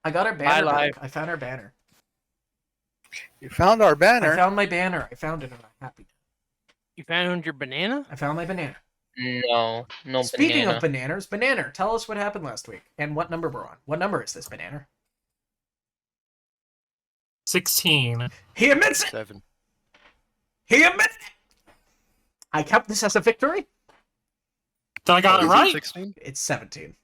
I got our Bye, banner live. back. I found our banner. You found our I banner. found my banner. I found it and I'm happy. You found your banana? I found my banana. No Speaking banana. of bananas, Banana, tell us what happened last week and what number we're on. What number is this, Banana? 16. He admits it! 7. He admits it! I count this as a victory. Did I got it right? 16? It's 17.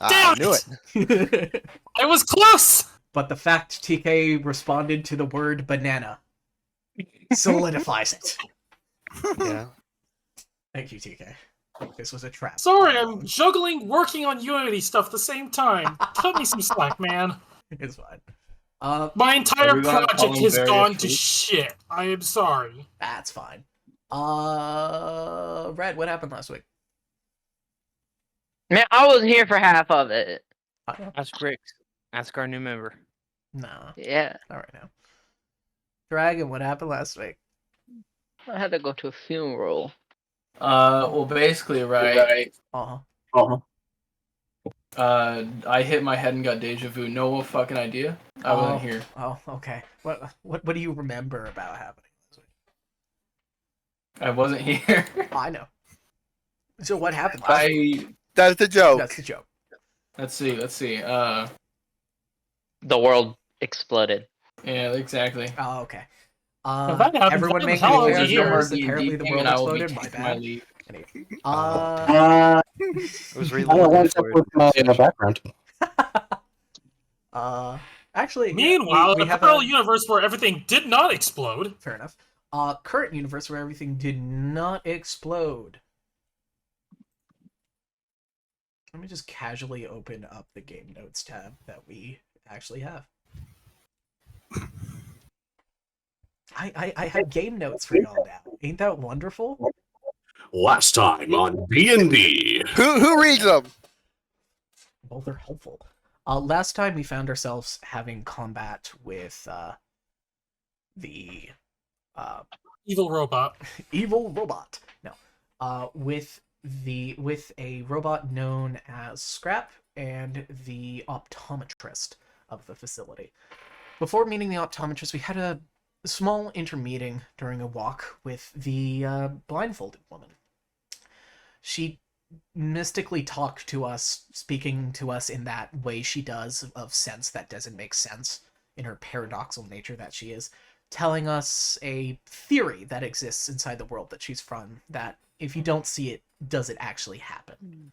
I Damn knew it. I was close! But the fact TK responded to the word banana solidifies it. Yeah. Thank you, TK. This was a trap. Sorry, I'm juggling working on Unity stuff at the same time. Cut me some slack, man. It's fine. My entire we gonna call project him has various gone to weeks? shit. I am sorry. That's fine. Red, what happened last week? Man, I wasn't here for half of it. Ask Rick. Ask our new member. Nah, Yeah, not right now. Dragon, what happened last week? I had to go to a funeral. Well, basically, right. Uh-huh. I hit my head and got deja vu. No fucking idea. I wasn't here. Oh, okay. What do you remember about happening last week? I wasn't here. I know. So what happened last week? That's the joke. That's the joke. Let's see. The world exploded. Yeah, exactly. Oh, okay. If that happens, Everyone why the make hell me is aware he that here? apparently the world and I will be exploded. My taking my bad. leave. It was I really don't know what's up before with my the background. Actually, Meanwhile, we in a have parallel a universe where everything did not explode. fair enough. Current universe where everything did not explode. Let me just casually open up the game notes tab that we actually have. I have game notes for y'all now. Ain't that wonderful? Last time on D&D. Who reads them? Well, they're helpful. Last time we found ourselves having combat with the Evil robot. evil robot. No, with a robot known as Scrap and the optometrist of the facility. Before meeting the optometrist, we had a small intermeeting during a walk with the blindfolded woman. She mystically talked to us, speaking to us in that way she does of sense that doesn't make sense in her paradoxical nature that she is, telling us a theory that exists inside the world that she's from, that if you don't see it, does it actually happen?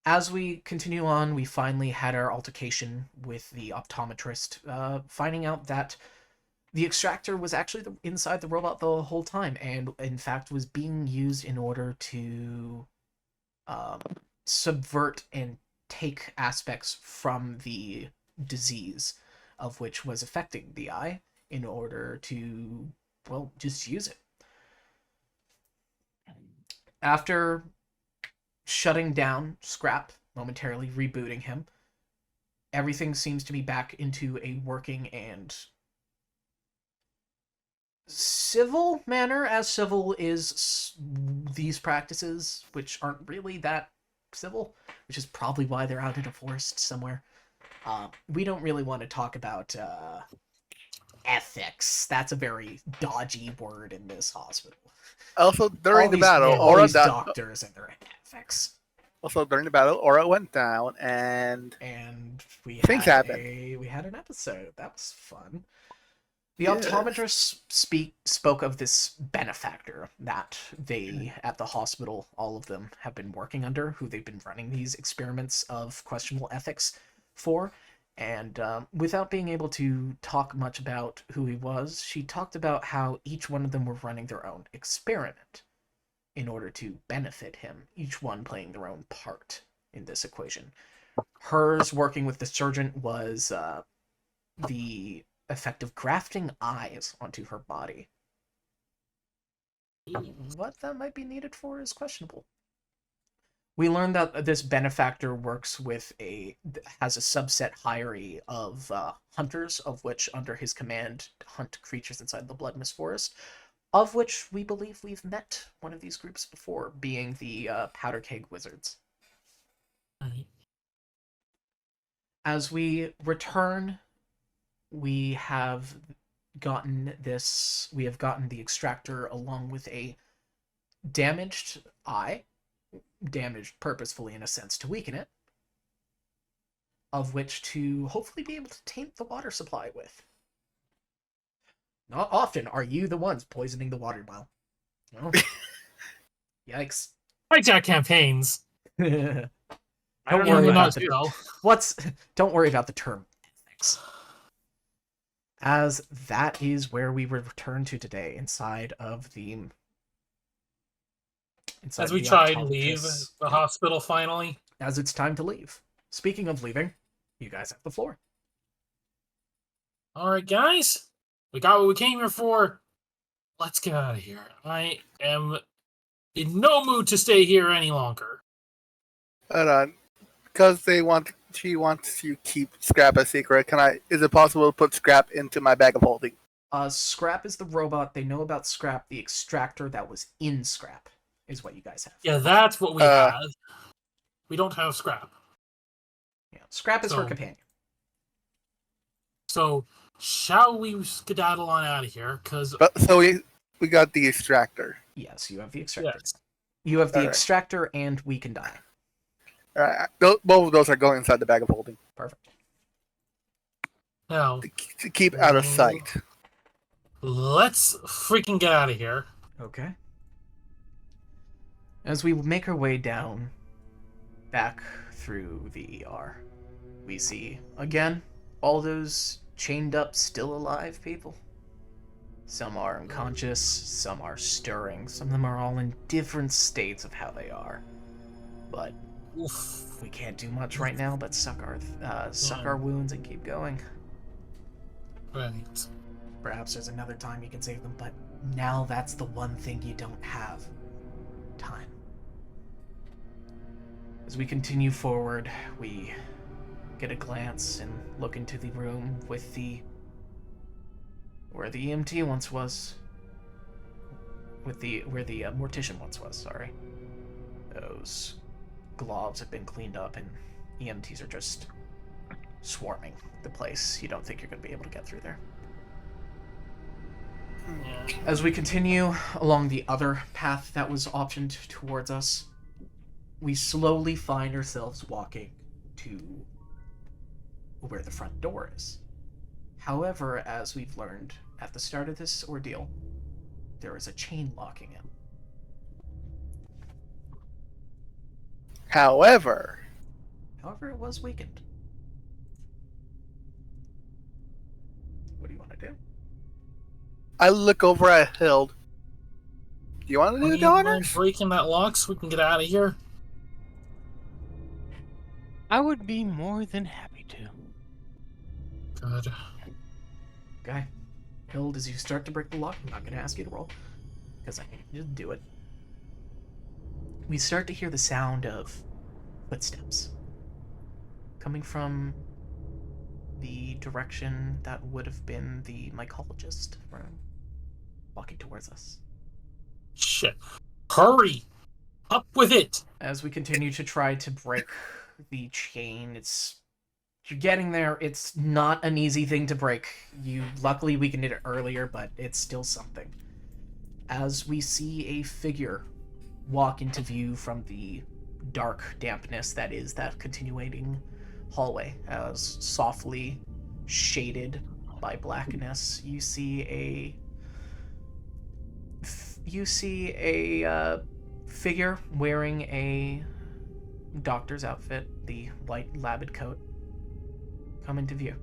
As we continue on, we finally had our altercation with the optometrist, finding out that the extractor was actually inside the robot the whole time, and in fact was being used in order to subvert and take aspects from the disease of which was affecting the eye in order to, well, just use it. After shutting down Scrap, momentarily rebooting him, everything seems to be back into a working and civil manner, as civil is these practices, which aren't really that civil, which is probably why they're out in a forest somewhere. We don't really want to talk about ethics. That's a very dodgy word in this hospital. Also, during the battle, all Aura these doctors and their ethics. Also, during the battle, Aura went down, and we things had happened. We had an episode that was fun. The Yes. optometrist spoke of this benefactor that they, at the hospital, all of them have been working under, who they've been running these experiments of questionable ethics for. And without being able to talk much about who he was, she talked about how each one of them were running their own experiment in order to benefit him, each one playing their own part in this equation. Hers, working with the surgeon, was the effect of grafting eyes onto her body. What that might be needed for is questionable. We learned that this benefactor works with has a subset hierarchy of hunters, of which under his command hunt creatures inside the Bloodmist Forest, of which we believe we've met one of these groups before, being the Powder Keg Wizards. Right. As we return, we have gotten the extractor along with a damaged eye, damaged purposefully in a sense to weaken it, of which to hopefully be able to taint the water supply with. Not often are you the ones poisoning the water well. No. Yikes. Hijack campaigns. Don't I don't worry know about the. don't worry about the term ethics. As that is where we return to today, inside As we the try and leave optometrist's- the hospital finally. As it's time to leave. Speaking of leaving, you guys have the floor. Alright, guys. We got what we came here for. Let's get out of here. I am in no mood to stay here any longer. Hold on. Because she wants to keep Scrap a secret. Is it possible to put Scrap into my bag of holding? Scrap is the robot. They know about Scrap. The extractor that was in Scrap is what you guys have. Yeah, that's what we have. We don't have Scrap. Yeah. Scrap is her So- companion. So, shall we skedaddle on out of here? Because So we got the extractor. Yes, you have the extractor. Yes. You have the Alright. extractor and we can die. Both of those are going inside the bag of holding Perfect. now, to keep out of sight. let's freaking get out of here. Okay. As we make our way down back through the ER, we see again all those chained up, still alive people. Some are unconscious, some are stirring, some of them are all in different states of how they are. But Oof. we can't do much right now but suck our wounds and keep going. Right. Perhaps there's another time you can save them, but now that's the one thing you don't have. Time. As we continue forward, we get a glance and look into the room with where the EMT once was. Where the mortician once was, sorry. Those globs have been cleaned up and EMTs are just swarming the place. You don't think you're going to be able to get through there. Yeah. As we continue along the other path that was optioned towards us, we slowly find ourselves walking to where the front door is. However, as we've learned at the start of this ordeal, there is a chain locking it. However, However, it was weakened. What do you want to do? I look over at Hild. Do you want to do Are the you mind honors? breaking that lock so we can get out of here? I would be more than happy to. Good. Okay. Hild, as you start to break the lock, I'm not going to ask you to roll, because I can just do it. We start to hear the sound of footsteps coming from the direction that would have been the mycologist room, walking towards us. Shit. Hurry! Up with it! As we continue to try to break the chain, you're getting there. It's not an easy thing to break. Luckily we can hit it earlier, but it's still something. As we see a figure walk into view from the dark dampness that is that continuating hallway, as softly shaded by blackness, you see a figure wearing a doctor's outfit, the white labid coat, come into view.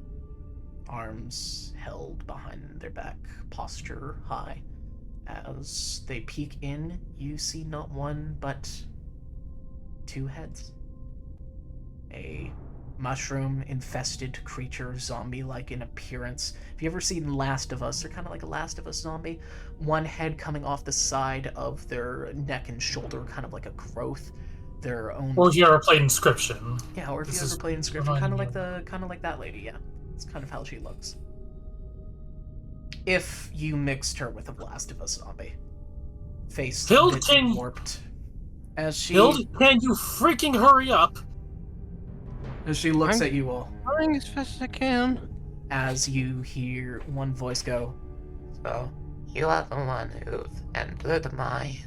Arms held behind their back, posture high. As they peek in, you see not one, but two heads. A mushroom-infested creature, zombie-like in appearance. Have you ever seen Last of Us? They're kind of like a Last of Us zombie. One head coming off the side of their neck and shoulder, kind of like a growth. Their own. Or if you ever played Inscription. Yeah, or if This you ever is played Inscription, kind reminding of like that lady. Yeah, it's kind of how she looks. If you mixed her with a Last of Us zombie, face Hild, a bit can- warped, as she Hild, can you freaking hurry up? As she looks I'm- at you all, Trying as best as I can. as you hear one voice go, So, you are the one who's entered my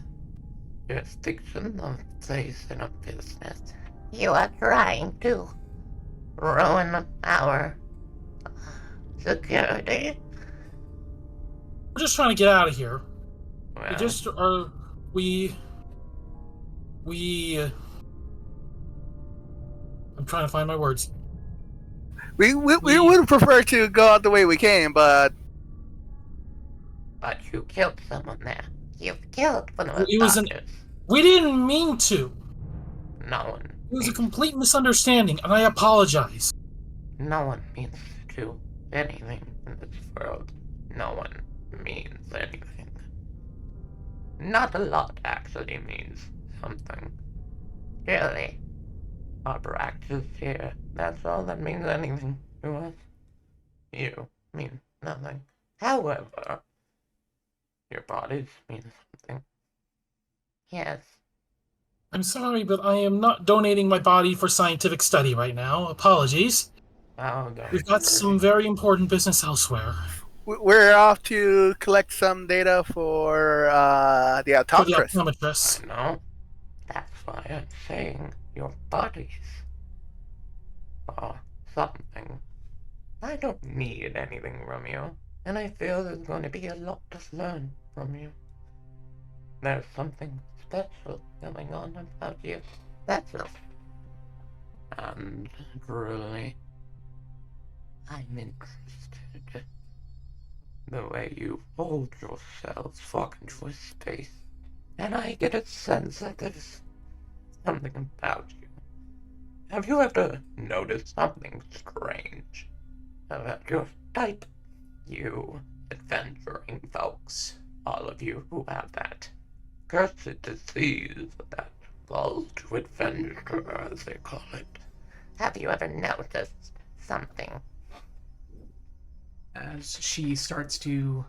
jurisdiction of place in a business. You are trying to ruin our security. We're just trying to get out of here. We Well, just are. We. I'm trying to find my words. We We- would prefer to go out the way we came, but but you killed someone there. You've killed one of the It was an- doctors. We didn't mean to. No one. It was a means- complete misunderstanding, and I apologize. No one means to do anything in this world. No one means anything. Not a lot actually means something. Really. Our practice here, that's all that means anything to us. You mean nothing. However, your bodies mean something. Yes. I'm sorry, but I am not donating my body for scientific study right now. Apologies. Oh, don't We've got some very important business elsewhere. we're off to collect some data for the For the optometrist. optometrist. No. That's why I'm saying your bodies are something. I don't need anything from you, and I feel there's going to be a lot to learn from you. There's something special going on about you. That's all. And truly, I'm interested. The way you hold yourselves walk into a space, and I get a sense that there's something about you. Have you ever noticed something strange about your type? You adventuring folks, all of you who have that cursed disease that falls to adventure, as they call it. Have you ever noticed something? as she starts to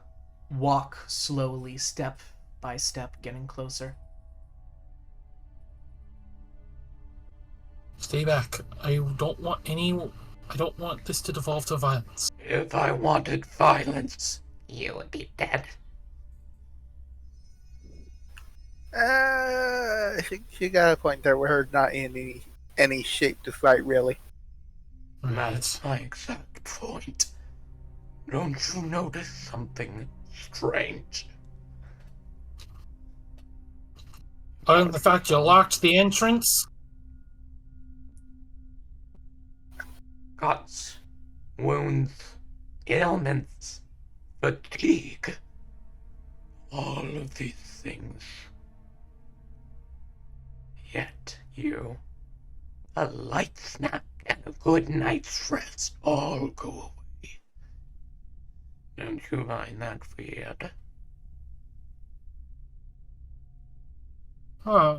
walk slowly, step by step, getting closer. Stay back. I don't want any. I don't want this to devolve to violence. If I wanted violence, you would be dead. She got a point there. We're not in any shape to fight, really. That's my exact point. Don't you notice something strange? Other than the fact you locked the entrance, Cuts, wounds, ailments, fatigue. All of these things. Yet you, a light snap and a good night's rest all go away. Don't you find that weird? huh?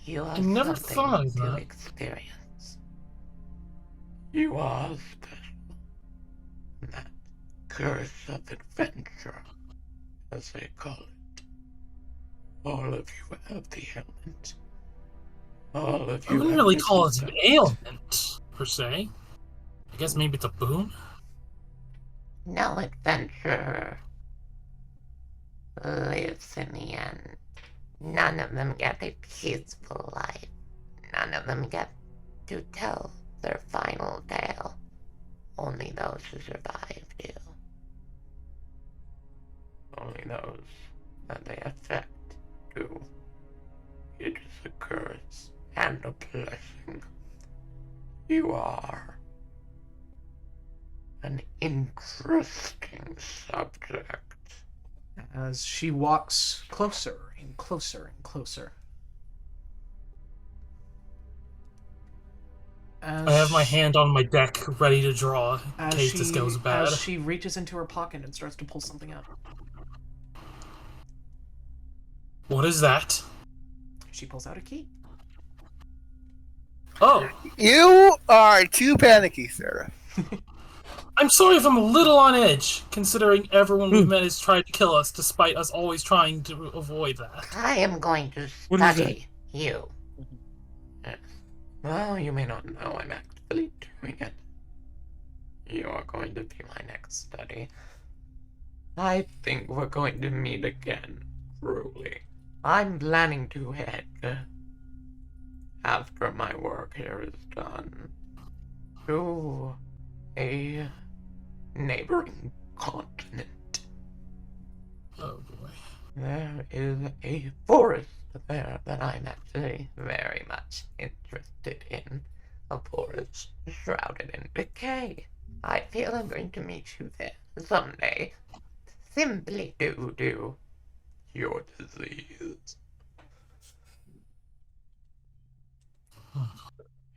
You are I never something thought of to that. experience. You are special. That curse of adventure, as they call it. All of you have the element. All of I you wouldn't have really the call it an symptoms. ailment, per se. I guess maybe it's a boon? No adventurer lives in the end. None of them get a peaceful life. None of them get to tell their final tale. Only those who survive do. Only those that they affect do. It is a curse and a blessing. You are an interesting subject. As she walks closer and closer and closer. As I have my hand on my deck, ready to draw in as case this goes bad. As she reaches into her pocket and starts to pull something out. What is that? She pulls out a key. Oh, You are too panicky, Sarah. I'm sorry if I'm a little on edge, considering everyone we've met has tried to kill us, despite us always trying to avoid that. I am going to What is study you. Well, you may not know I'm actually doing it. You are going to be my next study. I think we're going to meet again, truly. I'm planning to head, after my work here is done, to a neighboring continent. Oh boy. There is a forest there that I'm actually very much interested in. A forest shrouded in decay. I feel I'm going to meet you there someday. Simply due to your disease.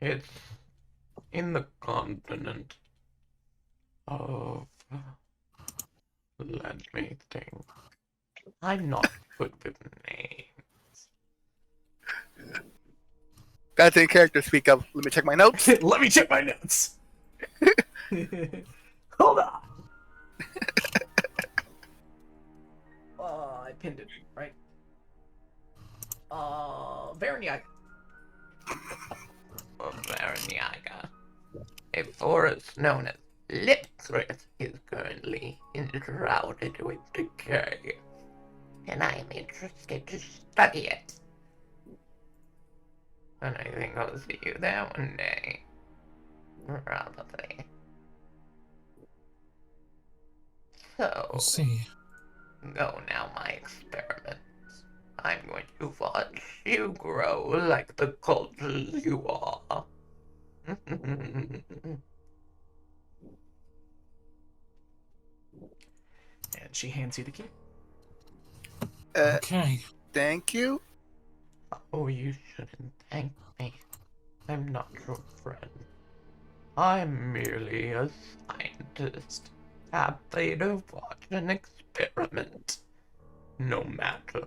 It's in the continent of... Let me think. I'm not good with names. That's in character speak up. Let me check my notes. Let me check my notes. Hold on. I pinned it, right? Verniaga. Varniaga. A forest known as Liptrith is currently enshrouded with decay, and I am interested to study it. And I think I'll see you there one day. Probably. So, We'll see. go now, my experiments. I'm going to watch you grow like the cultures you are. And she hands you the key. Okay. Thank you. Oh, you shouldn't thank me. I'm not your friend. I'm merely a scientist, happy to watch an experiment, no matter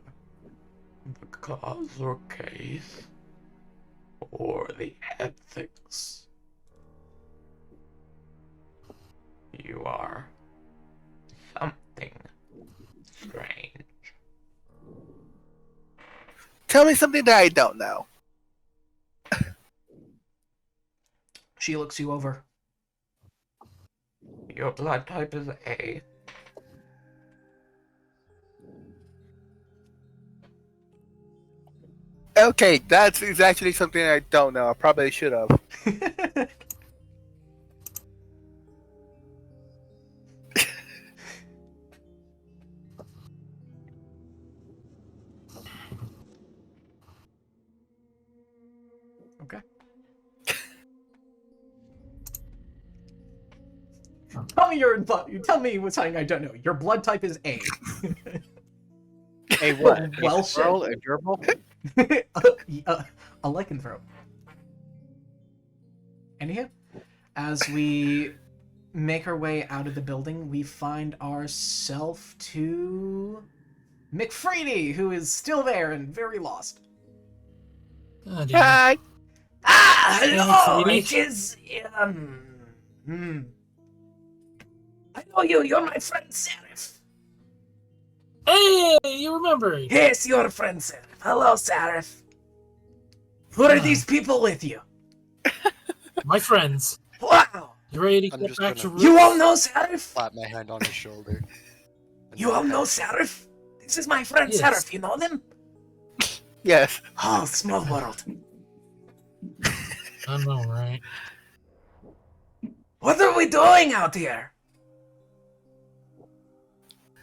the cause or case, or the ethics. You are something strange. Tell me something that I don't know. She looks you over. Your blood type is A. Okay, that's exactly something I don't know. I probably should have. Okay. Tell me what's something I don't know. Your blood type is A. Hey, what? Well, A squirrel, a gerbil? A lycanthrope. Anyhow, as we make our way out of the building, we find ourselves to McFreedy, who is still there and very lost. Oh, dear. Hi. Hello! McFreedy? It is, I know you. You're my friend, Seraph. Hey, you remembered. Yes, your friend, Seraph. Hello, Seraph. Who are these people with you? My friends. Wow! You ready to I'm get just back to gonna- roots? You all know Seraph? Slap my hand on his shoulder. And You all know pat- Seraph? This is my friend Yes. Seraph. You know them? Yes. Oh, small world. I know, right? What are we doing out here?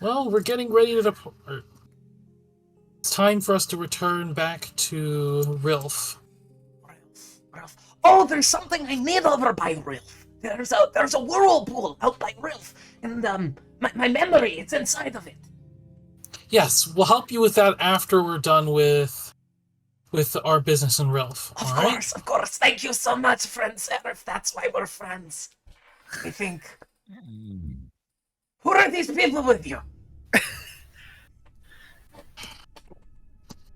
Well, we're getting ready to depart. It's time for us to return back to Rilf. Ralph. Oh, there's something I need over by Ralph. There's a whirlpool out by Ralph, and my memory, it's inside of it. Yes, we'll help you with that after we're done with our business in Rilf. Of All right? course, of course. Thank you so much, friend Seraph. That's why we're friends. I think. Who are these people with you?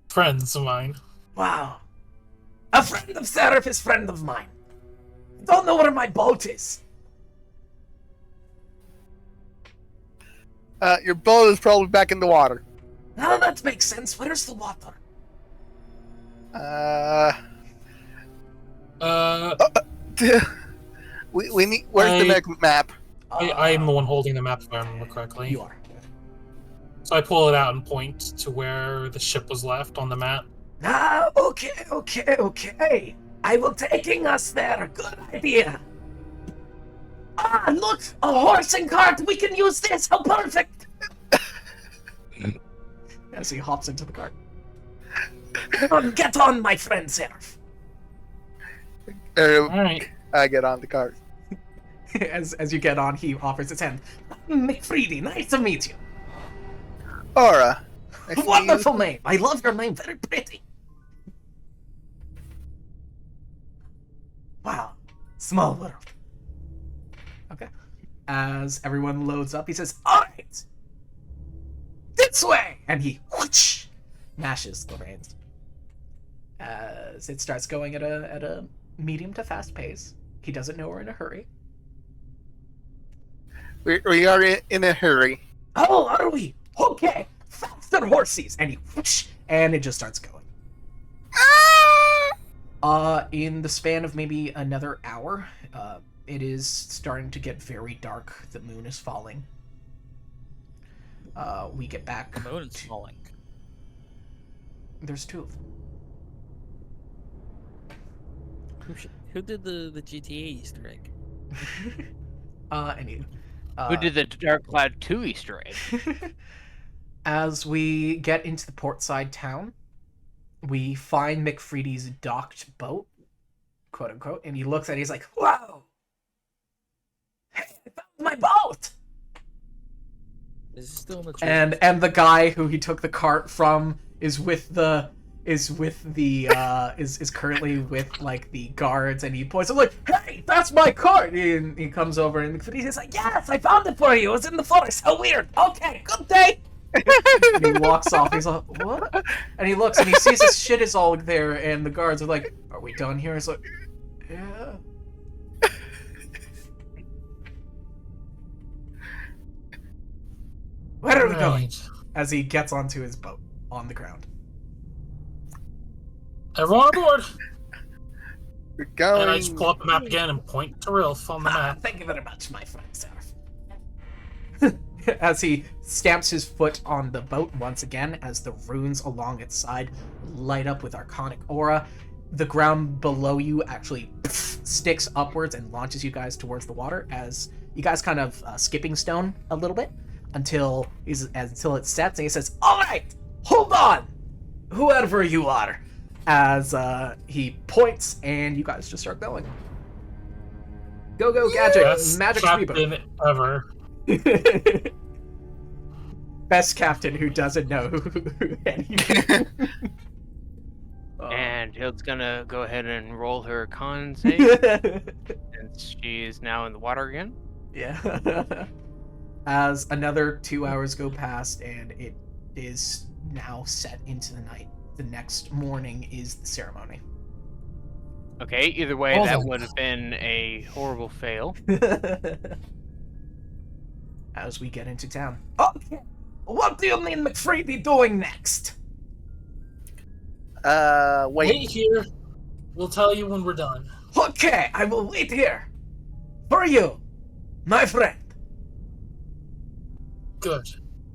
Friends of mine. Wow. A friend of Seraph is friend of mine. I don't know where my boat is. Your boat is probably back in the water. Now that makes sense. Where's the water? We need. Where's the map? I am the one holding the map, if I remember correctly. You are. So I pull it out and point to where the ship was left on the map. Okay. I will taking us there. Good idea. Ah, look! A horse and cart! We can use this! How perfect! As he hops into the cart. Get on, my friend Seraph. All right. I get on the cart. As you get on, he offers his hand. McFreedy, nice to meet you. Aura. I see Wonderful name. I love your name. Very pretty. Wow. Small world. Okay. As everyone loads up, he says, Alright. This way. and he whoosh, mashes the reins. As it starts going at a medium to fast pace. He doesn't know we're in a hurry. We are in a hurry. Oh, are we? Okay. Faster horses. And he whoosh, and it just starts going. In the span of maybe another hour, it is starting to get very dark. The moon is falling. We get back. The moon is falling. There's two of them. Who did the GTA Easter egg? Anywho. Who did the Dark Cloud 2 Easter egg? As we get into the portside town, we find McFreedy's docked boat, quote unquote, and he looks at it, he's like, Wow. Hey, I found my boat. Is it still in the and the guy who he took the cart from is currently with like the guards, and he points out like, Hey, that's my cart. and he comes over and He's like, yes, I found it for you. It was in the forest. How weird. Okay, good day. and he walks off. He's like, what? And he looks and he sees his shit is all there, and the guards are like, are we done here? He's like, yeah. Where are we going? Right. As he gets onto his boat on the ground. Everyone aboard. We're going. And I just pull up the map again and point to Rilf on the map. Thank you very much, my friend, sir. As he stamps his foot on the boat once again, as the runes along its side light up with arcanic aura, the ground below you actually sticks upwards and launches you guys towards the water, as you guys kind of skipping stone a little bit until it sets, and he says, All right, hold on, whoever you are. as he points, and you guys just start going. Go, Gadget! Best Magic captain Speedboat! ever. Best captain who doesn't know anything. And Hild's gonna go ahead and roll her con save, since she is now in the water again. Yeah. As another 2 hours go past, and it is now set into the night. The next morning is the ceremony. Okay, either way, Hold that on. would have been a horrible fail. As we get into town. Okay, what do you mean McFreedy doing next? Wait. Wait here. We'll tell you when we're done. Okay, I will wait here. For you, my friend. Good.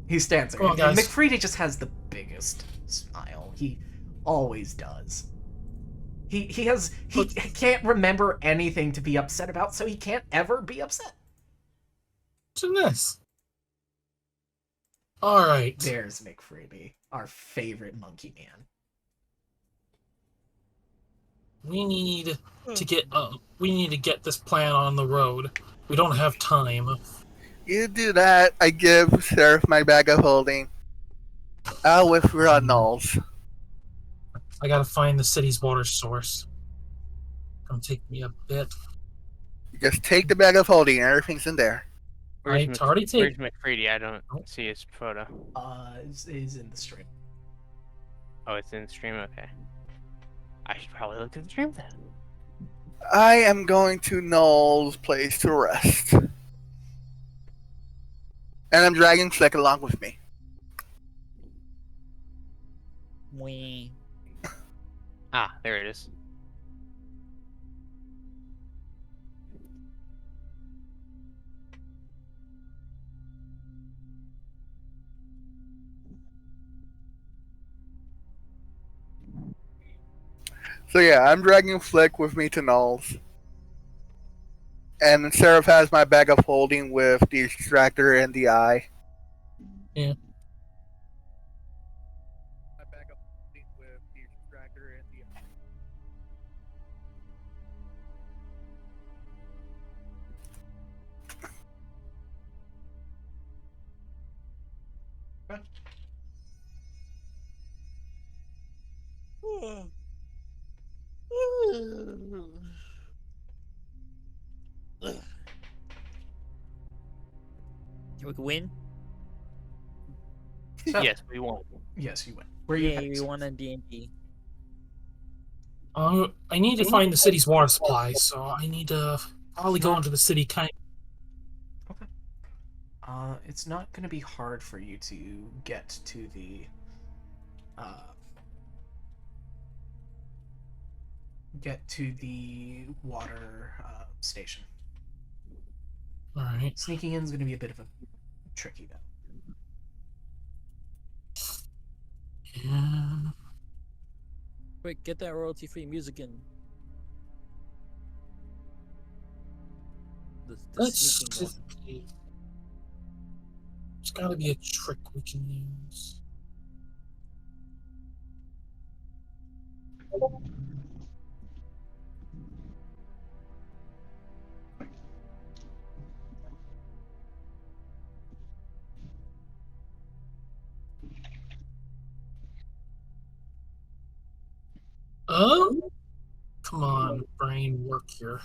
He stands there. Come on, and guys. McFreedy just has the biggest smile. He always does. He can't remember anything to be upset about, so he can't ever be upset. Imagine this. All right. There's McFreedy, our favorite monkey man. We need to get this plan on the road. We don't have time. You do that, I give Seraph my bag of holding. I'll withdraw nulls. I gotta find the city's water source. Gonna take me a bit. Just take the bag of holding, everything's in there. Where's, It's already where's taken. McFreedy? I don't see his photo. Is in the stream. Oh, it's in the stream? Okay. I should probably look at the stream then. I am going to Null's place to rest. And I'm dragging Fleck along with me. We. Ah, there it is. So yeah, I'm dragging Flick with me to Null's. And Seraph has my bag of holding with the extractor and the eye. Yeah. My bag of holding with the extractor and the eye. Can we win? So, Yes, we won. yes, you win. Where are you Yeah, heading? we Seraph? won on D&D. I need to find the city's water supply, so I need to probably go into the city kind. It's not going to be hard for you to get to the water station. All right. Sneaking in is going to be a bit of a tricky though. Yeah. Quick, get that royalty-free music in. The Let's sneaking one. see. There's got to be a trick we can use. Oh, come on, brain, work here.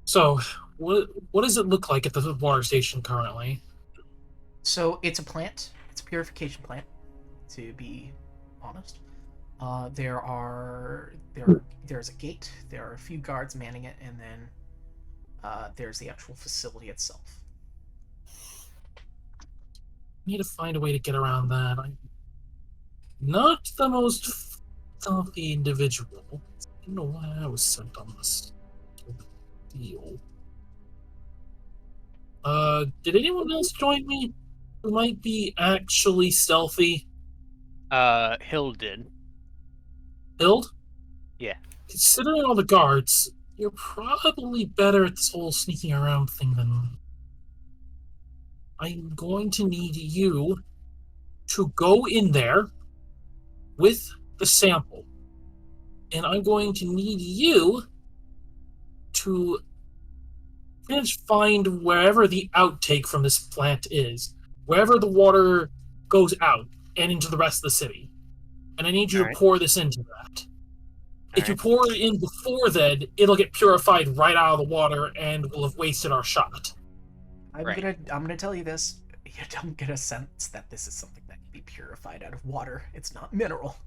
So, what does it look like at the water station currently? So it's a plant. It's a purification plant, to be honest. There's a gate. There are a few guards manning it, and then there's the actual facility itself. Need to find a way to get around that. I'm not the most stealthy individual. I don't know why I was sent on this deal. Did anyone else join me who might be actually stealthy? Hill did. Hild? Yeah. Considering all the guards, you're probably better at this whole sneaking around thing than me. I'm going to need you to go in there with the sample. And I'm going to need you to find wherever the outtake from this plant is, wherever the water goes out and into the rest of the city. And I need you to pour this into that. If you pour it in before then, it'll get purified right out of the water and we'll have wasted our shot. I'm gonna tell you this. You don't get a sense that this is something that can be purified out of water. It's not mineral.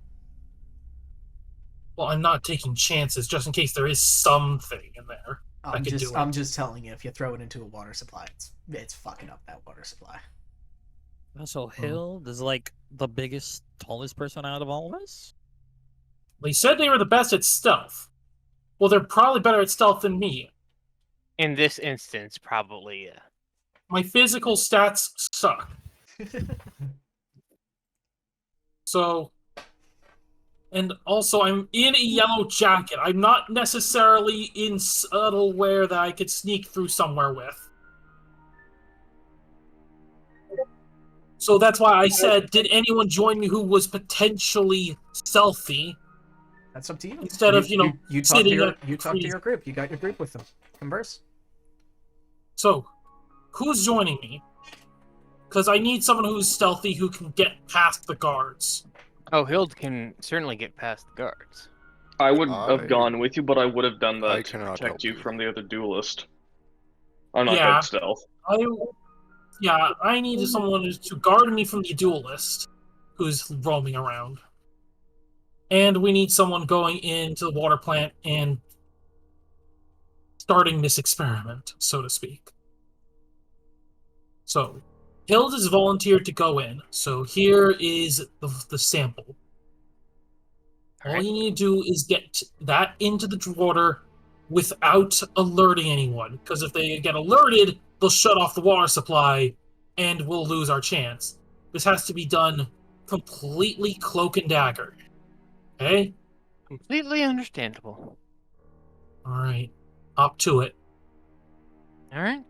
Well, I'm not taking chances just in case there is something in there. I'm just telling you, if you throw it into a water supply, it's fucking up that water supply. Also, Hill is like the biggest, tallest person out of all of us? They said they were the best at stealth. Well, they're probably better at stealth than me. In this instance, probably, yeah. My physical stats suck. So, and also I'm in a yellow jacket. I'm not necessarily in subtle wear that I could sneak through somewhere with. So that's why I said, did anyone join me who was potentially stealthy? That's up to you. Instead of, you talk to your trees. group. You got your group with them. Converse. So, who's joining me? Because I need someone who's stealthy who can get past the guards. Oh, Hild can certainly get past the guards. I would have gone with you, but I would have done I that to cannot protect help you you. from the other duelist. I'm not Yeah. good stealth. I need someone to guard me from the duelist who's roaming around. And we need someone going into the water plant and starting this experiment, so to speak. So, Hild is volunteered to go in. So here is the sample. All you need to do is get that into the water without alerting anyone. Because if they get alerted, they'll shut off the water supply and we'll lose our chance. this has to be done completely cloak and dagger. Okay? Completely understandable. Alright. Up to it. All right.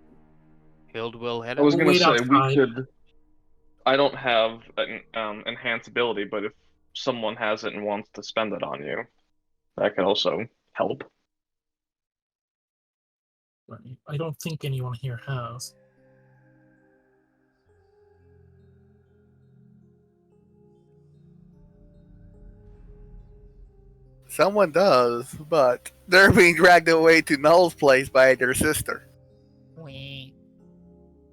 Hild will head I was up. gonna wait say we outside. could. I don't have an enhance ability, but if someone has it and wants to spend it on you, that could also help. I don't think anyone here has. Someone does, but they're being dragged away to Null's place by their sister.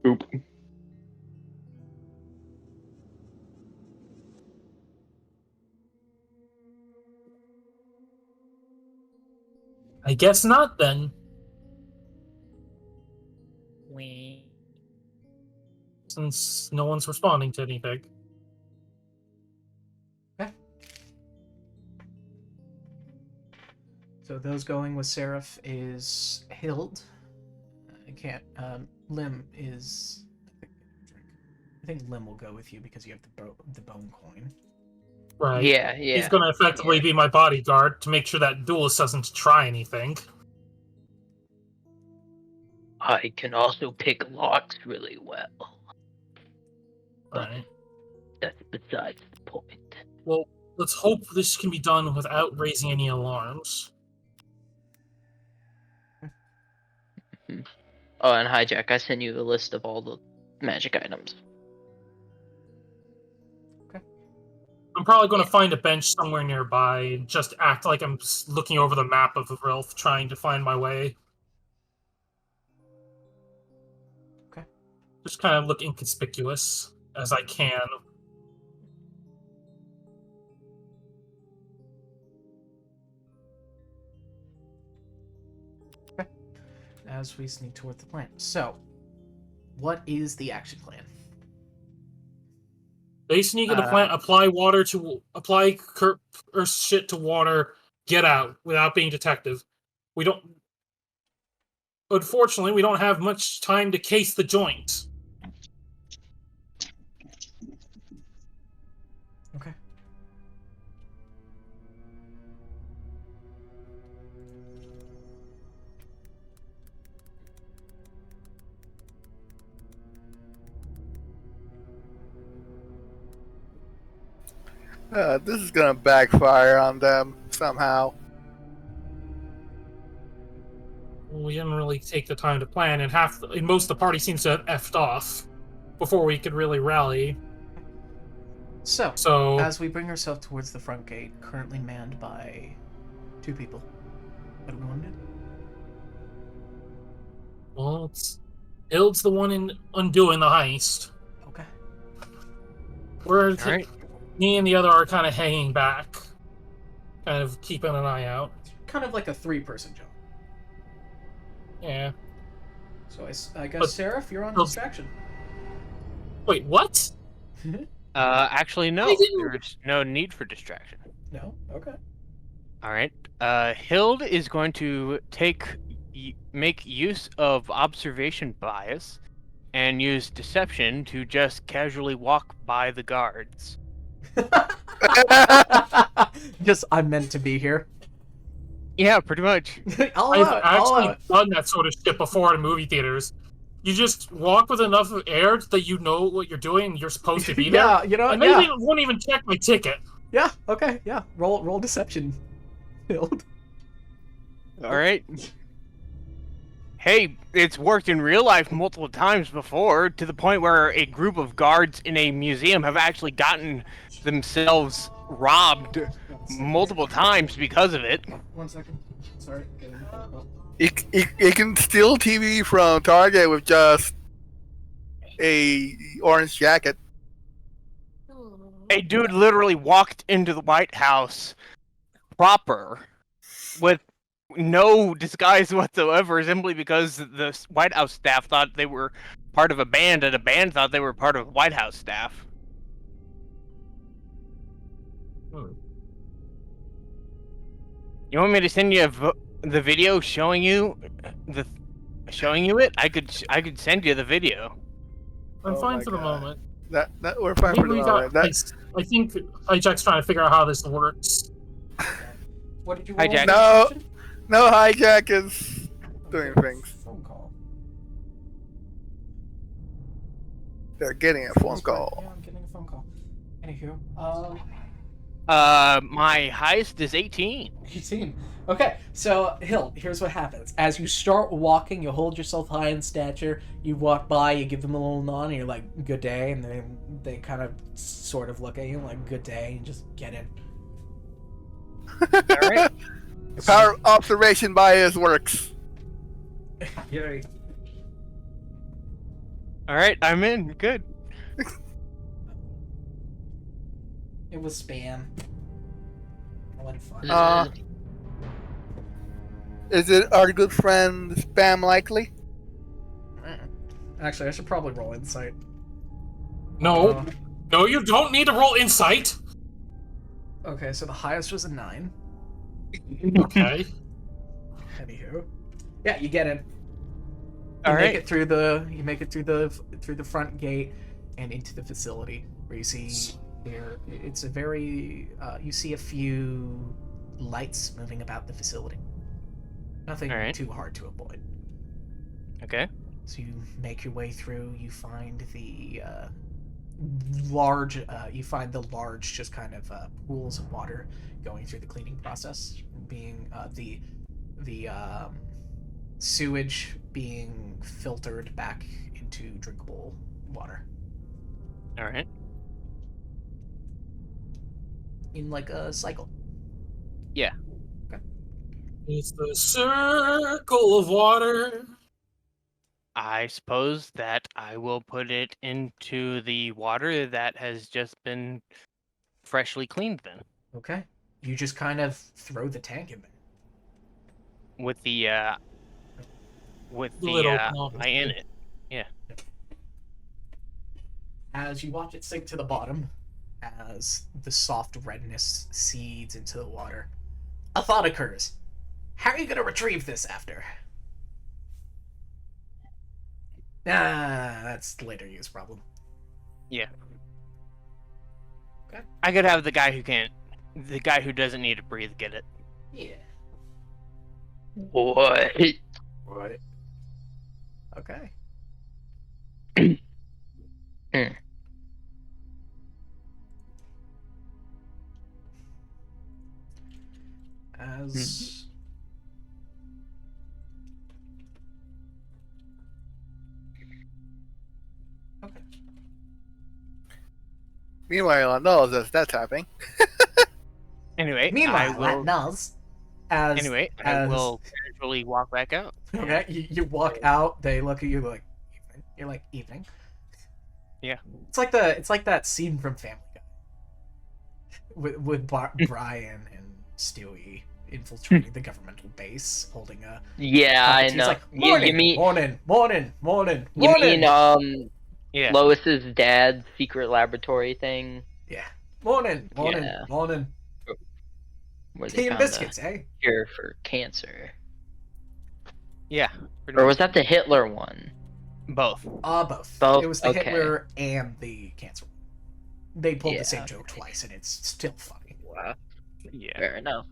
Oop. I guess not then. Since no one's responding to anything. So those going with Seraph is Hild. I can't. Lim is. I think Lim will go with you because you have the bone coin. Right. Yeah, yeah. He's gonna effectively be my bodyguard to make sure that duelist doesn't try anything. I can also pick locks really well. Right. That's besides the point. Well, let's hope this can be done without raising any alarms. Oh, and Hijack, I sent you a list of all the magic items. I'm probably going to find a bench somewhere nearby and just act like I'm looking over the map of the Rilth, trying to find my way. Okay. Just kind of look inconspicuous as I can. As we sneak towards the plant. So, what is the action plan? They sneak in the plant, apply shit to water, get out without being detective. Unfortunately, we don't have much time to case the joint. Okay. This is gonna backfire on them somehow. We didn't really take the time to plan, and most of the party seems to have effed off before we could really rally. So, as we bring ourselves towards the front gate, currently manned by 2 people, what do we want to do? Well, Hild's the one undoing the heist. Okay. Me and the other are kind of hanging back, kind of keeping an eye out. Kind of like a 3-person job. Yeah. So I guess, Seraph, you're on distraction. Wait, what? Actually, no. There's no need for distraction. No? Okay. All right. Hild is going to make use of observation bias and use deception to just casually walk by the guards. Just, I'm meant to be here. Yeah, pretty much. I've actually done that sort of shit before in movie theaters. You just walk with enough air that you know what you're doing and you're supposed to be there. Yeah, you know, and they won't even check my ticket. Yeah, okay, yeah. Roll deception, Hild. All right. Hey, it's worked in real life multiple times before, to the point where a group of guards in a museum have actually gotten themselves robbed multiple times because of it. 1 second. Sorry. You can steal TV from Target with just a orange jacket. A dude literally walked into the White House proper with no disguise whatsoever, simply because the White House staff thought they were part of a band, and a band thought they were part of White House staff. You want me to send you the video showing you it? I could send you the video. I'm fine for the moment. That we're I fine think for the we moment. got. That I think Hijack's trying to figure out how this works. What did you Hi, roll? Jack. no, no hijack is doing things. Phone call. They're getting a phone That's right. call. Yeah, I'm getting a phone call. Anywho, My highest is 18. 18. Okay, so Hill, here's what happens. As you start walking, you hold yourself high in stature. You walk by, you give them a little nod, and you're like, "Good day," and they kind of sort of look at you like, "Good day," and just get in. All right. Power of observation bias works. Yay. All right, I'm in. Good. It was spam. What fun. Is it our good friend Spam likely? Actually, I should probably roll insight. No, no, you don't need to roll insight. Okay, so the highest was a 9. Okay. Anywho, yeah, you get in. You All make right. it through the front gate and into the facility where you see there. It's a very you see a few lights moving about the facility. Nothing All right. too hard to avoid. Okay. So you make your way through. You find the large. You find the large, just kind of pools of water going through the cleaning process, being the sewage being filtered back into drinkable water All right. in like a cycle. Yeah. It's the circle of water. I suppose that I will put it into the water that has just been freshly cleaned then. Okay. You just kind of throw the tank in there. With the Little eye obviously. in it. Yeah. As you watch it sink to the bottom, as the soft redness seeds into the water, a thought occurs. How are you going to retrieve this after? That's the later use problem. Yeah. Okay. I could have the guy who doesn't need to breathe get it. Yeah. What? Right. Okay. As okay. Meanwhile, no, that's happening. Anyway, Meanwhile, I at will. Nuz, as Anyway, I will casually walk back out. okay, you walk out. They look at you like evening. You're like evening. Yeah. It's like that scene from Family Guy with Brian and Stewie infiltrating the governmental base, holding a. Yeah, I He's know. like, You morning, mean morning. you mean Yeah. Lois's dad's secret laboratory thing? Yeah. Morning. Yeah. Where Where Tea they and found biscuits, a eh? cure for cancer. Yeah. Or was that the Hitler one? Both? Both. Both? It was the Okay. Hitler and the cancer one. They pulled Yeah, the same joke twice, and it's still funny. Wow. Yeah. Fair enough.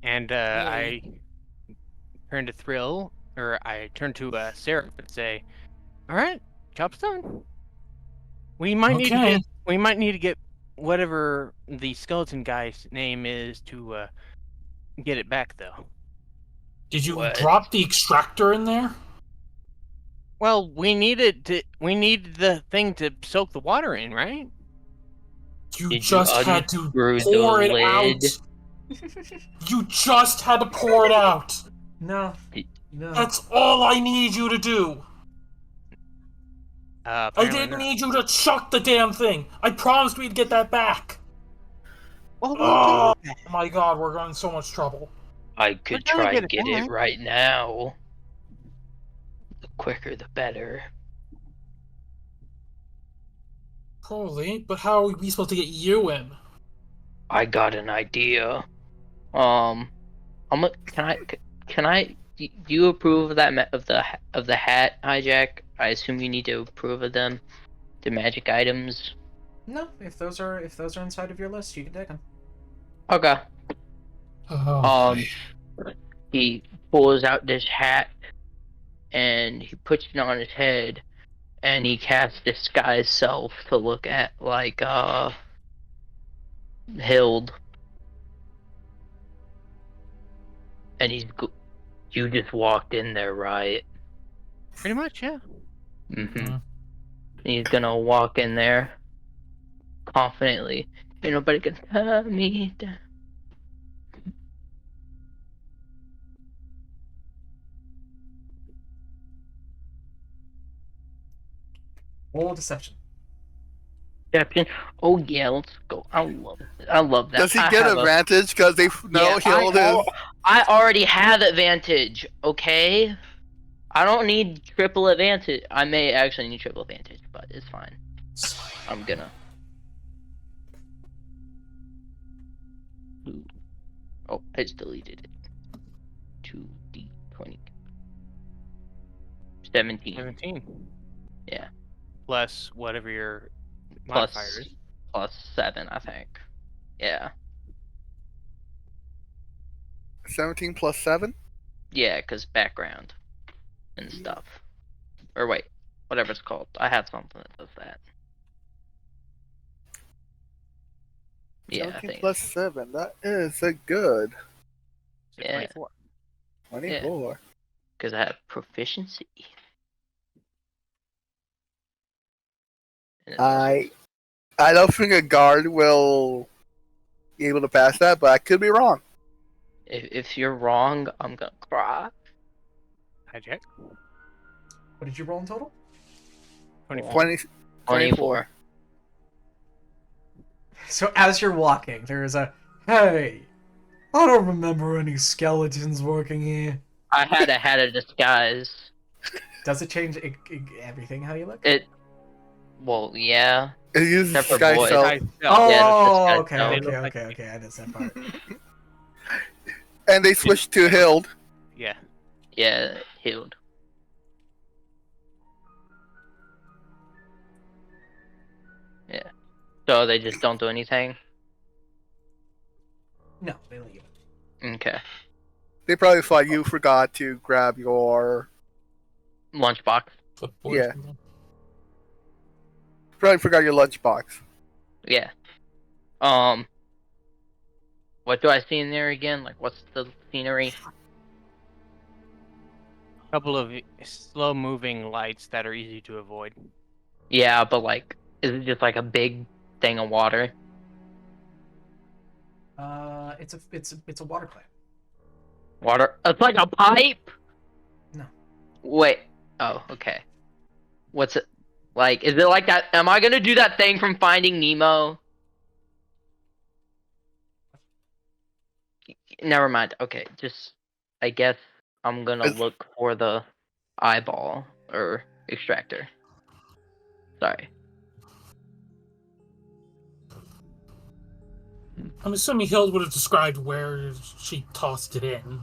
And I turn to Thrill, or I turn to Sarah and say, "All right, job's done. We might need to get whatever the skeleton guy's name is to get it back, though." Did you drop the extractor in there? Well, we needed the thing to soak the water in, right? You just had to pour it out. You just had to pour it out. No. That's all I needed you to do. I Apparently didn't not. need you to chuck the damn thing. I promised we'd get that back. Well, Oh my god, we're in so much trouble. I could try and get it right now. The quicker the better. Probably, but how are we supposed to get you in? I got an idea. Can I do you approve of that of the hat hijack? I assume you need to approve of them. The magic items. No, if those are inside of your list, you can take them. Okay. Oh, He pulls out this hat and he puts it on his head, and he casts disguise self to look at like Hild, and you just walked in there, right? Pretty much, yeah. Mm-hmm. He's gonna walk in there confidently. Ain't nobody can tell me down. Roll deception. Deception. Oh yeah, let's go. I love that. Does he get advantage because they know Hild is? I already have advantage. Okay. I don't need triple advantage. I may actually need triple advantage, but it's fine. I'm gonna. Oh, I just deleted it. 2d20. 17. 17. Yeah. Plus whatever your Plus modifier is. plus 7, I think. Yeah. 17 plus 7? Yeah, because background and stuff. Or wait, whatever it's called. I have something that does that. Yeah, 17 I think. plus 7. That is a good. So Yeah. 24. 24. Because I have proficiency. I don't think a guard will be able to pass that, but I could be wrong. If you're wrong, I'm gonna cry. Hijack. What did you roll in total? 24. So as you're walking, there is a, hey, I don't remember any skeletons working here. I had a disguise. Does it change everything how you look? Well, yeah. It uses Except for disguise boys. self. Oh, Yeah, disguise self. okay. I missed that part. And they switched to Hild. Yeah. Yeah, Hild. Yeah. So they just don't do anything? No, they leave it. Okay. They probably thought you forgot to grab your lunchbox. Yeah. Probably forgot your lunchbox. Yeah. What do I see in there again? Like, what's the scenery? Couple of slow-moving lights that are easy to avoid. Yeah, but like, is it just like a big thing of water? It's a water plant. Water? It's like a pipe? No. Wait. Oh, okay. What's it like? Is it like that? Am I gonna do that thing from Finding Nemo? Never mind. Okay, just I guess I'm gonna look for the eyeball or extractor. Sorry. I'm assuming Hild would have described where she tossed it in.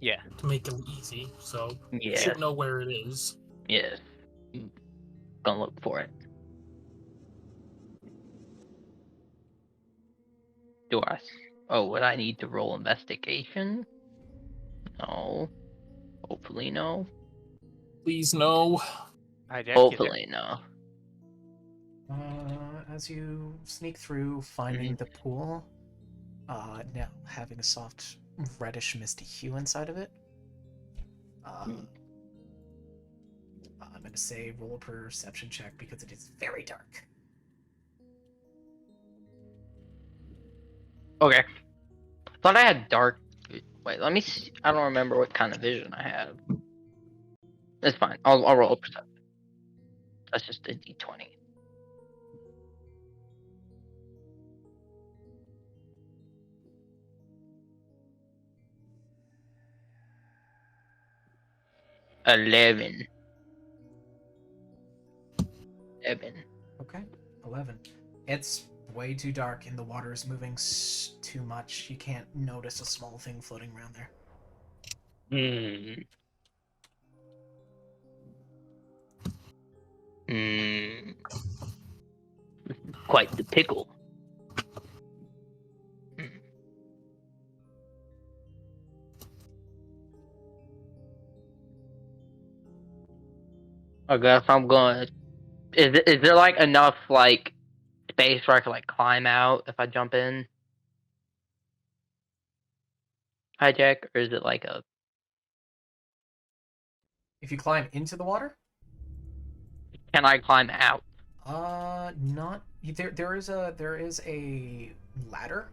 Yeah. To make it easy, so you Yeah. should know where it is. Yes. Gonna look for it. Do I? Oh, would I need to roll investigation? No. Hopefully no. Please no. Hopefully no. As you sneak through, finding the pool, now having a soft reddish misty hue inside of it. I'm gonna say roll a perception check because it is very dark. Okay. Thought I had dark. Wait, let me see. I don't remember what kind of vision I have. It's fine. I'll roll a perception. That's just a d20. Eleven. Okay, 11. It's way too dark and the water is moving too much. You can't notice a small thing floating around there. Hmm. Hmm. Quite the pickle. I guess I'm going. Is there like enough like space where I can like climb out if I jump in? Hijack, or is it like a? If you climb into the water, Can I climb out? not there. There is a ladder,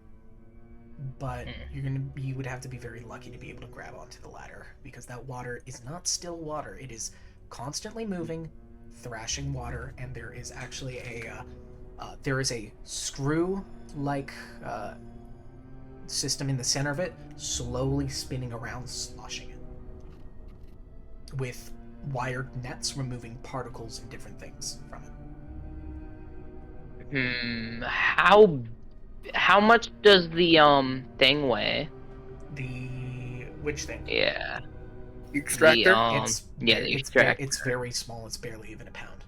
but you would have to be very lucky to be able to grab onto the ladder because that water is not still water. It is constantly moving, thrashing water, and there is actually a screw like system in the center of it, slowly spinning around, sloshing it with wired nets removing particles and different things from it. How much does the thing weigh? Which thing? Yeah. Extractor? The extractor. It's very small. It's barely even a pound.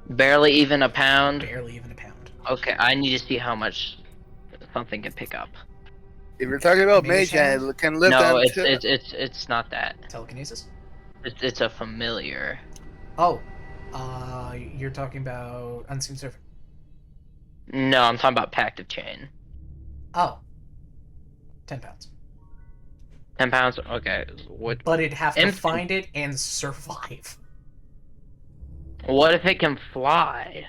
Barely even a pound? Barely even a pound. Okay, I need to see how much something can pick up. If you're talking about mage hand, it can lift No, them. it's not that. Telekinesis? It's a familiar. Oh, you're talking about Unseen Servant. No, I'm talking about Pact of Chain. Oh. 10 pounds. 10 pounds? Okay. But it'd have to find it and survive. What if it can fly?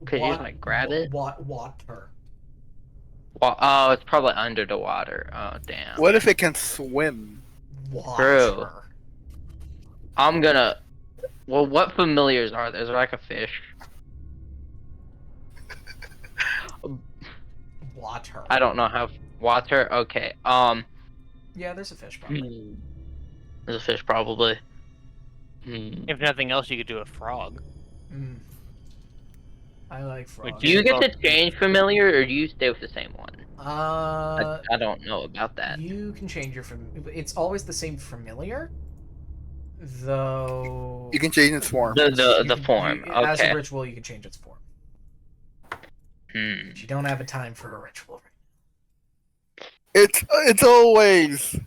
Could you just like grab it? Water. Oh, it's probably under the water. Oh, damn. What if it can swim? True. I'm gonna. Well, what familiars are there? Is there like a fish? Water. I don't know how. Water? Okay. Yeah, there's a fish probably. There's a fish probably. If nothing else, you could do a frog. I like frogs. Do you get to change familiar, or do you stay with the same one? I don't know about that. You can change your it's always the same familiar, though. You can change its form. The form. Okay. As a ritual, you can change its form. But you don't have a time for a ritual. It's always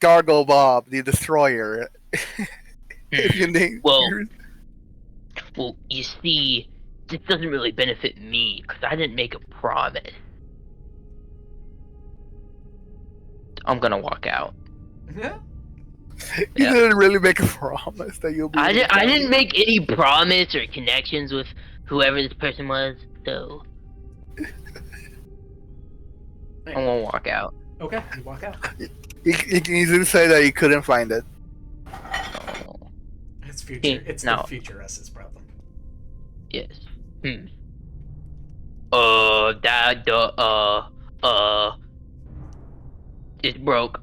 Gargle Bob, the Destroyer. If you name. Well, you see, this doesn't really benefit me because I didn't make a promise. I'm gonna walk out. Yeah. You didn't really make a promise that you'll be. I didn't make any promise or connections with whoever this person was, so I'm gonna walk out. Okay, you walk out. You can easily say that you couldn't find it. It's future. It's the future S's problem. Yes. It's broke.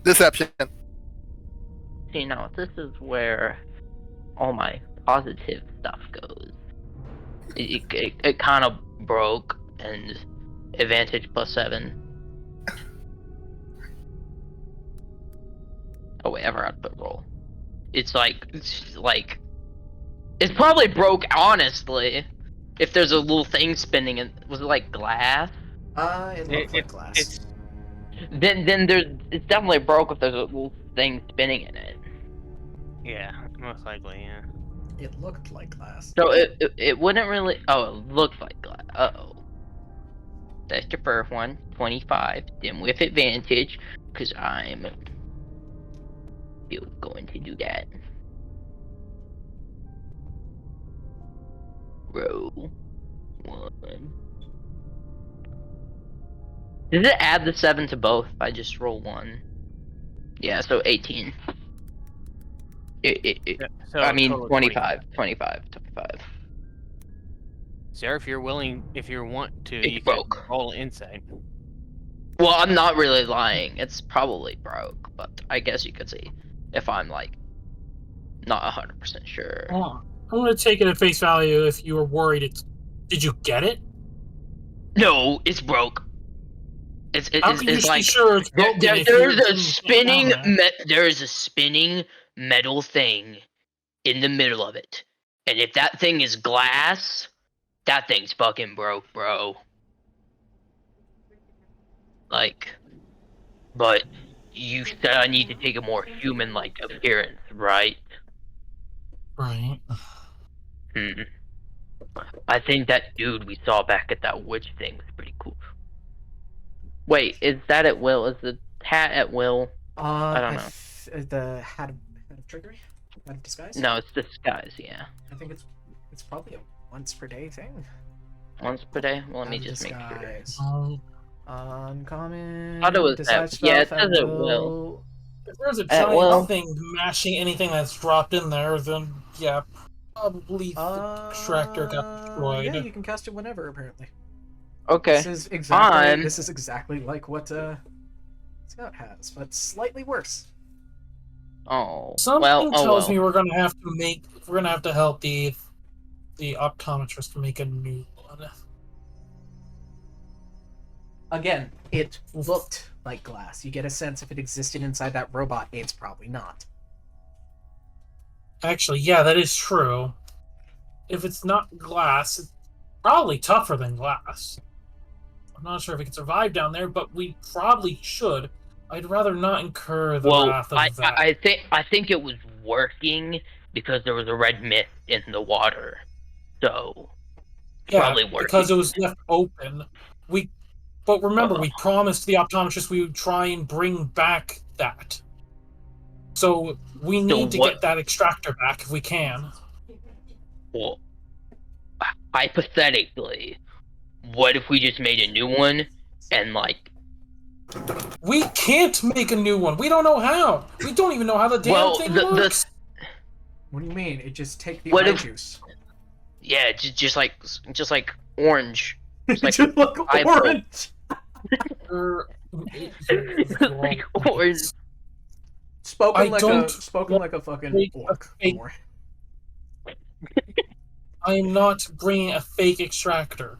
Deception. See, now this is where all my positive stuff goes. It kind of broke, and advantage +7. Oh wait, ever output roll. It's probably broke, honestly. If there's a little thing spinning, and was it like glass? It looked like glass. Then it's definitely broke if there's a little thing spinning in it. Yeah, most likely, yeah. It looked like glass. So it wouldn't really. Oh, it looked like glass. Uh-oh. That's your first one. 25. Then with advantage, because I'm still going to do that. Roll 1. Does it add the 7 to both if I just roll 1? Yeah, so 18. So I mean, total 25. Sarah, if you want to, you broke. can roll insight. Well, I'm not really lying. It's probably broke, but I guess you could see if I'm like not 100% sure. Oh, I'm gonna take it at face value. If you were worried, did you get it? No, it's broke. How can you it's be like sure it's broken if you're there's a putting it down there? there is a spinning metal thing in the middle of it, and if that thing is glass, that thing's fucking broke, bro. Like, but you said I need to take a more human-like appearance, right? Right. Hmm. I think that dude we saw back at that witch thing was pretty cool. Wait, is that at will? Is the hat at will? I don't know. The hat of trickery, hat of disguise. No, it's disguise. Yeah, I think it's probably a once per day thing. once per day. Well, let Hat me of just make sure. disguise. Um, Uncommon. Thought it was Decide that. Yeah, it stuff says at it will. if there's a At giant will. thing mashing anything that's dropped in there, then yeah, probably the extractor got destroyed. Yeah, you can cast it whenever apparently. Okay. This is exactly like what Scout has, but slightly worse. Oh. Something tells well. me we're gonna have to help the optometrist to make a new one. Again, it looked like glass. You get a sense if it existed inside that robot, it's probably not. Actually, yeah, that is true. If it's not glass, it's probably tougher than glass. I'm not sure if it can survive down there, but we probably should. I'd rather not incur the wrath of that. I think it was working because there was a red mist in the water, so probably working. Because it was left open. But remember, we promised the optometrist we would try and bring back that. So we need to get that extractor back if we can. Well, hypothetically, what if we just made a new one and We can't make a new one. We don't know how. We don't even know how the damn thing works. What do you mean? It just take the eye juice. Yeah, just like orange. Just like orange. like orange. Spoken like a fucking orc. I am not bringing a fake extractor.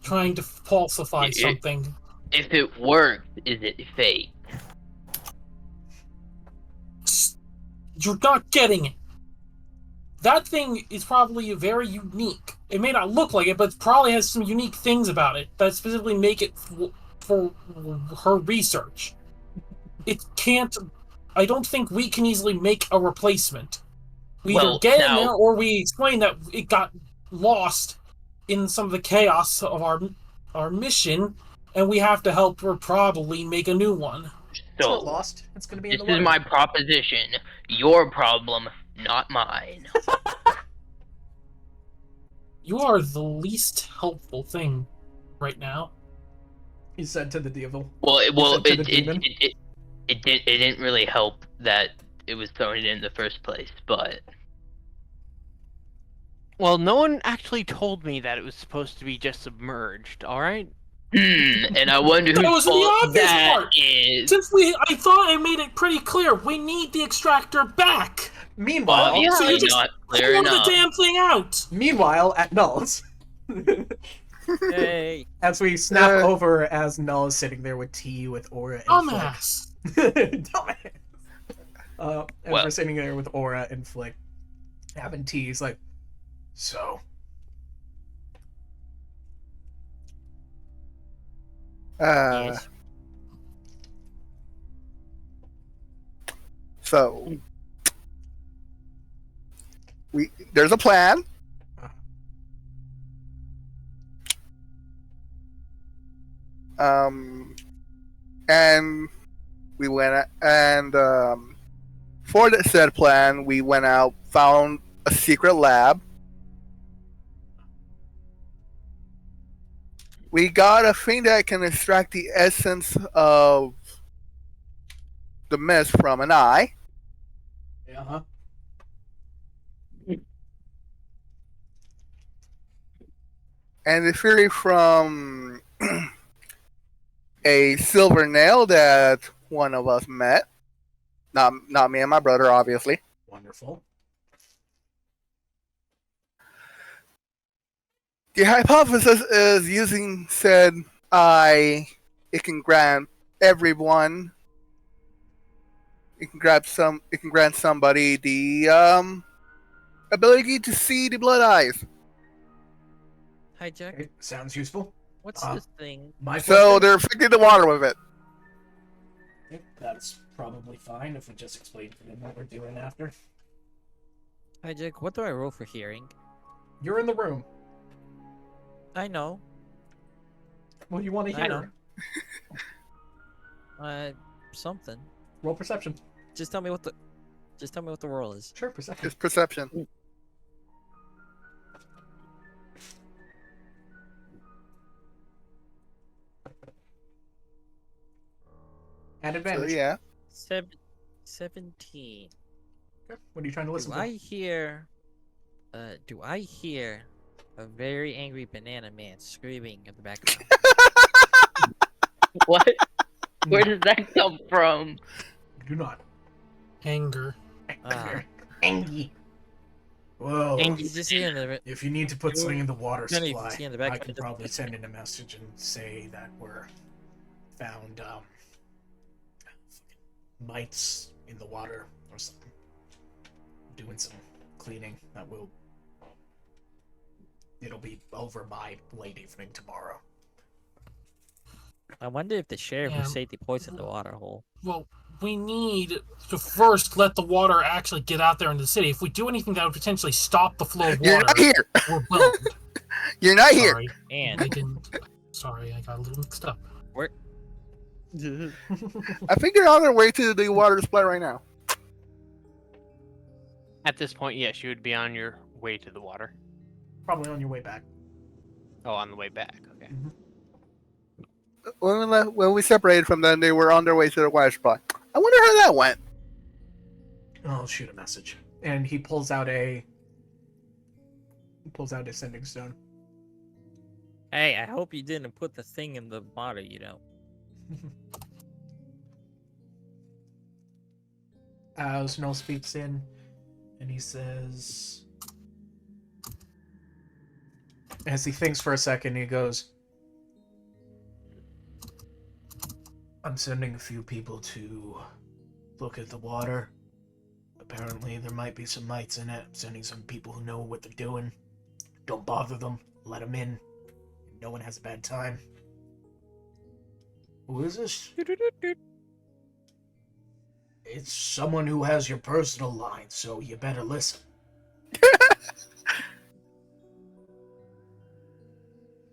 Trying to falsify something. If it works, is it fake? You're not getting it. That thing is probably very unique. It may not look like it, but it probably has some unique things about it that specifically make it for her research. It can't... I don't think we can easily make a replacement. We either get in there, or we explain that it got lost in some of the chaos of our mission, and we have to help her probably make a new one. So, it's not lost. It's going to be in the water. This is my proposition. Your problem, not mine. You are the least helpful thing right now. He said to the devil. Well, it didn't really help that it was thrown in the first place, but... Well, no one actually told me that it was supposed to be just submerged, alright? And I wonder whose fault that is. Since I thought I made it pretty clear, we need the extractor back. Meanwhile, so you just pull the damn thing out. Meanwhile, at Null's. Hey. As we snap over as Null is sitting there with tea with Aura and Dumbass. Dumbass. As we're sitting there with Aura and Flick having tea, he's like, so. Yes. So there's a plan. And we went and for the said plan, we went out, found a secret lab. We got a thing that can extract the essence of the mist from an eye. Yeah. And the theory from a silver nail that one of us met. Not me and my brother, obviously. Wonderful. The hypothesis is using said eye it can grant everyone. It can grant somebody the ability to see the blood eyes. Hi, Jack. Okay, sounds useful. What's this thing? My So question? they're affecting the water with it. Okay, that's probably fine if we just explain to them what we're doing after. Hi, Jack. What do I roll for hearing? You're in the room. I know. What do you want to I know. hear? Something. Roll perception. Just tell me what the roll is. Sure, perception. It's perception. At advantage. So, yeah. 17. Okay. What are you trying to listen Do to? I hear a very angry banana man screaming in the background? What? Where does that come from? Do not. Anger. Angie. Whoa. Angie's just here in the... If you need to put something in the water Don't even supply, see in the I back. can probably send in a message and say that we're found mites in the water or something. Doing some cleaning. It'll be over by late evening tomorrow. I wonder if the sheriff Yeah. will safety poisoned the water hole. Well, we need to first let the water actually get out there into the city. If we do anything that would potentially stop the flow of water, You're not here. we're boned. You're not here. Sorry. And I didn't. Sorry, I got a little mixed up. where? I think they're on their way to the water supply right now. At this point, yes, you would be on your way to the water. Probably on your way back. Oh, on the way back. Okay. When we separated from them, they were on their way to the water supply. I wonder how that went. I'll shoot a message. And he pulls out a sending stone. Hey, I hope you didn't put the thing in the water, you know. Snow speaks in, and he says, as he thinks for a second, he goes, I'm sending a few people to look at the water. Apparently there might be some mites in it. I'm sending some people who know what they're doing. Don't bother them. Let them in. No one has a bad time. Who is this? It's someone who has your personal line, so you better listen.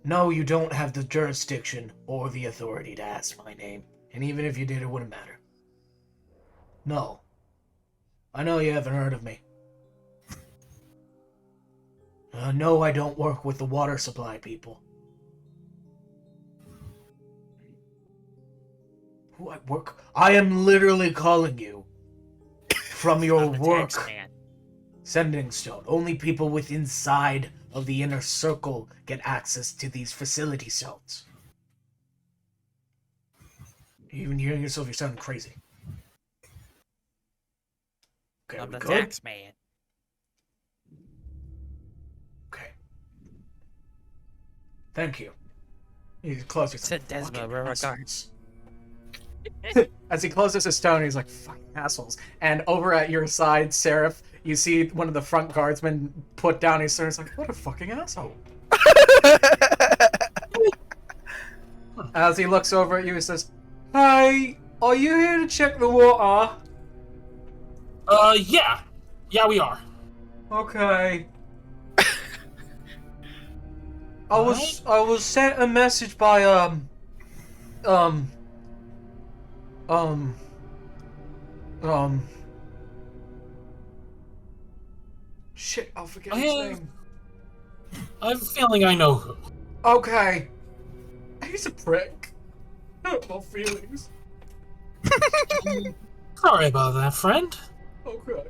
No, you don't have the jurisdiction or the authority to ask my name. And even if you did, it wouldn't matter. No. I know you haven't heard of me. No, I don't work with the water supply people. Who I work? I am literally calling you from your I'm a work tax man. sending stone. Only people with inside of the inner circle get access to these facility zones. Even hearing yourself, you're sounding crazy. Okay, I'm we the good? tax man. Okay. Thank you. You close your Said Desmond, regards. As he closes his stone, he's like, fucking assholes. And over at your side, Seraph, you see one of the front guardsmen put down his sword. He's like, what a fucking asshole. As he looks over at you, he says, hey, are you here to check the water? Yeah. Yeah, we are. Okay. I was sent a message by shit, I'll forget his name. I have a feeling I know who. Okay. He's a prick. No feelings. Sorry about that, friend. Okay.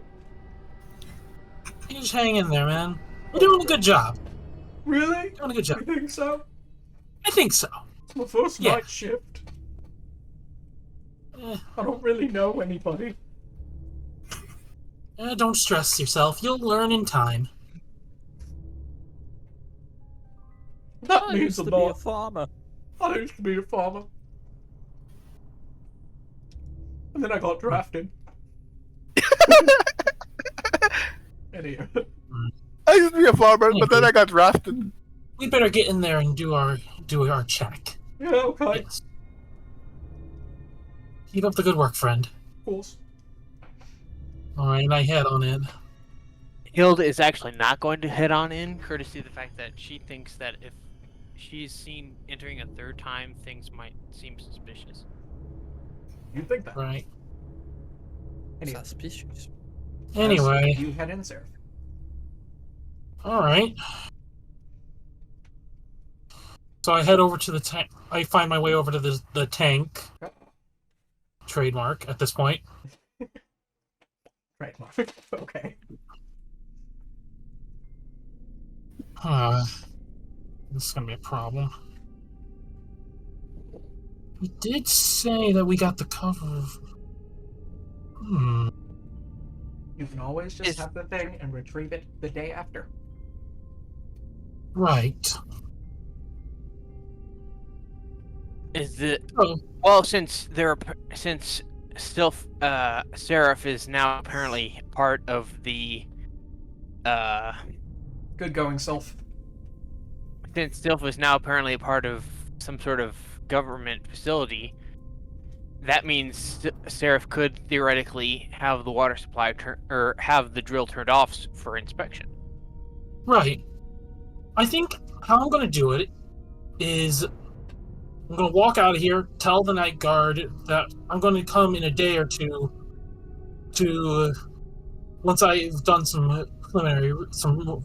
You just hang in there, man. You're doing a good job. Really? Doing a good job. You think so? I think so. It's my first Yeah. night shift. Eh, I don't really know anybody. don't stress yourself. You'll learn in time. That I means used a to be a lot. farmer. I used to be a farmer. And then I got drafted. Anyway. I used to be a farmer, but then I got drafted. We better get in there and do our check. Yeah, okay. Yes. Keep up the good work, friend. Of course. Alright, I head on in. Hilda is actually not going to head on in, courtesy of the fact that she thinks that if she's seen entering a third time, things might seem suspicious. You think that? Right. Anyway. Suspicious. Anyway. You head in, Seraph. Alright. So I head over to the tank. I find my way over to the tank. Yep. Trademark at this point. Trademark. Okay. This is gonna be a problem. We did say that we got the cover of... You can always just have the thing and retrieve it the day after. Right. Is it? Oh. Well, since Seraph is now apparently part of the Good going, Sylph. Since Sylph is now apparently a part of some sort of government facility, that means Seraph could theoretically have the water supply or have the drill turned off for inspection. Right. I think how I'm going to do it is I'm going to walk out of here, tell the night guard that I'm going to come in a day or two to, once I've done some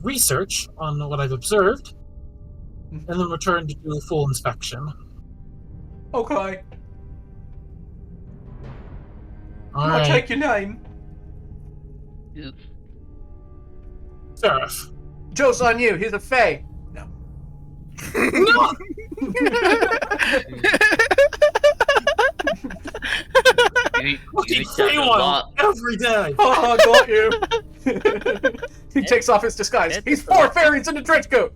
research on what I've observed, and then return to do a full inspection. Okay. Alright. I'll take your name. Seraph. Joke's on you, he's a fae. No. No! You Say one every day. Oh, I got you. He takes off his disguise. He's 4 fairies in a trench coat.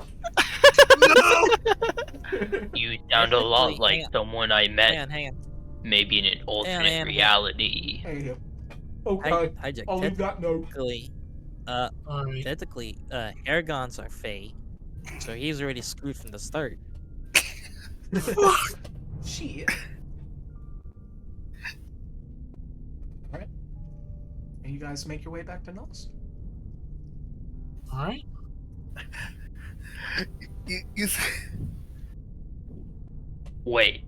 You sound a lot like someone I met. Hang on. Maybe in an alternate reality. Hey, okay. Hijack. I'll leave that note. Technically, Aragons are Fae, so he's already screwed from the start. Shit. Alright. And you guys make your way back to Null's. Alright. You... Wait.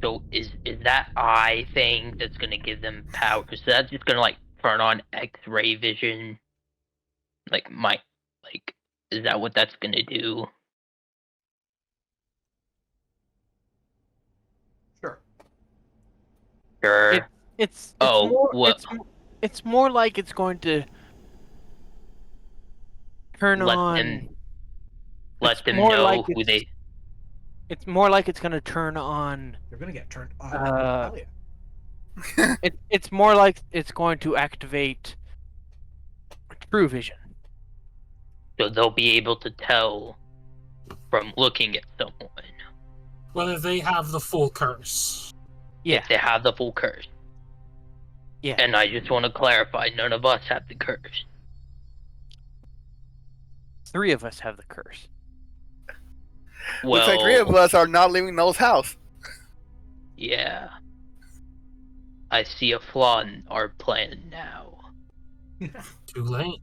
So is that eye thing that's gonna give them power? So that's just gonna like turn on X-ray vision? Is that what that's gonna do? Sure. Sure. It's more like it's going to turn on. Let them know who they. It's more like it's going to turn on. You're going to get turned on. It's more like it's going to activate True Vision. So they'll be able to tell from looking at someone whether they have the full curse. Yeah. If they have the full curse. Yeah. And I just want to clarify, none of us have the curse. 3 of us have the curse. Well, looks like 3 of us are not leaving Noel's house. Yeah. I see a flaw in our plan now. Too late.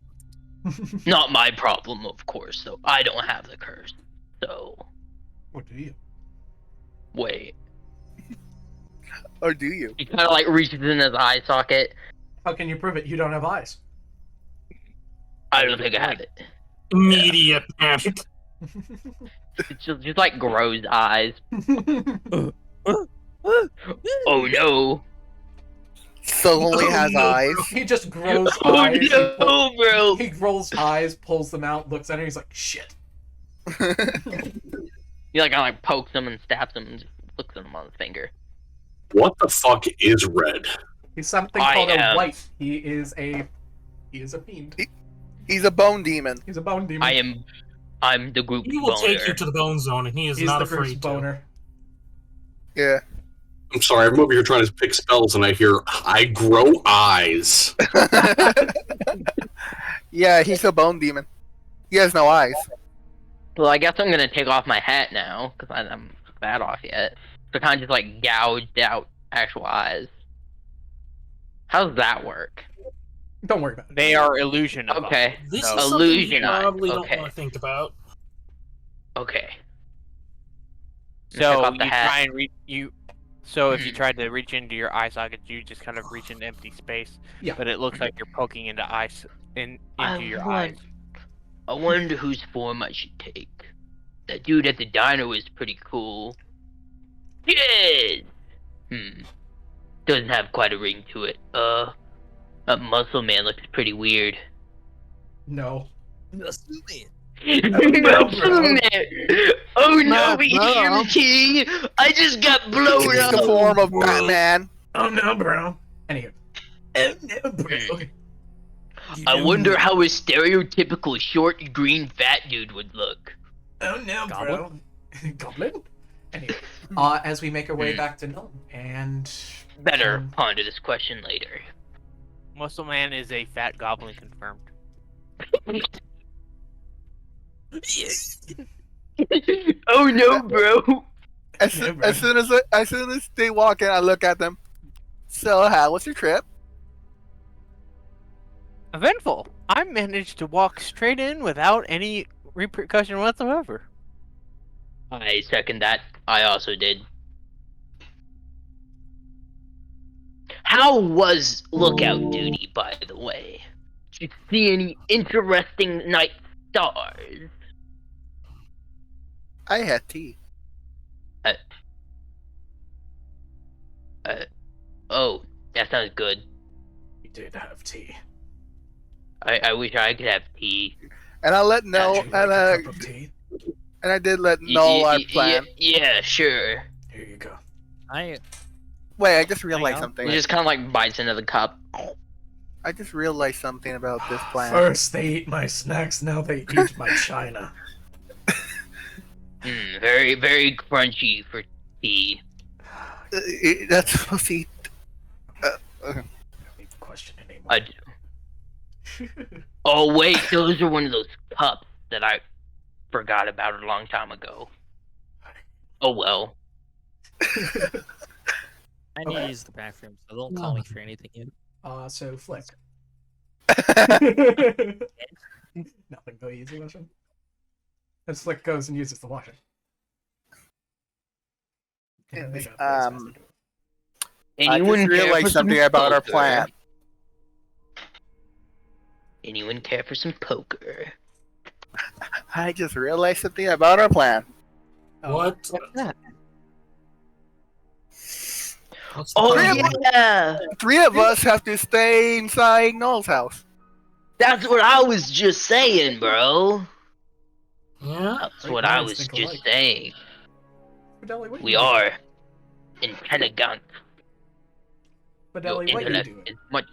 Not my problem, of course, though. I don't have the curse. So. What do you? Wait. Or do you? He kind of like reaches in his eye socket. How can you prove it? You don't have eyes. I don't think I have it. Immediate panic. It's just like grows eyes. Oh no. Suddenly has eyes. He just grows eyes. No, bro. He rolls eyes, pulls them out, looks at it, he's like, shit. He like pokes him and stabs him and just looks at him on the finger. What the fuck is red? He's something called a wight. He is a fiend. He's a bone demon. He's a bone demon. I'm the group He will boner. take you to the bone zone, and he's not the afraid boner. Yeah. I'm sorry, I'm over here trying to pick spells, and I hear, I grow eyes. Yeah, he's a bone demon. He has no eyes. Well, I guess I'm gonna take off my hat now because I'm not that off yet. So kind of just like gouged out actual eyes. How's that work? Don't worry about it. They are illusion. Of Okay. This So- is something you Illusion eyes, probably okay. don't want to think about. Okay. Take So off the you hat. try and reach you. So if you tried to reach into your eye socket, you just kind of reach into empty space. Yeah. But it looks like you're poking into into your eyes. I wonder whose form I should take. That dude at the diner was pretty cool. Yes! Doesn't have quite a ring to it. That muscle man looks pretty weird. No. Muscle no, man! Oh no, No, no. EMT! I just got blown It's the up! form of Batman. Oh no, bro. Anyway. Oh no, bro. I wonder how a stereotypical short, green, fat dude would look. Oh no, bro. Goblin? Anyway, as we make our way back to Nuln, and... Better ponder this question later. Muscle Man is a fat goblin confirmed. Oh no, bro! As soon as they walk in, I look at them. So, how was your trip? Eventful. I managed to walk straight in without any repercussion whatsoever. I second that. I also did. How was lookout duty, by the way? Did you see any interesting night stars? I had tea. Oh, that sounds good. You did have tea. I wish I could have tea. And I let Noel, Would you like a cup of tea? and I did let Noel our plan. Yeah, sure. Here you go. Wait, I just realized something. He just kind of like bites into the cup. I just realized something about this plan. First they eat my snacks, now they eat my china. Very, very crunchy for tea. That's supposed to eat. Question anymore. I do. Oh wait, those are one of those cups that I forgot about a long time ago. Oh well. I need to use the bathroom, so don't call me for anything yet. So Flick. Nothing, go use the washroom. And Flick goes and uses the washroom. I just realized something about our plan. Anyone care for some poker? I just realized something about our plan. What? What's that? Oh yeah! Three of us have to stay inside Noel's house. That's what I was just saying, bro. Yeah? That's what I was just saying. Fidelli, what We are in Pentagon. Fidelli, what are you Internet doing? is much.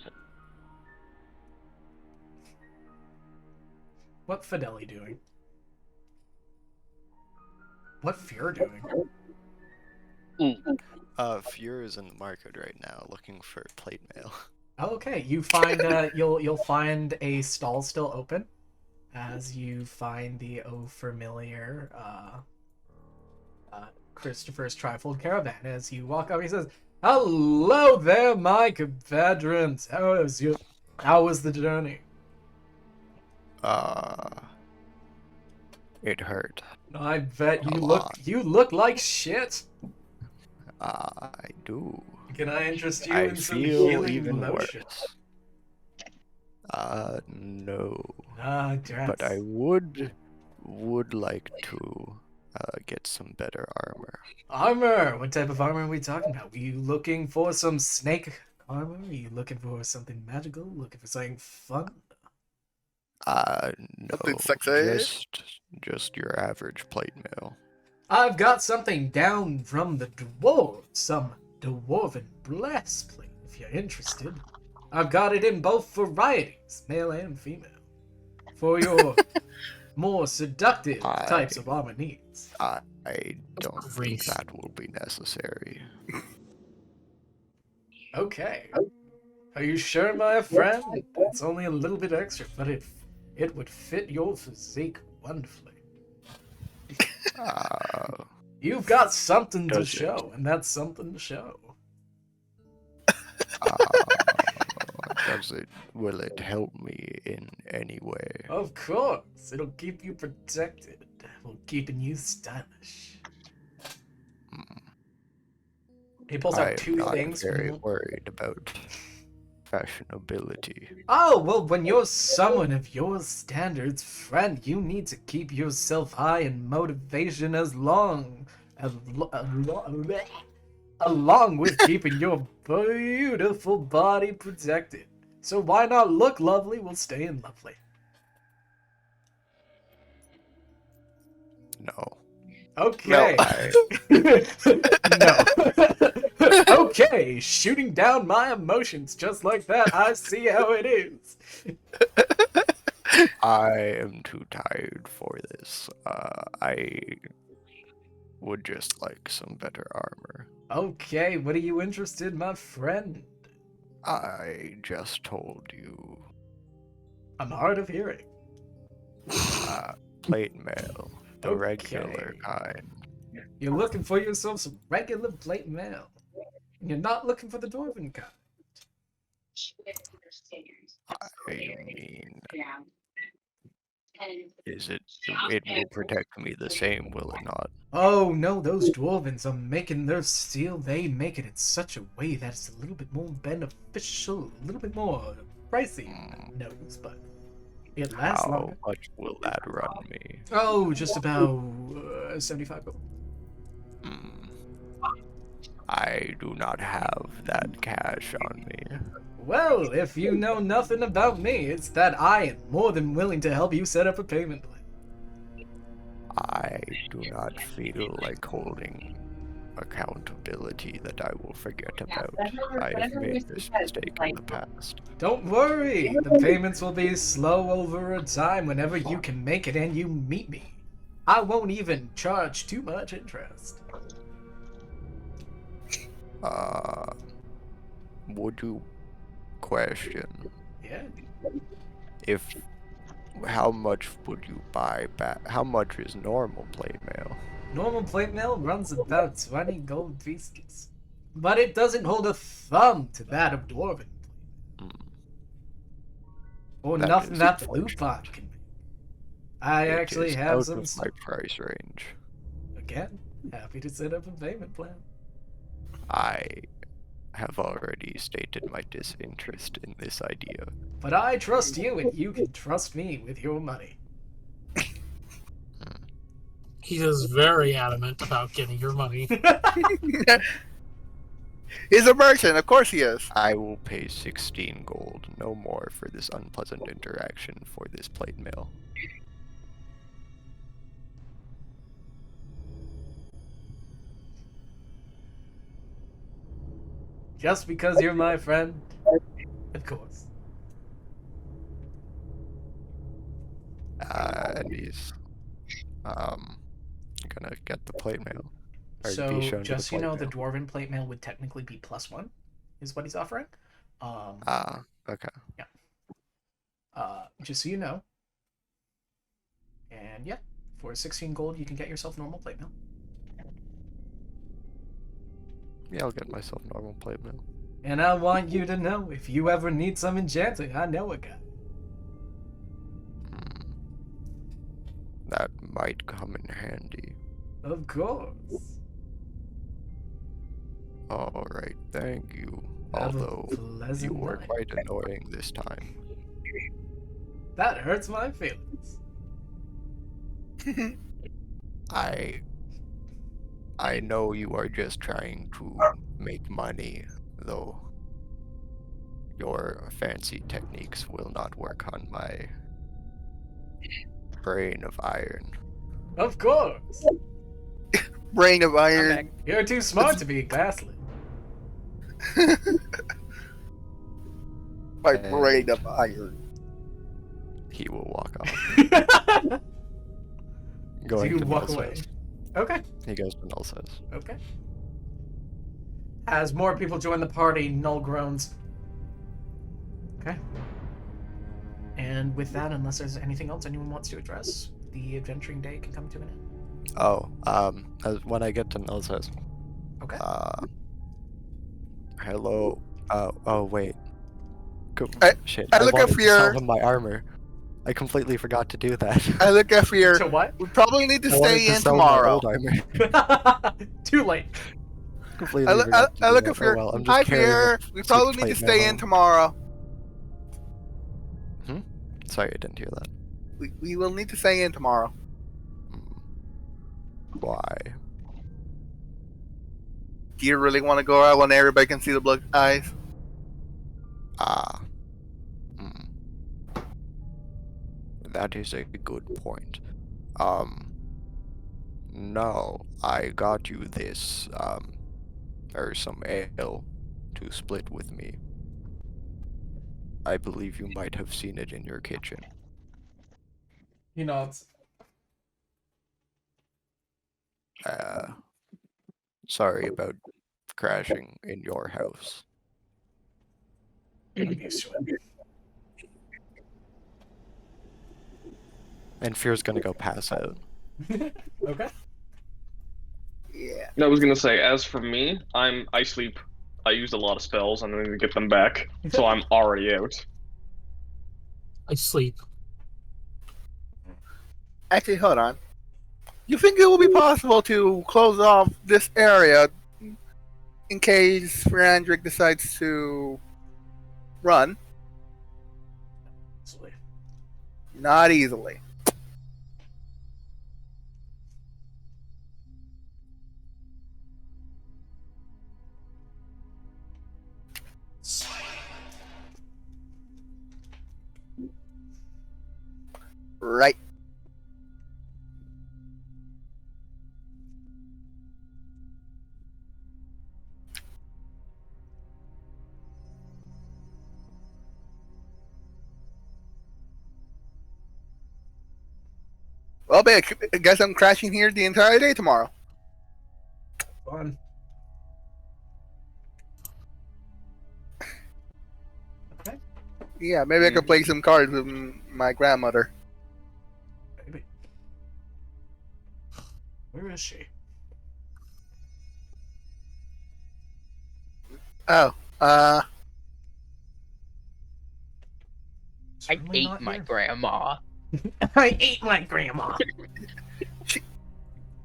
What Fidelli doing? What Fear doing? Fear is in the market right now, looking for plate mail. Okay, you find you'll find a stall still open, as you find the familiar Christopher's Trifold Caravan. As you walk up, he says, "Hello there, my compatriots. How was the journey?" It hurt. I bet you look like shit. I do. Can I interest you I in some feel healing even lotion? worse. No. Drats. But I would like to get some better armor. Armor? What type of armor are we talking about? Were you looking for some snake armor? Are you looking for something magical? Looking for something fun? No. Something sexy? Just your average plate mail. I've got something down from the dwarves. Some dwarven bless plate, if you're interested. I've got it in both varieties, male and female. For your more seductive types of armor needs. I don't think that will be necessary. Okay. Are you sure, my friend? It's only a little bit extra, but it would fit your physique wonderfully. You've got something to Does it? show, and that's something to show. Will it help me in any way? Of course, it'll keep you protected while keeping you stylish. He pulls out two I'm things. not very worried about fashionability. Oh, well, when you're someone of your standards, friend, you need to keep yourself high in motivation along with keeping your beautiful body protected. So why not look lovely while staying lovely? No. Okay. No. Okay, shooting down my emotions just like that. I see how it is. I am too tired for this. I would just like some better armor. Okay, what are you interested in, my friend? I just told you. I'm hard of hearing. Plate mail. The Okay. regular kind. You're looking for yourself some regular plate mail. You're not looking for the dwarven kind. I mean, it will protect me the same, will it not? Oh no, those dwarvens are making their steel. They make it in such a way that it's a little bit more beneficial, a little bit more pricey. Knows, but it lasts How longer. much will that run me? Oh, just about 75 gold. I do not have that cash on me. Well, if you know nothing about me, it's that I am more than willing to help you set up a payment plan. I do not feel like holding accountability that I will forget about. I have made this mistake in the past. Don't worry, the payments will be slow over a time whenever you can make it and you meet me. I won't even charge too much interest. Would you question Yeah. how much would you buy back? How much is normal plate mail? Normal plate mail runs about 20 gold pieces. But it doesn't hold a thumb to that of dwarven. Or That nothing is that the unfortunate. lupine can make. I It actually is have out some... of my price range. Again, happy to set up a payment plan. I have already stated my disinterest in this idea. But I trust you and you can trust me with your money. He is very adamant about getting your money. He's a merchant, of course he is. I will pay 16 gold, no more, for this unpleasant interaction for this plate mail. Just because you're my friend? Of course. And he's gonna get the plate mail. Or be So, shown to just so you plate know, the mail. dwarven plate mail would technically be +1, is what he's offering. Okay. Just so you know. And yeah, for 16 gold, you can get yourself normal plate mail. Yeah, I'll get myself normal plate mail. And I want you to know, if you ever need some enchanting, I know a guy. That might come in handy. Of course. Alright, thank you. Have a Although you pleasant were night. quite annoying this time. That hurts my feelings. I know you are just trying to make money, though. Your fancy techniques will not work on my brain of iron. Of course. Brain of iron. You're too smart to be gaslit. My brain of iron. He will walk off. So Going you to walk Null away. says. Okay. He goes to Null says. Okay. As more people join the party, Null groans. Okay. And with that, unless there's anything else anyone wants to address, the adventuring day can come to an end. Oh, when I get to Null's house. Okay. Hello. Oh wait. Shit. I I look wanted up to your- sell him my armor. I completely forgot to do that. I look at your. To what? We probably need to I wanted stay to in sell my tomorrow. old armor. Too late. Completely forgot to I do look that. at your. Oh well, I'm Hi, just carrying Fear. a We probably plate need to stay in home. tomorrow. Sorry, I didn't hear that. We will need to stay in tomorrow. Why? Do you really want to go out when everybody can see the blood eyes? Ah. That is a good point. No, I got you this, or some ale to split with me. I believe you might have seen it in your kitchen. He nods. Sorry about crashing in your house. I'm used to it. And Fear's gonna go pass out. Okay. Yeah. I was gonna say, as for me, I sleep. I used a lot of spells and I need to get them back, so I'm already out. I sleep. Actually, hold on. You think it will be possible to close off this area in case Frandrick decides to run? Absolutely. Not easily. Right. Well, I guess I'm crashing here the entire day tomorrow. Fun. Okay. Yeah, maybe I could play some cards with my grandmother. Maybe. Where is she? Oh, I Certainly ate not my here. grandma. I ate my grandma.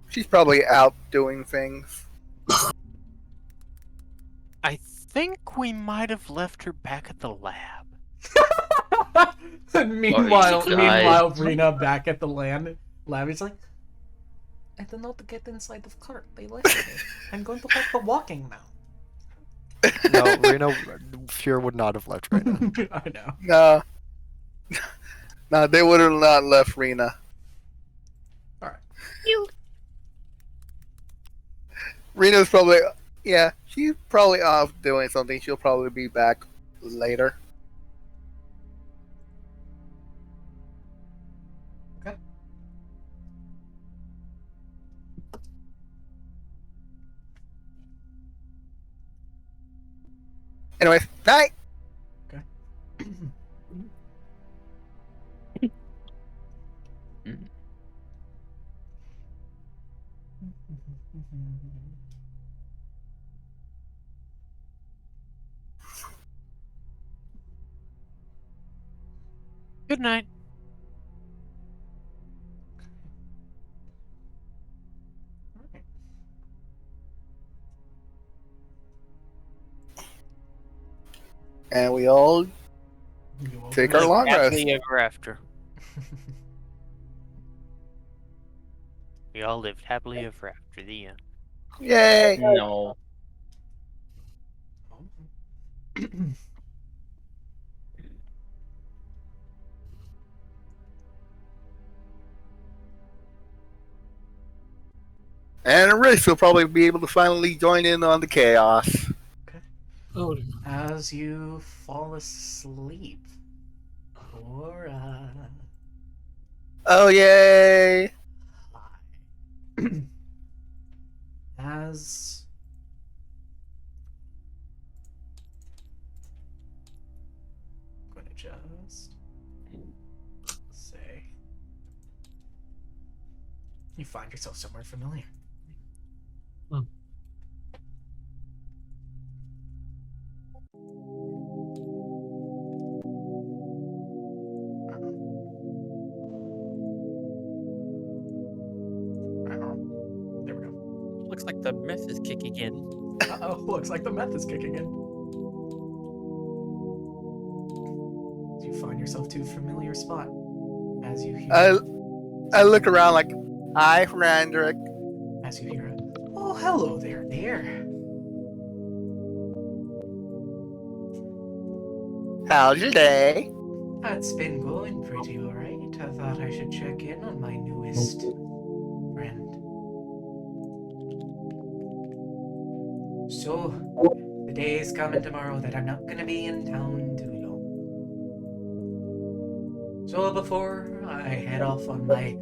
she's probably out doing things. I think we might have left her back at the lab. meanwhile, Rena back at the lab is like, I don't know to get inside the cart. They left me. I'm going to have the walking now. No, Reno, Fear would not have left right now. I know. No. No, they would have not left Rena. Alright. Rena's probably, yeah, she's probably off doing something. She'll probably be back later. Okay. Anyways, night! Okay. Good night. And we all take our long rest. Happily ever after. We all lived happily ever after the end. Yay! No. And Risk will probably be able to finally join in on the chaos. Oh, As you fall asleep, Cora. Oh, yay! As You find yourself somewhere familiar. There we go. Looks like the meth is kicking in. Uh-oh, looks like the meth is kicking in. You find yourself to a familiar spot as you hear. I look around like, hi, Randrick. As you hear, oh, hello there, dear. How's your day? It's been going pretty alright. I thought I should check in on my newest friend. So, the day is coming tomorrow that I'm not gonna be in town too long. So before I head off on my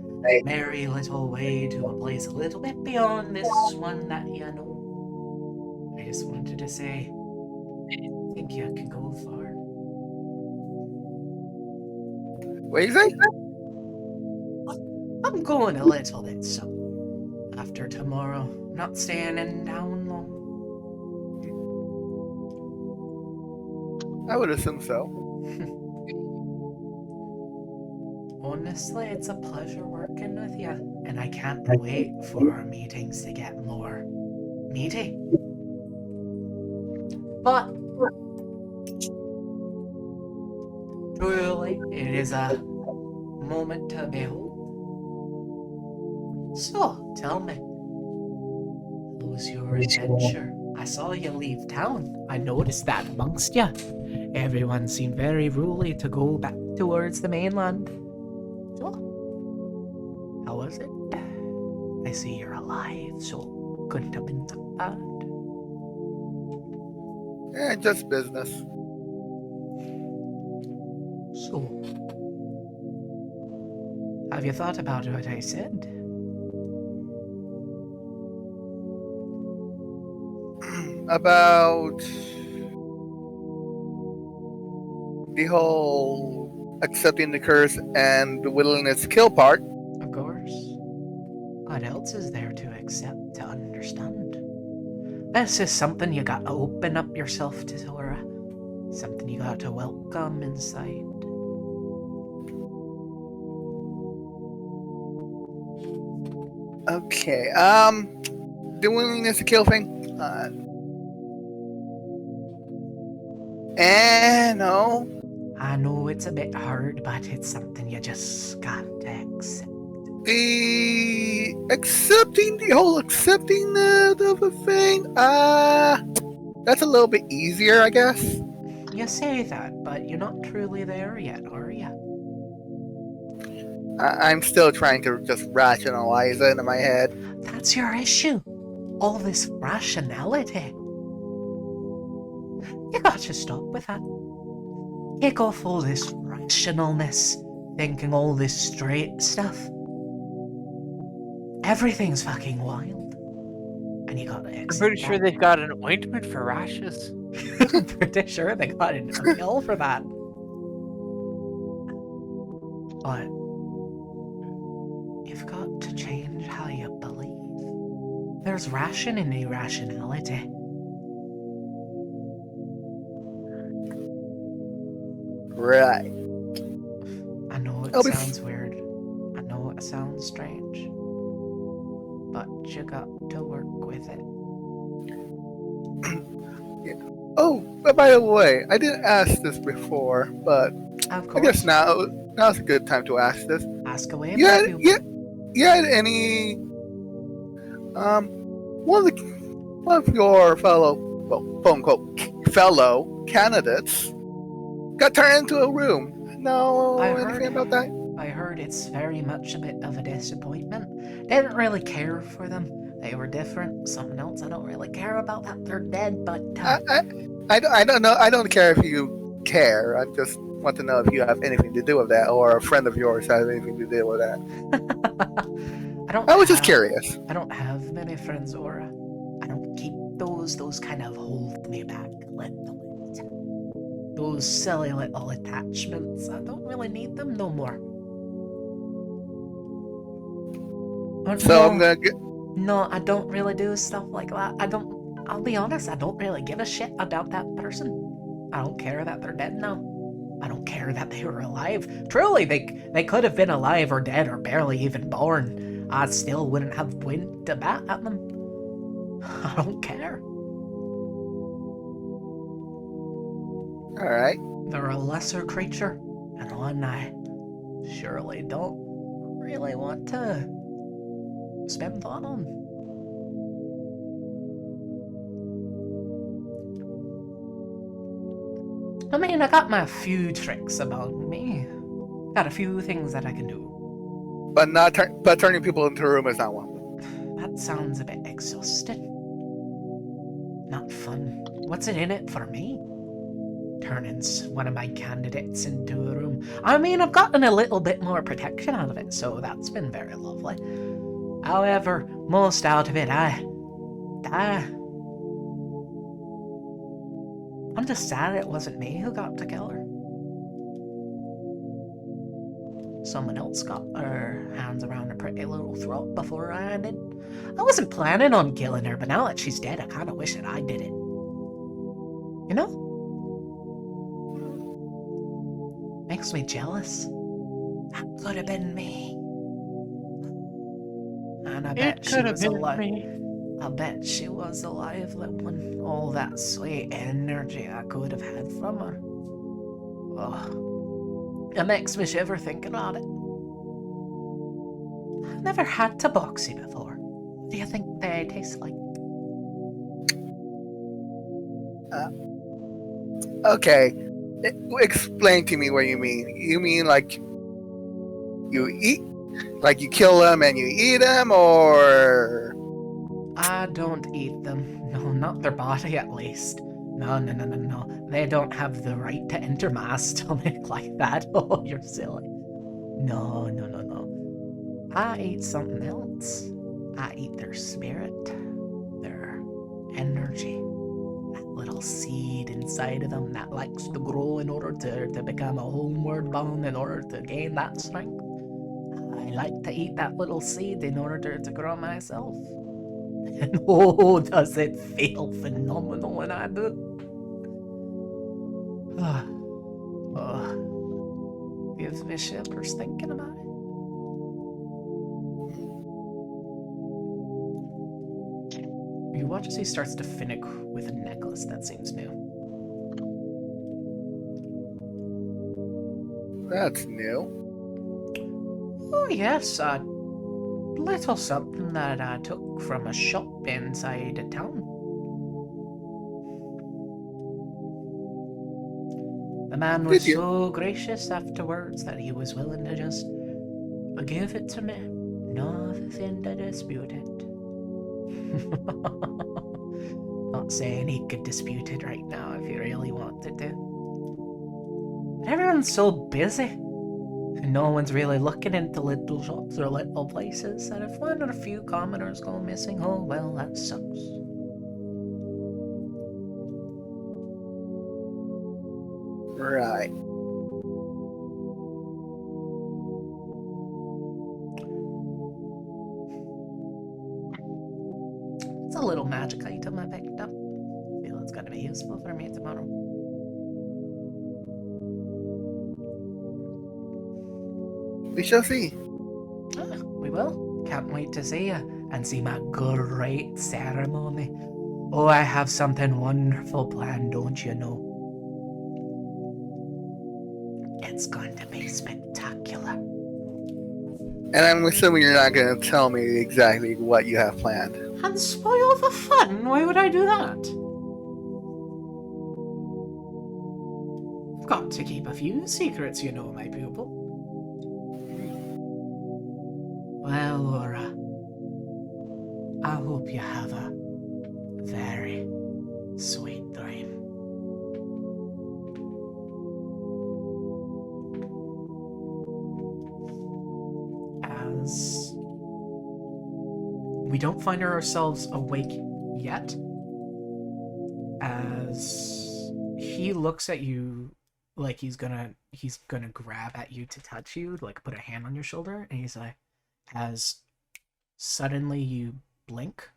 merry little way to a place a little bit beyond this one that you know, I just wanted to say, I think you can go far. What do you say? I'm going a little bit somewhere after tomorrow. Not staying in town long. I would assume so. Honestly, it's a pleasure working with you, and I can't wait for our meetings to get more meaty. But truly, it is a moment to behold. So, tell me, how was your adventure? I saw you leave town. I noticed that amongst you. Everyone seemed very ruly to go back towards the mainland. So, how was it? I see you're alive, so couldn't have been that bad. Just business. So, have you thought about what I said? About the whole accepting the curse and the willingness to kill part. Of course. What else is there to accept, to understand? This is something you gotta open up yourself to, Zora. Something you gotta welcome inside. Okay, the willingness to kill thing. No. I know it's a bit hard, but it's something you just gotta accept. The accepting the thing, that's a little bit easier, I guess. You say that, but you're not truly there yet, are you? I'm still trying to just rationalize it in my head. That's your issue. All this rationality. You gotta stop with that. Take off all this rationalness, thinking all this straight stuff. Everything's fucking wild. And you gotta accept I'm pretty sure that. they've got an ointment for rashes. I'm pretty sure they got a pill for that. But you've got to change how you believe. There's ration in irrationality. Right. I know it sounds weird. I know it sounds strange. But you got to work with it. Yeah. Oh, but by the way, I didn't ask this before, but Of course. I guess now's a good time to ask this. Ask away. You had any one of your fellow, well, quote unquote, fellow candidates got turned into a room. Know anything about that? I heard it's very much a bit of a disappointment. Didn't really care for them. They were different. Something else I don't really care about that they're dead, but I don't know. I don't care if you care. I just want to know if you have anything to do with that, or a friend of yours has anything to do with that. I was just curious. I don't have many friends, Aura. I don't keep those kind of hold me back those silly little attachments. I don't really need them no more. So I'm gonna get. No, I don't really do stuff like that. I'll be honest, I don't really give a shit about that person. I don't care that they're dead now. I don't care that they were alive. Truly, they could have been alive or dead or barely even born. I still wouldn't have winked a bat at them. I don't care. Alright. They're a lesser creature, and one I surely don't really want to spend thought on. I mean, I got my few tricks about me. Got a few things that I can do. But turning people into a room is not one of them. That sounds a bit exhausting. Not fun. What's it in it for me? Turning one of my candidates into a room. I mean, I've gotten a little bit more protection out of it, so that's been very lovely. However, most out of it, I'm just sad it wasn't me who got to kill her. Someone else got her hands around her pretty little throat before I did. I wasn't planning on killing her, but now that she's dead, I kind of wish that I did it. You know? Makes me jealous. That could have been me. And I bet she was alive. I bet she was alive, that one. All that sweet energy I could have had from her. Oh, it makes me shiver thinking about it. I've never had tabaxi before. What do you think they taste like? Okay. Explain to me what you mean. You mean like you eat? Like you kill them and you eat them, or... I don't eat them. No, not their body at least. No. They don't have the right to enter my stomach like that. Oh, you're silly. No. I eat something else. I eat their spirit. Their energy. That little seed inside of them that likes to grow in order to become a homeward bound in order to gain that strength. I like to eat that little seed in order to grow myself. And oh, does it feel phenomenal when I do it. Gives me shivers thinking about it. You watch as he starts to finick with a necklace that seems new. That's new. Oh yes, a little something that I took from a shop inside a town. The man was so gracious afterwards that he was willing to just give it to me. Nothing to dispute it. Not saying he could dispute it right now if he really wanted to. But everyone's so busy. And no one's really looking into little shops or little places. And if one or a few commoners go missing, oh well, that sucks. Right. It's a little magic item I picked up. I feel it's gonna be useful for me tomorrow. We shall see. We will. Can't wait to see you and see my great ceremony. Oh, I have something wonderful planned, don't you know? It's going to be spectacular. And I'm assuming you're not going to tell me exactly what you have planned. And spoil the fun? Why would I do that? I've got to keep a few secrets, you know, my pupil. Well, Laura, I hope you have a very sweet dream. As we don't find ourselves awake yet, as he looks at you like he's gonna grab at you to touch you, like put a hand on your shoulder, and he's like, as Suddenly you blink,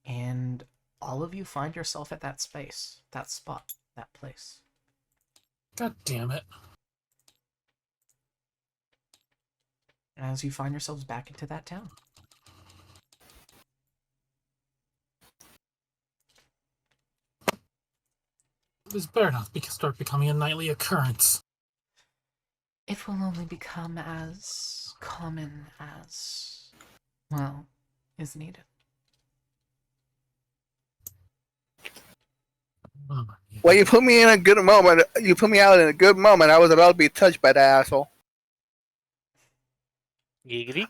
and all of you find yourself at that space, that spot, that place. God damn it. As you find yourselves back into that town. This better not start becoming a nightly occurrence. It will only become as common as, well, is needed. Well, you put me in a good moment. You put me out in a good moment. I was about to be touched by that asshole. Giggity.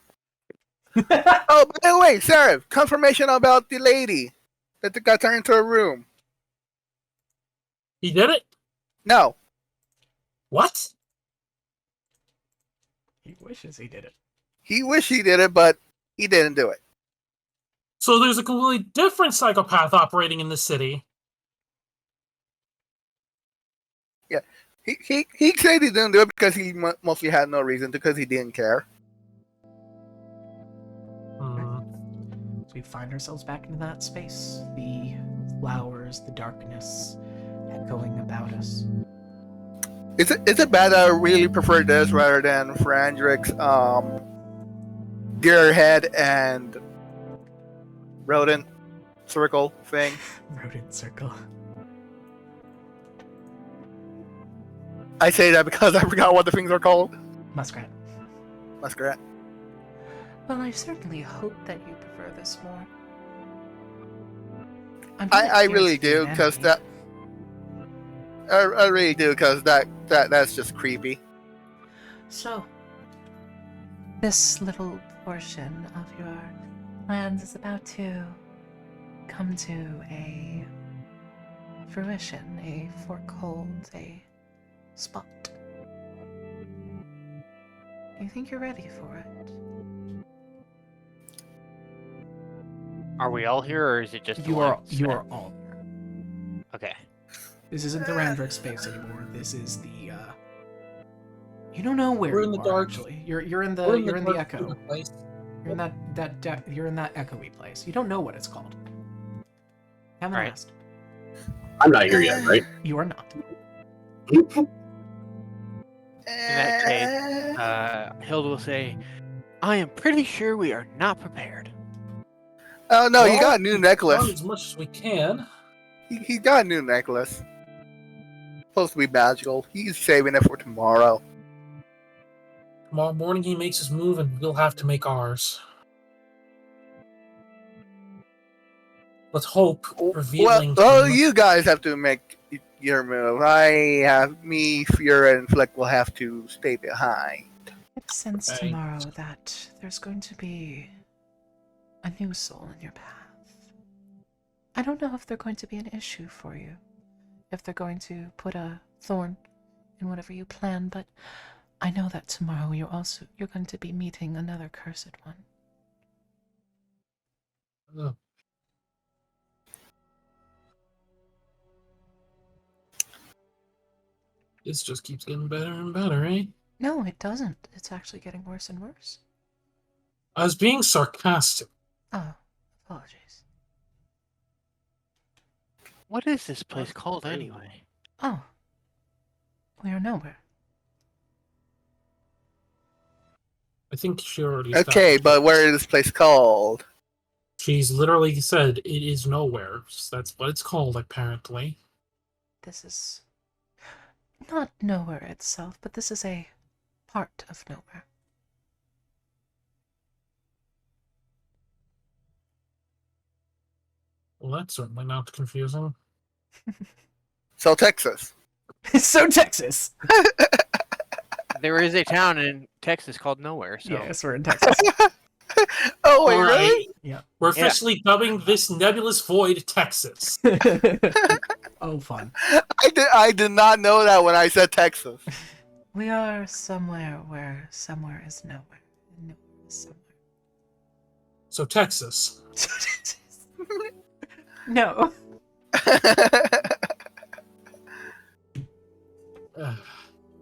Oh, by the way, Sarah, confirmation about the lady that got turned into a room. He did it? No. What? He wishes he did it. He wished he did it, but he didn't do it. So there's a completely different psychopath operating in the city. Yeah. He said he didn't do it because he mostly had no reason, because he didn't care. So we find ourselves back into that space. The flowers, the darkness echoing about us. Is it bad that I really prefer this rather than Frandrik's deer head and rodent circle thing? Rodent circle. I say that because I forgot what the things are called. Muskrat. Muskrat. Well, I certainly hope that you prefer this more. I really do, because that. I really do, because that's just creepy. So, this little portion of your plans is about to come to a fruition, a forehold, a spot. Do you think you're ready for it? Are we all here, or is it just You are all here. Okay. This isn't the Randrick space anymore. This is the you don't know where We're in you the are dark. actually. You're in the dark echo. place. You're in you're in that echoey place. You don't know what it's called. Haven't Right. asked. I'm not here yet, right? You are not. In that case, Hild will say, I am pretty sure we are not prepared. Oh no, you Well, got a new we've necklace. done as much as we can. He got a new necklace. Supposed to be magical. He's saving it for tomorrow. Tomorrow morning he makes his move and we'll have to make ours. Let's hope revealing Well, you guys have to make your move. Me, Fura, and Fleck will have to stay behind. It sense tomorrow that there's going to be a new soul in your path. I don't know if they're going to be an issue for you, if they're going to put a thorn in whatever you plan, but I know that tomorrow you're going to be meeting another cursed one. Ugh. This just keeps getting better and better, eh? No, it doesn't. It's actually getting worse and worse. I was being sarcastic. Oh, apologies. What is this place called anyway? Oh, we are nowhere. I think she already Okay, but where is this place called? She's literally said it is nowhere. That's what it's called, apparently. This is not nowhere itself, but this is a part of nowhere. Well, that's certainly not confusing. So Texas. So Texas. There is a town in Texas called Nowhere, so... Yes, we're in Texas. Oh, wait, All right. really? Yeah. We're officially dubbing this nebulous void Texas. Oh, fun. I did not know that when I said Texas. We are somewhere where somewhere is nowhere. Nowhere is somewhere. So Texas. No.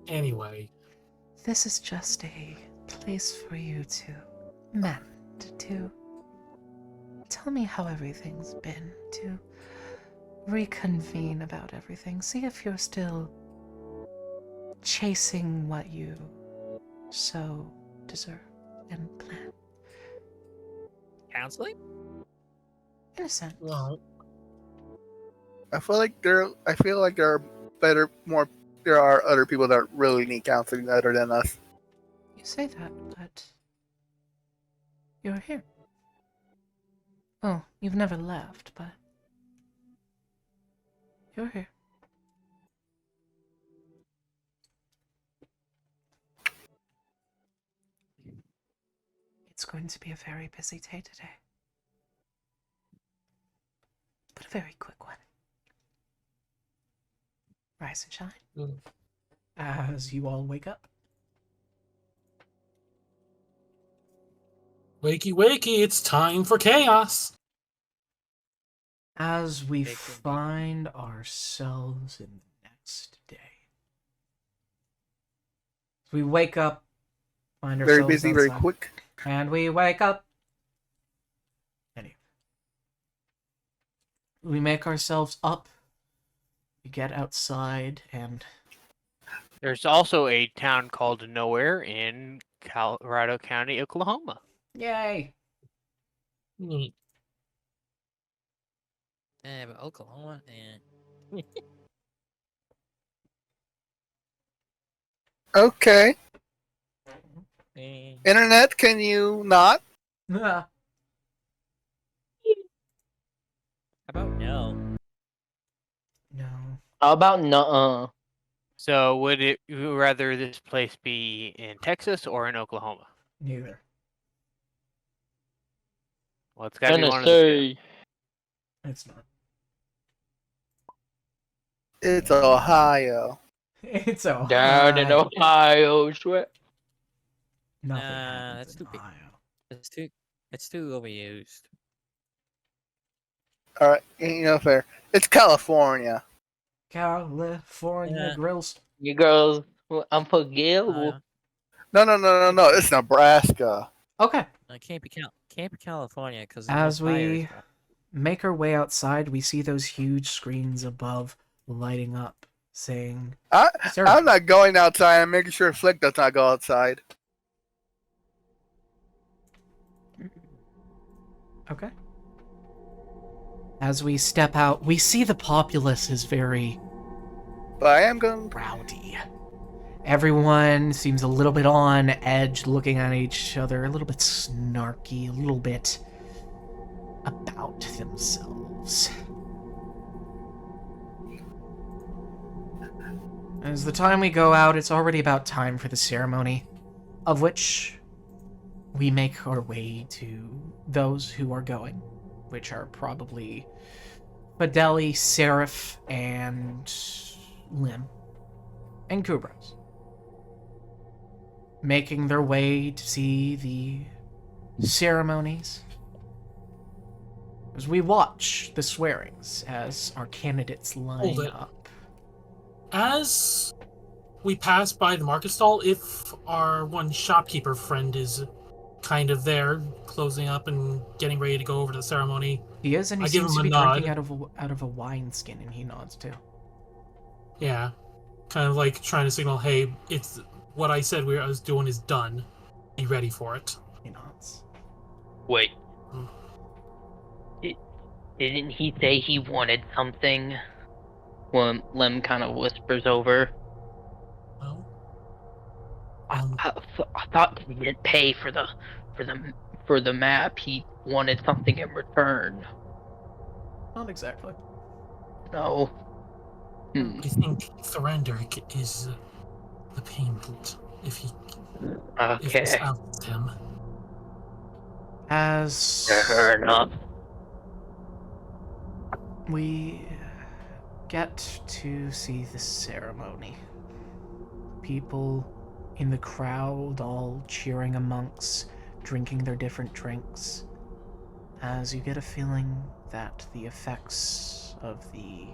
Anyway. This is just a place for you to mend to tell me how everything's been, to reconvene about everything, see if you're still chasing what you so deserve and plan. Counseling? In a sense. Well, I feel like there are there are other people that really need counseling other than us. You say that, but you're here. Oh, you've never left, but you're here. It's going to be a very busy day today. But a very quick one. Rise and shine. As you all wake up. Wakey, wakey, it's time for chaos. As we find ourselves in the next day. We wake up, find ourselves Very busy, very outside, quick. and we wake up. Anyway. We make ourselves up. We get outside, and There's also a town called Nowhere in Colorado County, Oklahoma. yay! Neat. Yeah, but Oklahoma, eh. Okay. Eh. Internet, can you not? Ah, How about no? no. How about nuh-uh? So would you rather this place be in Texas or in Oklahoma? Neither. Well, it's gotta be one of the two. Tennessee. It's not. It's Ohio. It's Ohio. Down in Ohio, sweat. Nothing Nah, happens that's in too big. Ohio. It's too overused. Alright, fair. It's California. California Yeah. grills. You girls, unforgivable. No. It's Nebraska. Okay. It can't be California because As we make our way outside, we see those huge screens above lighting up, saying, I'm not going outside. I'm making sure Flick does not go outside. Okay. As we step out, we see the populace is very But I am going rowdy. Everyone seems a little bit on edge, looking at each other, a little bit snarky, a little bit about themselves. As the time we go out, it's already about time for the ceremony, of which we make our way to those who are going, which are probably Fideli, Seraph, and Lim, and Kubros, making their way to see the ceremonies. As we watch the swearings as our candidates line up. As we pass by the market stall, if our one shopkeeper friend is kind of there, closing up and getting ready to go over to the ceremony, He is, and he I give seems him to a be nod. drinking out of a wine skin, and he nods too. Yeah, kind of like trying to signal, hey, it's what I said I was doing is done. Be ready for it. He nods. Wait. Didn't he say he wanted something? When Lem kind of whispers over. Oh. I thought he didn't pay for the map. He wanted something in return. Not exactly. No. I think Thoranderic is the payment if this outs him. As Fair enough. we get to see the ceremony, people in the crowd all cheering amongst, drinking their different drinks, as you get a feeling that the effects of the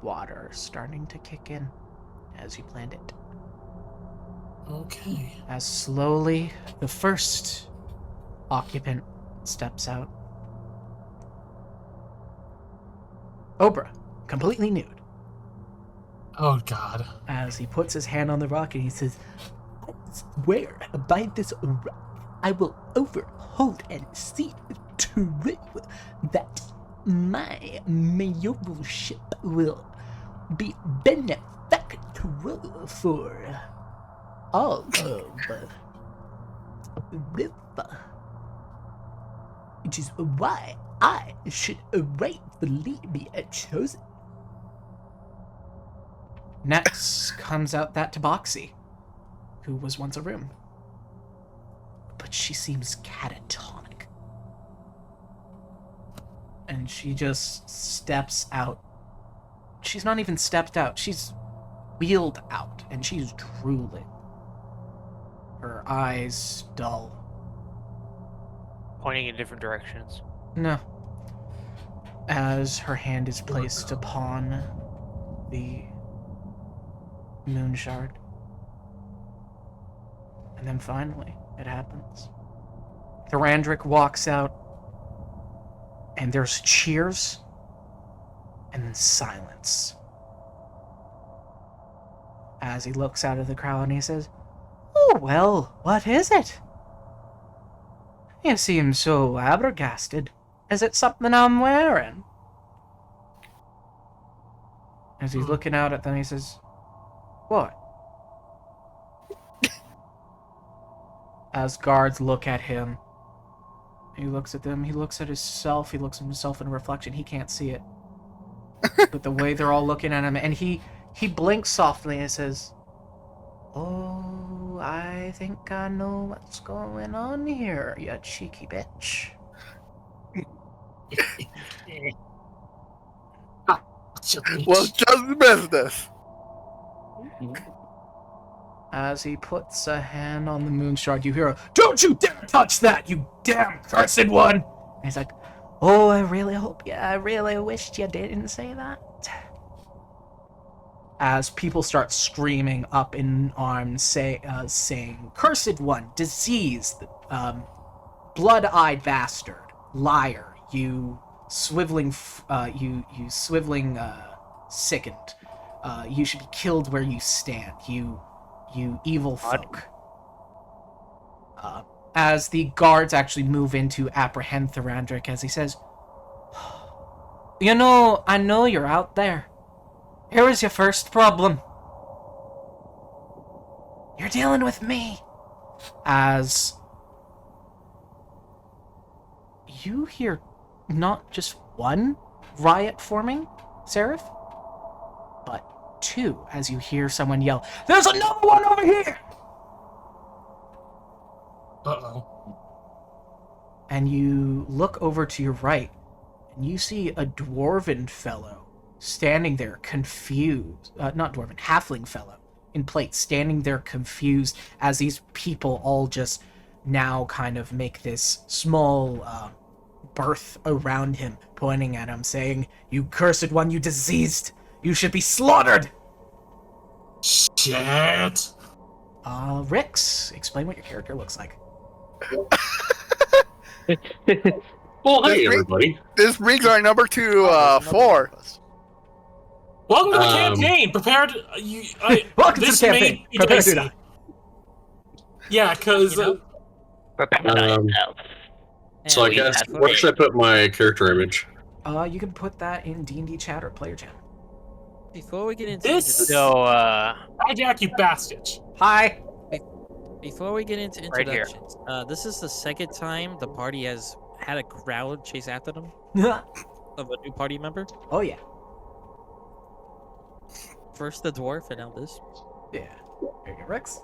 water are starting to kick in as you planned it. Okay. As slowly the first occupant steps out. Obra, completely nude. Oh God. As he puts his hand on the rock and he says, "I swear by this rock, I will overhold and see true that my mayoralship will be benefactor for all of River, which is why I should rightfully be chosen." Next comes out that Tabaxi, who was once a room. But she seems catatonic. And she just steps out. She's not even stepped out, she's wheeled out, and she's drooling. Her eyes dull. Pointing in different directions. No. As her hand is placed upon the moon shard. And then finally, it happens. Thorandric walks out, and there's cheers, and then silence. As he looks out of the crowd and he says, "Oh, well, what is it? You seem so flabbergasted. Is it something I'm wearing?" As he's looking out at them, he says, "What?" As guards look at him, he looks at them, he looks at himself, he looks at himself in a reflection, he can't see it. But the way they're all looking at him, and he blinks softly and says, "Oh, I think I know what's going on here, you cheeky bitch." Well, just business. As he puts a hand on the moon shard, you hear a, "Don't you dare touch that, you damn cursed one!" And he's like, "Oh, I really wished you didn't say that." As people start screaming up in arms, saying, "Cursed one, diseased, blood-eyed bastard, liar, you swiveling, sickened. You should be killed where you stand, you evil folk." As the guards actually move in to apprehend Thorandric, as he says, "You know, I know you're out there. Here is your first problem. You're dealing with me." As you hear not just one riot forming, Seraph, but two, as you hear someone yell, "There's another one over here!" Uh-oh. And you look over to your right, and you see a dwarven fellow standing there confused. Not dwarven, halfling fellow in plate, standing there confused as these people all just now kind of make this small berth around him, pointing at him, saying, "You cursed one, you diseased! You should be slaughtered!" Shit! Rix, explain what your character looks like. Well, hey, everybody. This brings our number to 4. Welcome to the campaign. Prepared. Welcome to the campaign. Prepare to die. Yeah, because. So I guess, where should I put my character image? You can put that in D&D chat or player chat. Before we get into this, hijack, you bastards. Hi. Before we get into introductions, this is the second time the party has had a crowd chase after them of a new party member. Oh yeah. First the dwarf, and now this. Yeah. Here you go, Rex.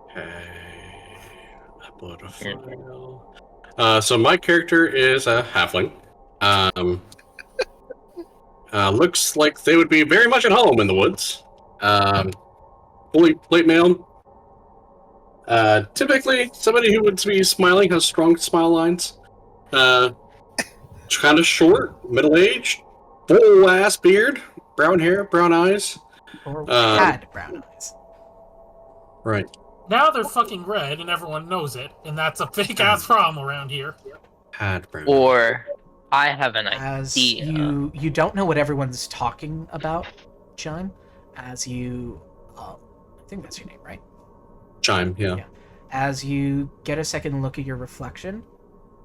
Hey, so my character is a halfling. Looks like they would be very much at home in the woods. Fully plate mailed. Typically, somebody who would be smiling, has strong smile lines. Kind of short, middle-aged, full-ass beard, brown hair, brown eyes. Or had brown eyes. Right. Now they're fucking red, and everyone knows it, and that's a big ass problem around here. Had brown. Or I have an As idea. you don't know what everyone's talking about, Chime. As you, I think that's your name, right? Chime, yeah. As you get a second look at your reflection,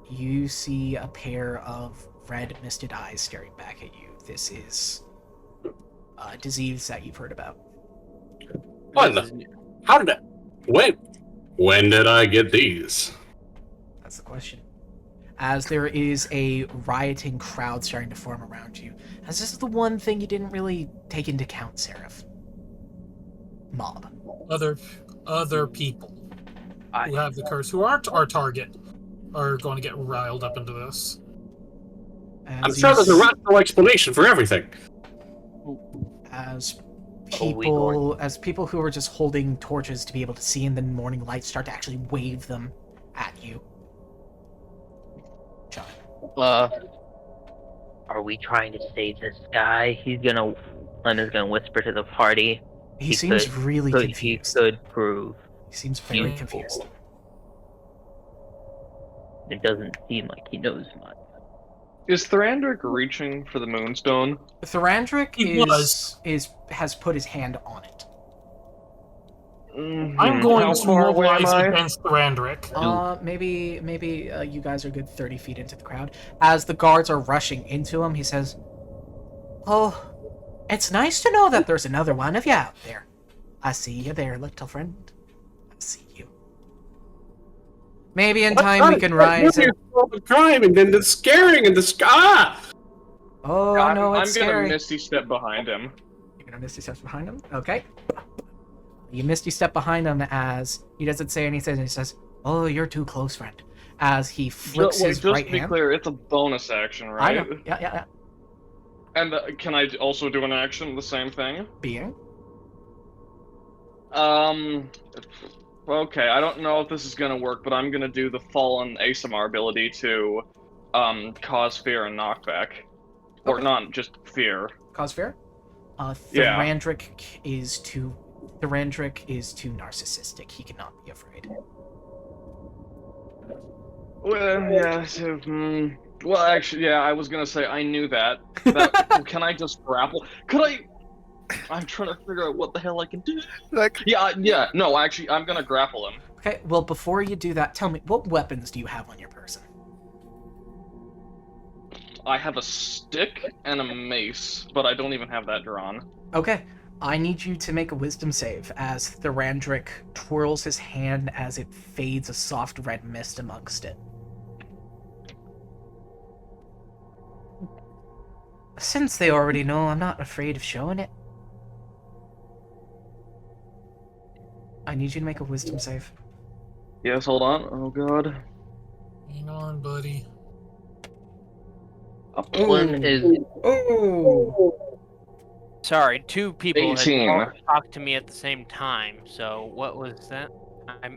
you see a pair of red misted eyes staring back at you. This is a disease that you've heard about. What the? How did I... When did I get these? That's the question. As there is a rioting crowd starting to form around you. As this is the one thing you didn't really take into account, Seraph. Mob. Other people who have the curse, who aren't our target, are going to get riled up into this. I'm sure there's a rational explanation for everything. As people who are just holding torches to be able to see in the morning light start to actually wave them at you. John. Are we trying to save this guy? Len is gonna whisper to the party. He seems really confused. He could prove. He seems very confused. It doesn't seem like he knows much. Is Thrandrake reaching for the Moonstone? Thrandrake has put his hand on it. I'm going to mobilize against Thrandrake. Maybe you guys are good 30 feet into the crowd. As the guards are rushing into him, he says, "Oh, it's nice to know that there's another one of you out there. I see you there, little friend. I see you. Maybe in time we can rise and..." Crime and then the scaring and the sky. Oh, no, it's scary. I'm gonna Misty step behind him. You're gonna Misty step behind him? Okay. You Misty step behind him as he doesn't say anything. He says, "Oh, you're too close, friend." As he flicks his right hand. Just to be clear, it's a bonus action, right? I know. Yeah. And can I also do an action the same thing? Being? Okay, I don't know if this is gonna work, but I'm gonna do the Fallen ASMR ability to cause fear and knockback. Or not just fear. Cause fear? Thrandrake is too narcissistic. He cannot be afraid. Well, yeah, so, well, actually, yeah, I was gonna say, I knew that. Can I just grapple? I'm trying to figure out what the hell I can do. No, actually, I'm gonna grapple him. Okay, well, before you do that, tell me, what weapons do you have on your person? I have a stick and a mace, but I don't even have that drawn. Okay, I need you to make a wisdom save as Thrandrake twirls his hand as it fades a soft red mist amongst it. Since they already know, I'm not afraid of showing it. I need you to make a wisdom save. Yes, hold on. Oh, God. Hang on, buddy. One is... Sorry, two people 18. had talked to me at the same time, so what was that?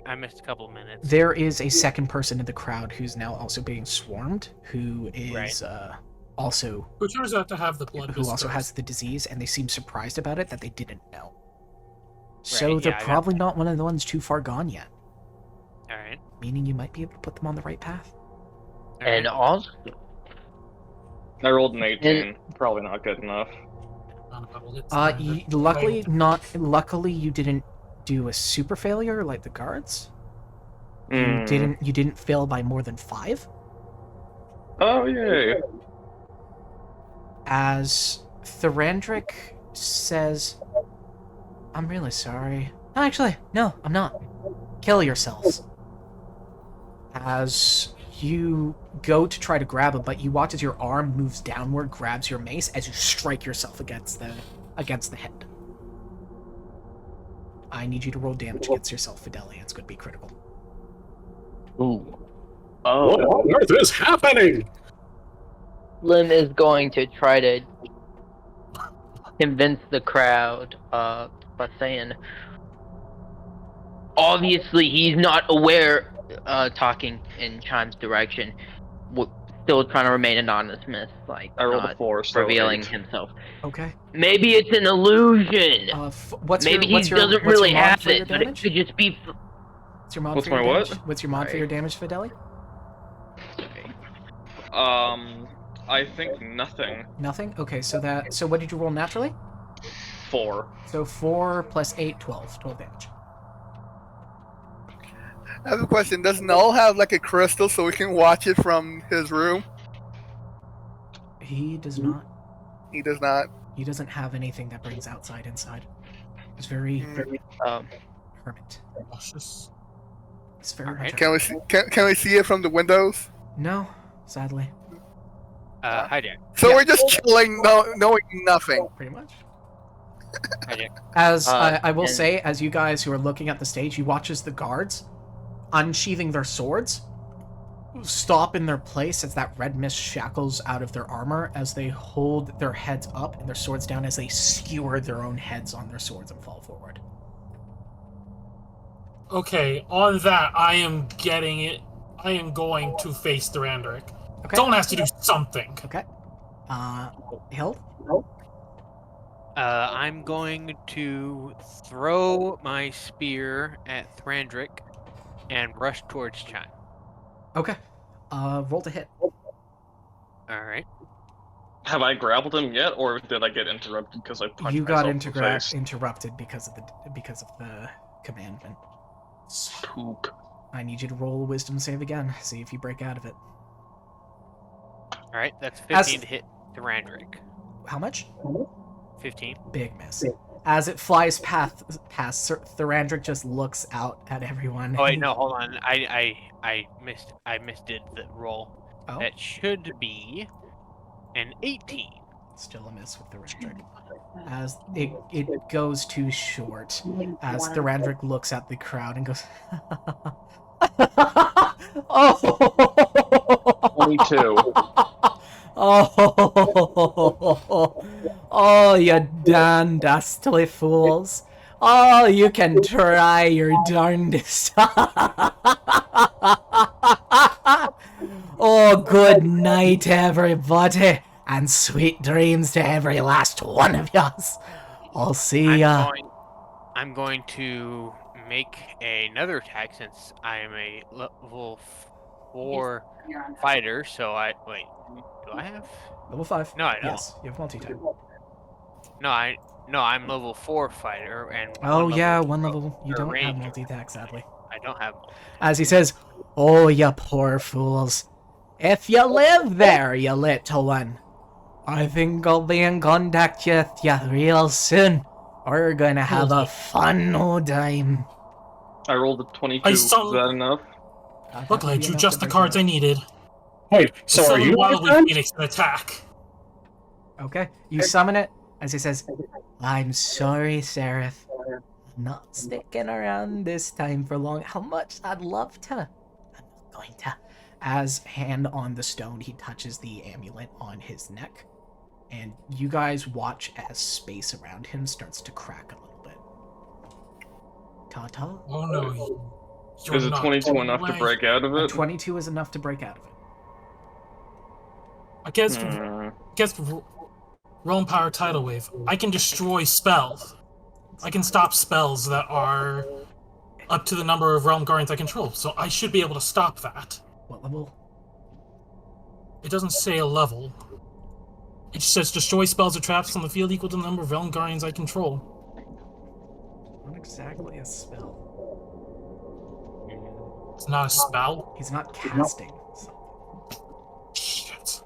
I missed a couple of minutes. There is a second person in the crowd who's now also being swarmed, who is also... Who turns out to have the blood Who also has the disease, and they seem surprised about it that they didn't know. So they're probably not one of the ones too far gone yet. Alright. Meaning you might be able to put them on the right path. And also... I rolled an 18. Probably not good enough. Luckily you didn't do a super failure like the guards. You didn't fail by more than 5. Oh, yay. As Thrandrake says, "I'm really sorry." Actually, no, I'm not. Kill yourselves. As you go to try to grab him, but you watch as your arm moves downward, grabs your mace, as you strike yourself against the head. I need you to roll damage against yourself, Fidelia. It's going to be critical. Ooh. Oh. What on earth is happening? Lim is going to try to convince the crowd by saying, obviously he's not aware, talking in Chime's direction. still trying to remain anonymous, like I rolled a not 4, so revealing 8. himself. Okay. Maybe it's an illusion. Maybe he doesn't really have it, but it could just be. What's your mod What's for your my damage? what? What's your mod for your damage, Fideli? I think nothing. Nothing? Okay, so what did you roll naturally? 4. So 4 plus 8, 12. 12 damage. I have a question. Does Null have like a crystal so we can watch it from his room? He does not. He does not. He doesn't have anything that brings outside inside. It's very hermit. Cautious. It's very much. Can we see? Can we see it from the windows? No, sadly. Hi, Jack. So we're just chilling, knowing nothing. Pretty much. Hi, Jack. As I will say, as you guys who are looking at the stage, you watch as the guards, unsheathing their swords, stop in their place as that red mist shackles out of their armor as they hold their heads up and their swords down as they skewer their own heads on their swords and fall forward. Okay, on that, I am getting it. I am going to face Durandric. Okay. Someone has to do something. Okay. Hild? I'm going to throw my spear at Thrandric and rush towards Chime. Okay. Roll to hit. Alright. Have I grappled him yet, or did I get interrupted because I punched You got myself in the face? interrupted because of the commandment. Poop. I need you to roll a wisdom save again. See if you break out of it. Alright, that's 15 to hit Thrandric. How much? 15. Big miss. As it flies past, Thrandric just looks out at everyone. Oh wait, no, hold on. I misdid the roll. Oh. That should be an 18. Still a miss with Thrandric. As it goes too short. As Thrandric looks at the crowd and goes, oh! 22. Oh, you darn dastardly fools. Oh, you can try your darndest. Oh, good night, everybody. And sweet dreams to every last one of yous. I'll see ya. I'm going to make another attack since I am a level 4 fighter, so wait, do I have? Level 5. No, I don't. Yes, you have multi-type. No, I'm level 4 fighter, and oh yeah, one level. You don't have multi-attack, sadly. I don't have. As he says, "Oh, you poor fools! If you live there, you little one, I think I'll be in contact with you real soon. We're gonna have a fun old time." I rolled a 22. Is that enough? Look, I drew just the cards I needed. Wait, so are you Wildly Phoenix an attack? Okay, you summon it. As he says, "I'm sorry, Seraph. I'm not sticking around this time for long. How much I'd love to. I'm not going to." As hand on the stone, he touches the amulet on his neck. And you guys watch as space around him starts to crack a little bit. Ta-ta. Oh no. Is a 22 enough to break out of it? A 22 is enough to break out of it. I guess Realm Power Tidal Wave. I can destroy spells. I can stop spells that are up to the number of Realm Guardians I control, so I should be able to stop that. What level? It doesn't say a level. It just says destroy spells or traps on the field equal to the number of Realm Guardians I control. Not exactly a spell. It's not a spell? He's not casting something. Shit.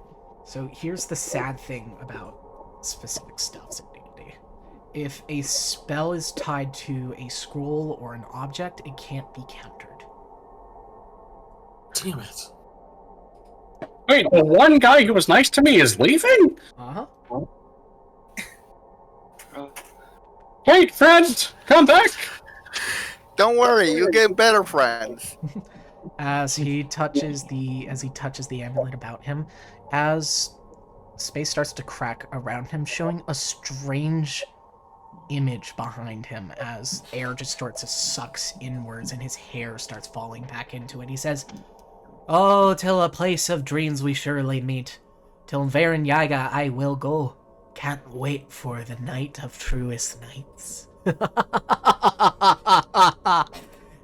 So here's the sad thing about specific stuffs in D&D. If a spell is tied to a scroll or an object, it can't be countered. Damn it. Wait, the one guy who was nice to me is leaving? Uh-huh. Wait, friend, come back! Don't worry, you'll get better friends. As he touches the amulet about him, as space starts to crack around him, showing a strange image behind him as air just starts to suck inwards and his hair starts falling back into it. He says, Oh, till a place of dreams we surely meet. Till Varen Yaga I will go. Can't wait for the night of truest nights.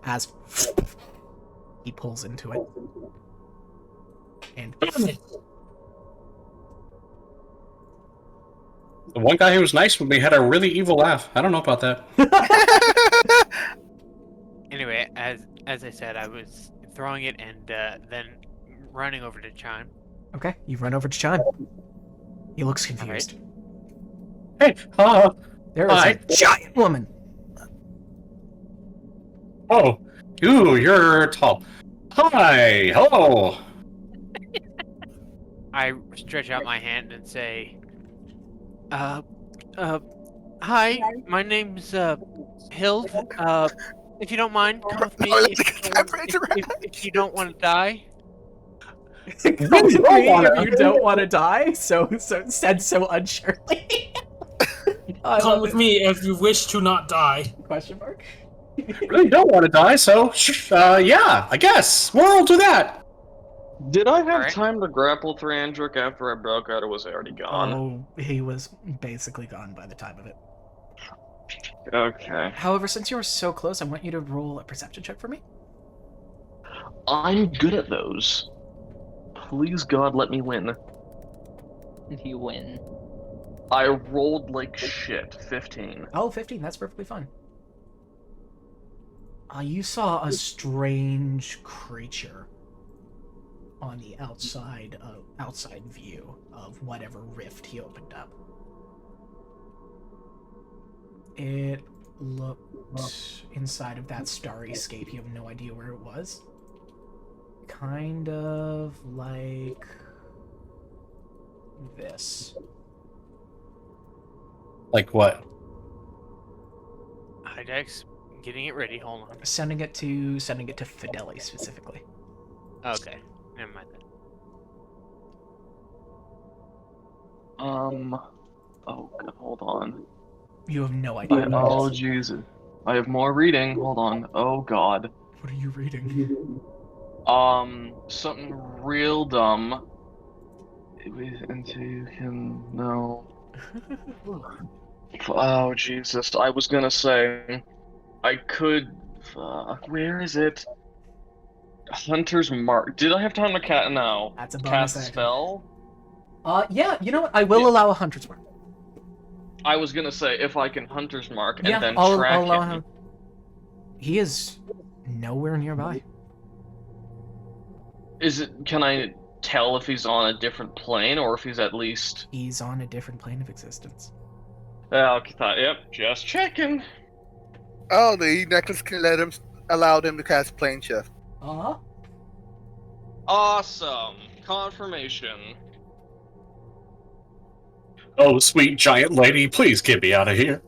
As he pulls into it. And Damn it. The one guy who was nice with me had a really evil laugh. I don't know about that. Anyway, as I said, I was throwing it and then running over to Chime. okay, you run over to Chime. He looks confused. Hey, There is hi. a giant woman. Oh, ooh, you're tall. Hi, hello. I stretch out my hand and say, hi, my name's Hild. If you don't mind, come with me. If you don't want to die. Come with me if you don't want to die. So said so unsurely. Come with me if you wish to not die. Question mark. Really don't want to die, so yeah, I guess we'll do that. Did I have time to grapple Thrandrake after I broke out, or was I already gone? Oh, he was basically gone by the time of it. Okay. However, since you were so close, I want you to roll a perception check for me. I'm good at those. Please, God, let me win. You win. I rolled like shit. 15. Oh, 15. That's perfectly fine. You saw a strange creature on the outside view of whatever rift he opened up. It looked inside of that starry scape. You have no idea where it was. Kind of like this. Like what? Hi, Dex. Getting it ready. Hold on. Sending it to Fideli specifically. Okay. Never mind that. Oh, God, hold on. You have no idea. Oh, Jesus. I have more reading. Hold on. Oh, God. What are you reading? Something real dumb. Until you can know. Oh, Jesus. I was gonna say, I could. Where is it? Hunter's Mark. Did I have time to That's a bonus cast action. spell? Yeah, you know what? I will allow a Hunter's Mark. I was gonna say, if I can Hunter's Mark and Yeah, then I'll track allow him. him. He is nowhere nearby. Can I tell if he's on a different plane or if he's at least... He's on a different plane of existence. Yep, just checking. Oh, the necklace can allowed him to cast plane shift. Uh-huh. Awesome. Confirmation. Oh, sweet giant lady, please get me out of here.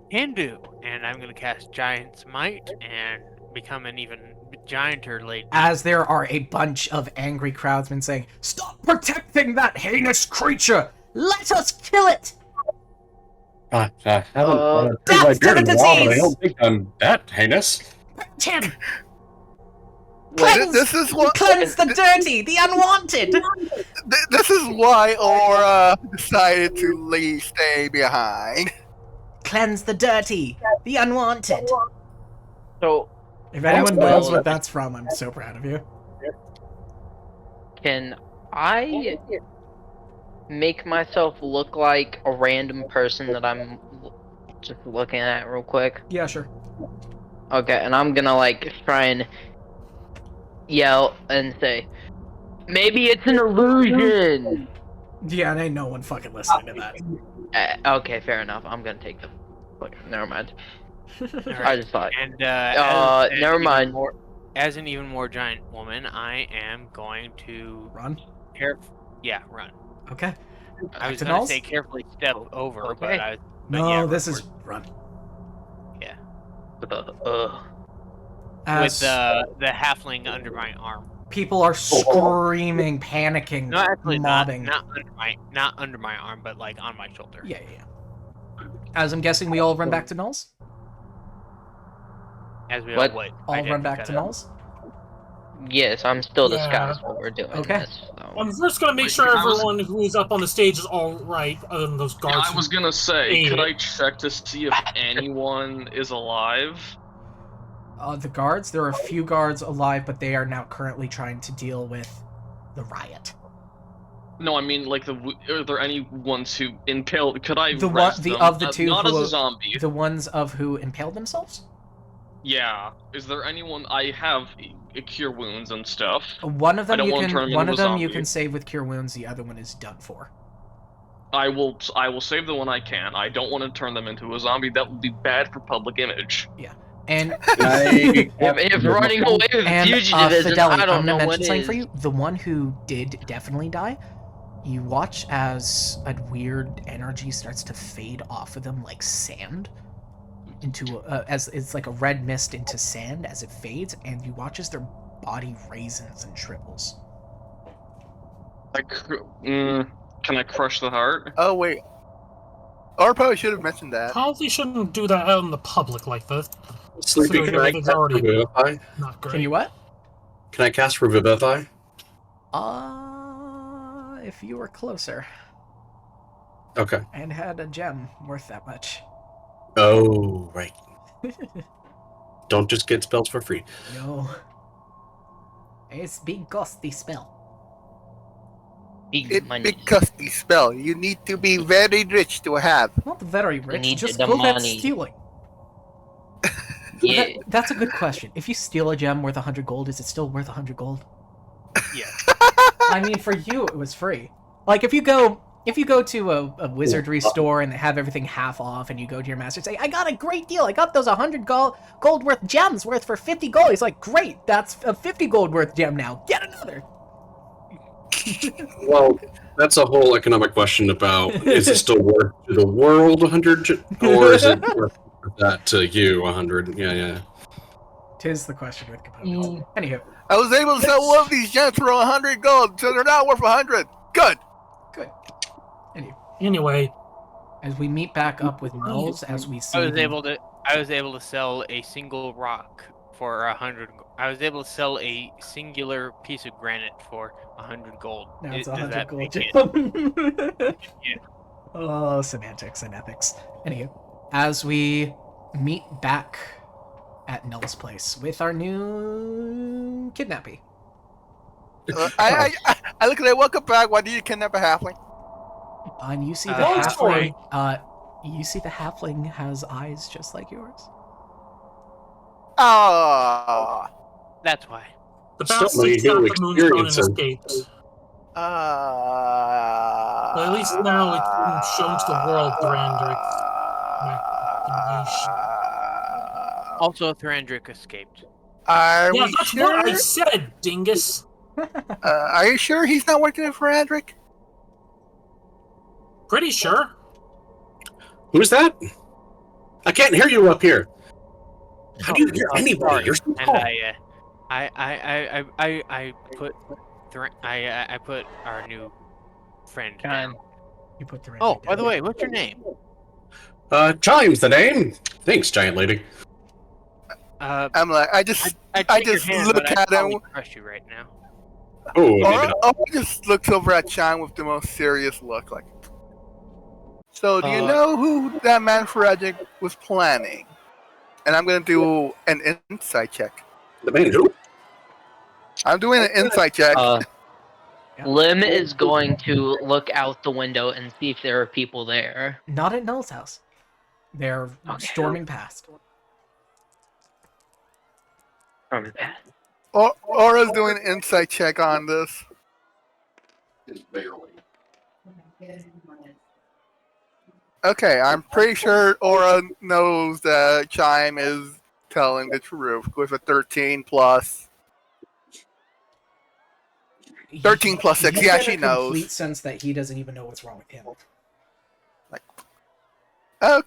Can do. And I'm gonna cast Giant's Might and become an even gianter lady. As there are a bunch of angry crowdsmen saying, "Stop protecting that heinous creature! Let us kill it!" I haven't death my to beard the in a while, but I disease! don't think I'm that heinous. Tim! Well, this is what Cleanse the dirty, the unwanted! This is why Aura decided to stay behind. Cleanse the dirty, the unwanted. So, If anyone knows what that's from, I'm so proud of you. can I make myself look like a random person that I'm just looking at real quick? Yeah, sure. Okay, and I'm gonna like try and yell and say, "Maybe it's an illusion." Yeah, and ain't no one fucking listening to that. Okay, fair enough. I'm gonna take the. Look, never mind. Alright. I just thought. And never mind. As an even more giant woman, I am going to run. Run. Okay. I was gonna say carefully step over, but I. No, yeah, this is run. Yeah. As With the halfling under my arm. people are screaming, panicking, No, actually mobbing. not under my arm, but like on my shoulder. Yeah. As I'm guessing, we all run back to Knowles. As we All what? run back to Knowles. Yes, I'm still Yeah. disguised while we're doing Okay. this. So. I'm first gonna make sure everyone who's up on the stage is all right. Other than those guards. I was gonna say, ate could it. I check to see if anyone is alive? The guards, there are a few guards alive, but they are now currently trying to deal with the riot. No, I mean, like, are there any ones who impaled? Could I The rest them? of the two not who as a zombie. the ones of who impaled themselves? Yeah. Is there anyone? I have cure wounds and stuff. One of them I don't you want to turn can him one into of a them you zombie. can save with cure wounds, the other one is done for. I will save the one I can. I don't want to turn them into a zombie. That would be bad for public image. Yeah. And if running away with fugitivism, Fideli, I don't I'm know gonna what mention something is. for you. The one who did definitely die, you watch as a weird energy starts to fade off of them like sand into as it's like a red mist into sand as it fades, and you watch as their body raisins and shrivels. Can I crush the heart? Oh wait, or probably should have mentioned that. Probably shouldn't do that out in the public like this. Sleepy, can I Everything's cast already Revivify? not great. Can you what? Can I cast Revivify? If you were closer. Okay. And had a gem worth that much. Oh, right. Don't just get spells for free. No. It's big costly spell. Big money. Big costly spell. You need to be very rich to have. Not very rich, need just the good at money. stealing. Yeah. That's a good question. If you steal a gem worth 100 gold, is it still worth 100 gold? Yeah. I mean, for you, it was free. Like, if you go to a wizardry store and they have everything half off, and you go to your master and say, I got a great deal, I got those 100 gold worth gems worth for 50 gold. He's like, great, that's a 50 gold worth gem now. Get another. Well, that's a whole economic question about is it still worth to the world 100, or is it worth that to you 100? Yeah. Tis the question with components. Anywho. I was able to sell one of these gems for 100 gold, so they're now worth 100. Good. Anyway, as we meet back up with Knowles, as we see, I was able to sell a single rock for 100. I was able to sell a singular piece of granite for 100 gold. Now it's Does 100 that gold make it? gem. Yeah. Oh, semantics and ethics. Anywho, as we meet back at Null's place with our new kidnappee. I look at it. Welcome back. Why did you kidnap a halfling? And you see the Long halfling. story. You see the halfling has eyes just like yours. Ah. That's why. the So bastard many got new the moonstone and experiences. escaped. But at least now it's been shown to the world, Durandric's machination. Also, Thrandric escaped. Are Yeah, we that's sure? what I said, dingus. Are you sure he's not working for Andric? Pretty sure. Who's that? I can't hear you up here. How do you hear anybody? You're so And tall. I put I put our new friend down. You put the Oh, by the way, what's your name? Chime's the name. Thanks, giant lady. I'm like, I just I'd just shake your hand, look but I'd at probably him. crush you right now. Oh, Or just looks over at Chime with the most serious look, like. So, do you know who that man Foragic was planning? And I'm gonna do an insight check. The man who? I'm doing an insight check. Lim is going to look out the window and see if there are people there. Not at Null's house. They're storming past. Aura's doing an insight check on this. Okay, I'm pretty sure Aura knows that Chime is telling the truth with a 13 plus. 13 plus 6, You yeah, get she a knows. complete sense that he doesn't even know what's wrong with him. Okay. Oh,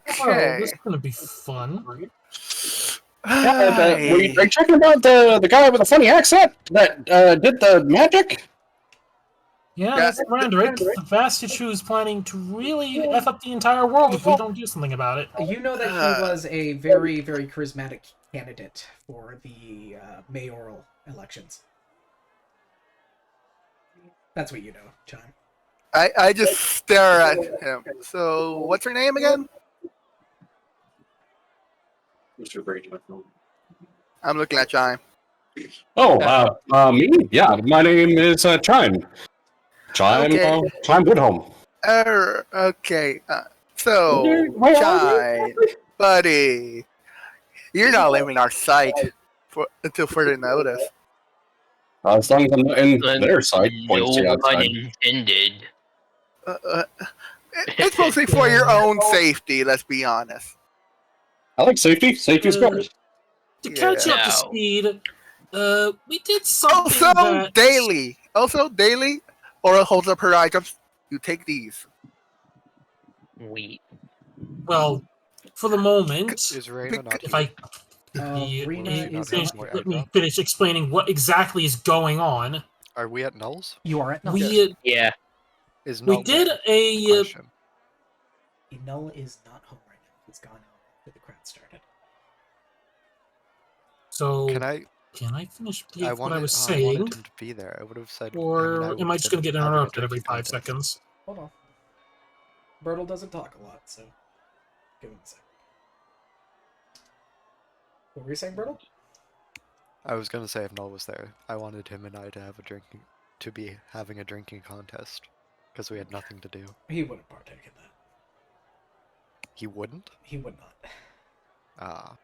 this is gonna be fun. Are you talking about the guy with the funny accent that did the magic? Yeah, that's Durandric. The Vastage who is planning to really F up the entire world if we don't do something about it. You know that he was a very, very charismatic candidate for the mayoral elections. That's what you know, Chime. I just stare at him. So, what's your name again? I'm looking at Chime. Oh, me? Yeah, my name is Chime. Chime, Okay. Chime Woodhome. Okay. So, Chime, buddy, you're not leaving our site until further notice. As long as I'm not in their side, points to the No pun outside. intended. It's mostly for your own safety, let's be honest. I like safety. Safety's good. To catch you up to No. speed, we did something Also daily, Aura holds up her items. You take these. We. Well, for the moment, Is Reyna not if here? I Reyna is let me finish explaining what exactly is going on. Are we at Null's? You are at Null. Yeah. Is We Null did there? a Question. Null is not home right now. He's gone out after the crowd started. So Can I finish I what I was I saying? wanted him to be there. I would have said. Or am I just going to get interrupted every 5 seconds? Hold on. Bertle doesn't talk a lot, so give him a second. What were you saying, Bertle? I was gonna say if Null was there, I wanted him and I to be having a drinking contest, because we had nothing to do. He wouldn't partake in that. He wouldn't? He would not. Ah.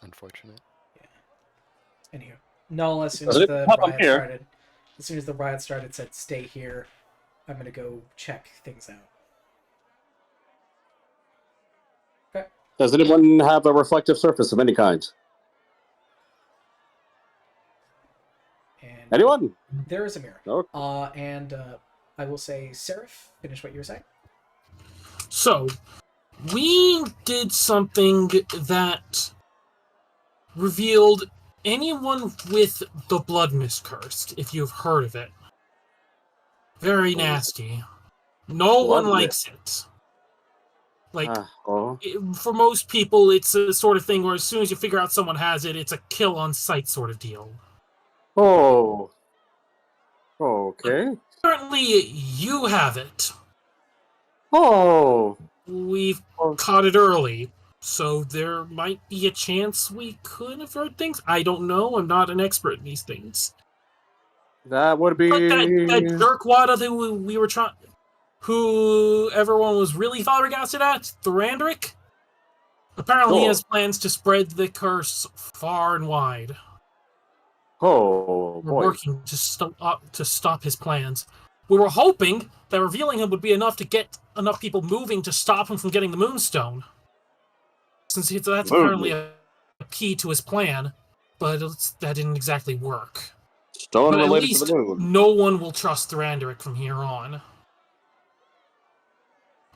Unfortunate. Yeah. Anywho, Null, as soon as Does it the pop up riot here? started, said, "Stay here. I'm gonna go check things out." Okay. Does anyone have a reflective surface of any kind? And Anyone? there is a mirror. Okay. I will say, Seraph, finish what you were saying. So, we did something that revealed anyone with the Blood Mist Cursed, if you've heard of it. Very nasty. No one likes it. Like, for most people, it's a sort of thing where as soon as you figure out someone has it, it's a kill on sight sort of deal. Oh. Okay. Apparently, you have it. Oh. We've caught it early, so there might be a chance we could have heard things. I don't know. I'm not an expert in these things. That would be... But that jerkwada that we were trying... Who everyone was really flabbergasted at, Thorandric, apparently he has plans to spread the curse far and wide. Oh, We're boy. working to stop his plans. We were hoping that revealing him would be enough to get enough people moving to stop him from getting the Moonstone. Since that's apparently a key to his plan, but that didn't exactly work. Stone but at related least to the moon. no one will trust Thorandric from here on.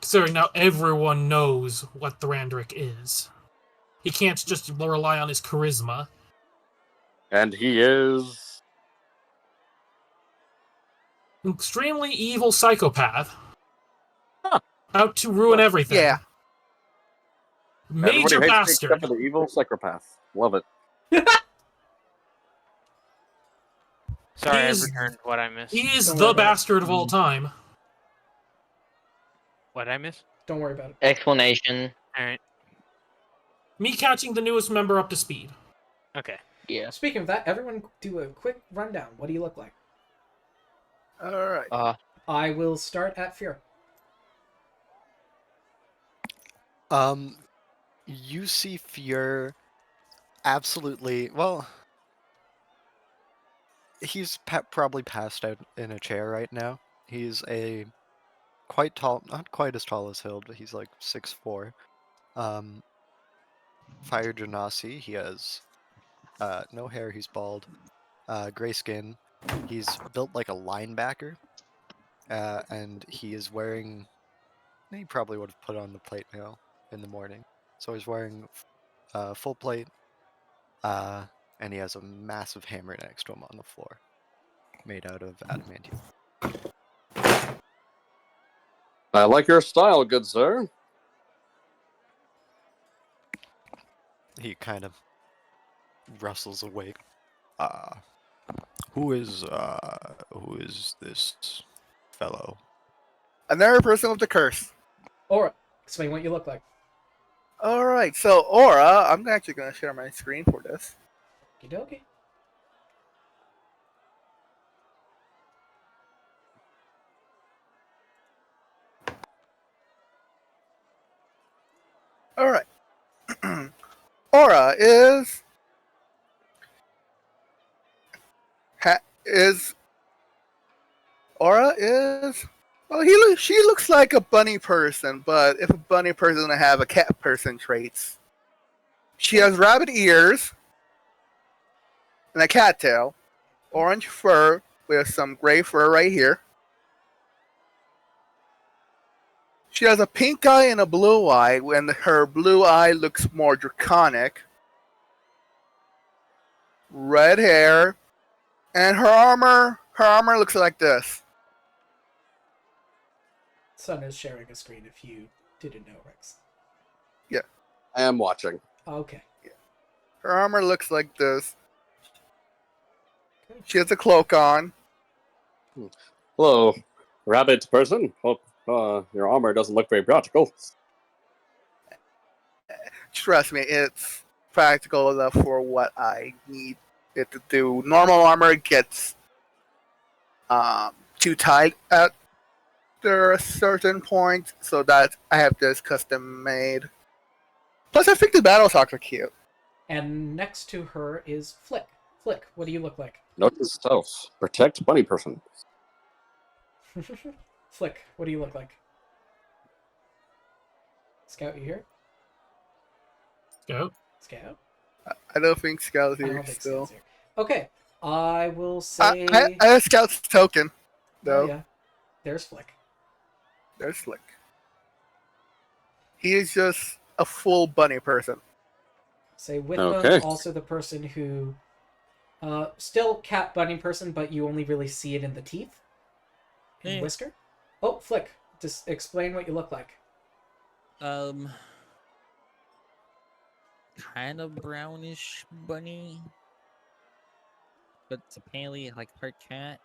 Considering now everyone knows what Thorandric is. He can't just rely on his charisma. And he is... An extremely evil psychopath. Out to ruin everything. Yeah. Major Everybody hates me bastard. except for the evil psychopath. Love it. Sorry, I He's- returned what I missed. He is Don't the worry about it. bastard of all time. What I missed? Don't worry about it. Explanation. Alright. Me catching the newest member up to speed. Okay. Yeah. Speaking of that, everyone do a quick rundown. What do you look like? All right. I will start at Fear. You see Fear absolutely, well, he's probably passed out in a chair right now. He's a quite tall, not quite as tall as Hild, but he's like 6'4". Fire Genasi, he has no hair, he's bald, gray skin. He's built like a linebacker, and he is wearing, he probably would have put on the plate mail in the morning. So he's wearing full plate, and he has a massive hammer next to him on the floor, made out of adamantium. I like your style, good sir. He kind of rustles awake. Who is Who is this fellow? Another person with the curse. Aura, explain what you look like. All right, so Aura, I'm actually going to share my screen for this. Okie dokie. All right. Aura is Aura is well. She looks like a bunny person, but if a bunny person doesn't have a cat person traits, she has rabbit ears and a cat tail, orange fur with some gray fur right here. She has a pink eye and a blue eye, when her blue eye looks more draconic. Red hair, and her armor looks like this. Sun is sharing a screen if you didn't know, Rex. Yeah. I am watching. Okay. Yeah. Her armor looks like this. She has a cloak on. Hello, rabbit person. Hope your armor doesn't look very practical. Trust me, it's practical enough for what I need it to do. Normal armor gets too tight at a certain point, so that I have this custom made. Plus, I think the battle socks are cute. And next to her is Flick. Flick, what do you look like? Note to self: protect bunny person. Flick, what do you look like? Scout, you here? Scout? Scout? I don't think Scout's I here don't think still. Scout's here. Okay, I will say... I have Scout's token, though. Oh, yeah. There's Flick. There's Flick. He is just a full bunny person. Say with Okay. them also the person who... still cat bunny person, but you only really see it in the teeth. And Eh. whisker. Oh, Flick, just explain what you look like. Kind of brownish bunny, but it's apparently like part cat.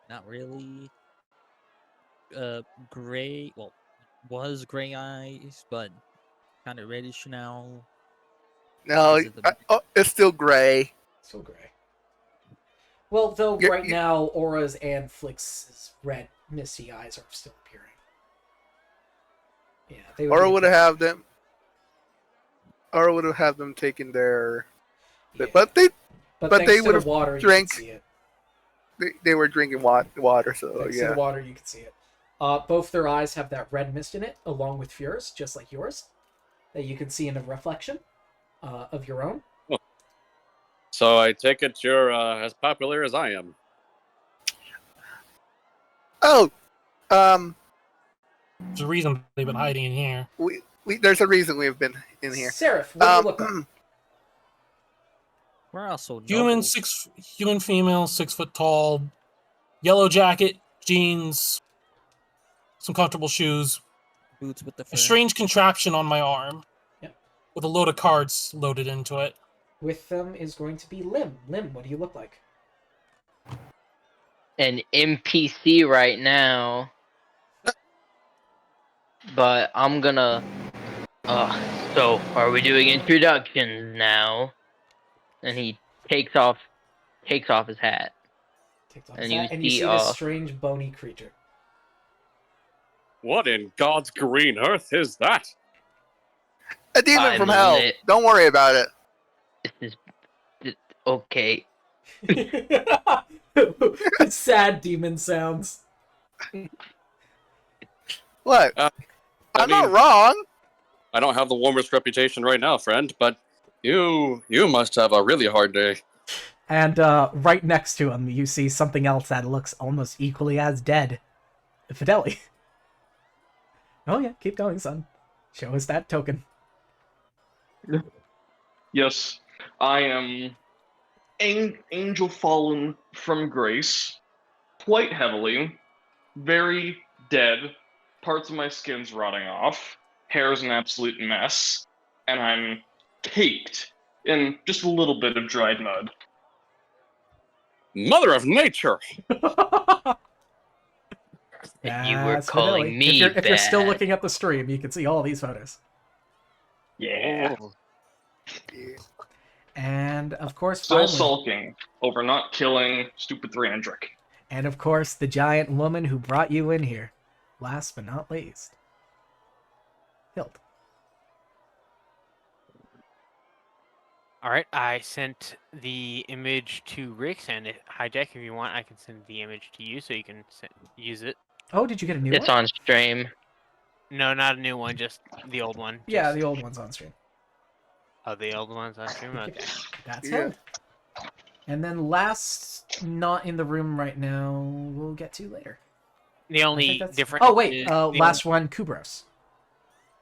Not really. Gray. Well, was gray eyes, but kind of reddish now. No, Is it the- it's still gray. Still gray. Well, though You're- right now, Aura's and Flick's red, misty eyes are still appearing. Yeah, they would Or be would have them. Or would have them taken their. Yeah. But they thanks they to would the have water, drank. you can see it. They were drinking water, so Thanks to yeah. the water, you can see it. Both their eyes have that red mist in it, along with yours, just like yours, that you can see in a reflection of your own. So I take it you're as popular as I am. Oh, There's a reason they've been hiding in here. there's a reason we've been in here. Seraph, what do you look like? We're also Human, doubles. human female, 6 foot tall, yellow jacket, jeans, some comfortable shoes, Boots with the fur. a strange contraption on my arm, Yep. with a load of cards loaded into it. With them is going to be Lim. Lim, what do you look like? An NPC right now. But I'm gonna. So are we doing introductions now? And he takes off his hat. Takes off And his you hat, and you see, see this strange bony creature. What in God's green earth is that? A demon I'm from hell. lit. Don't worry about it. This is okay. Sad demon sounds. What? I'm not wrong. I don't have the warmest reputation right now, friend, but you must have a really hard day. And right next to him, you see something else that looks almost equally as dead. Fideli. Oh yeah, keep going, son. Show us that token. Yes, I am angel fallen from grace, quite heavily, very dead. Parts of my skin's rotting off, hair's an absolute mess, and I'm caked in just a little bit of dried mud. Mother of nature. You were That's calling Vanilli. me If you're still bad. looking at the stream, you can see all these photos. Yeah. And of course, Still finally, sulking over not killing stupid Thriandric. and of course, the giant woman who brought you in here. Last but not least, Hilt. All right, I sent the image to Rix, and Hijack, if you want, I can send the image to you so you can use it. Oh, did you get a new It's one? on stream. No, not a new one, just the old one. Yeah, the old one's on stream. Oh, the old one's on stream? Okay. That's him. And then last, not in the room right now, we'll get to later. The only difference. Oh wait, last one, Kubros.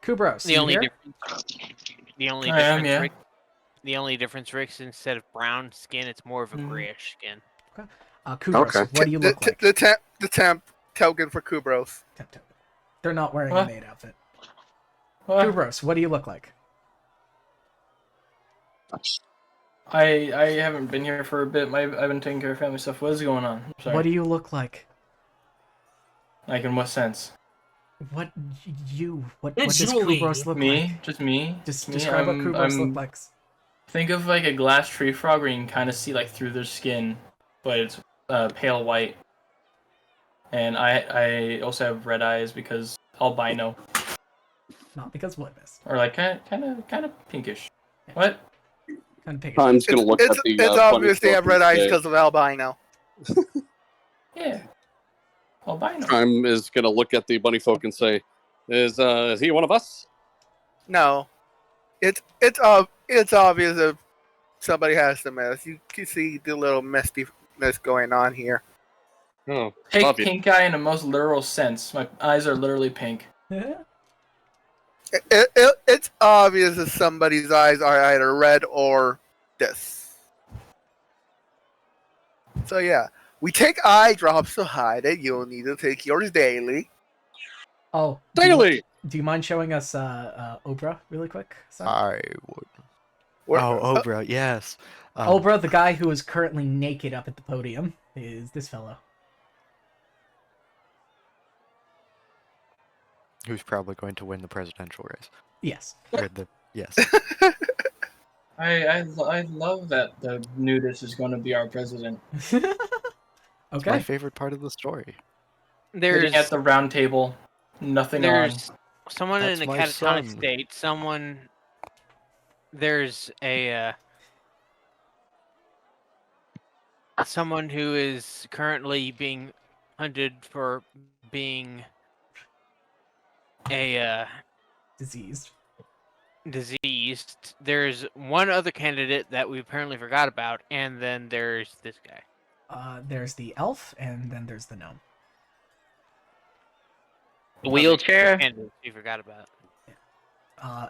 Kubros, The you only here? difference. The only I difference. am, yeah. Rick, the only difference, Rick, is instead of brown skin, it's more of a grayish skin. Okay. Kubros, what do you look like? The temp token for Kubros. Temp token. They're not wearing What? a maid outfit. What? Kubros, what do you look like? I haven't been here for a bit. I've been taking care of family stuff. What is going on? I'm sorry. What do you look like? Like in what sense? What what It's does Julie. Kubros look me? like? Just me? Just me? describe what Kubros I'm- look like. Think of like a glass tree frog where you can kind of see like through their skin, but it's pale white. And I also have red eyes because albino, Not because what, miss? or like kind of pinkish. What? Kind of pinkish. I'm just gonna look at the. It's obvious they have red eyes because of albino. Yeah. Albino. Prime is gonna look at the bunny folk and say, "Is he one of us?" No, it's obvious if somebody has the mess. You can see the little messiness going on here. Oh, Take obvious. pink eye in the most literal sense. My eyes are literally pink. It's obvious that somebody's eyes are either red or this. So yeah, we take eye drops to hide it. You'll need to take yours daily. Oh, daily. Do you mind showing us Obra really quick? Son? I would. Obra, yes. Obra, the guy who is currently naked up at the podium, is this fellow. Who's probably going to win the presidential race? Yes. Yes. I love that the nudist is going to be our president. It's my favorite part of the story. Sitting at the round table, nothing on. There's someone That's in a my catatonic son. state. There's a someone who is currently being hunted for being a diseased. There's one other candidate that we apparently forgot about, and then there's this guy. There's the elf, and then there's the gnome. Wheelchair? Candidates we forgot about.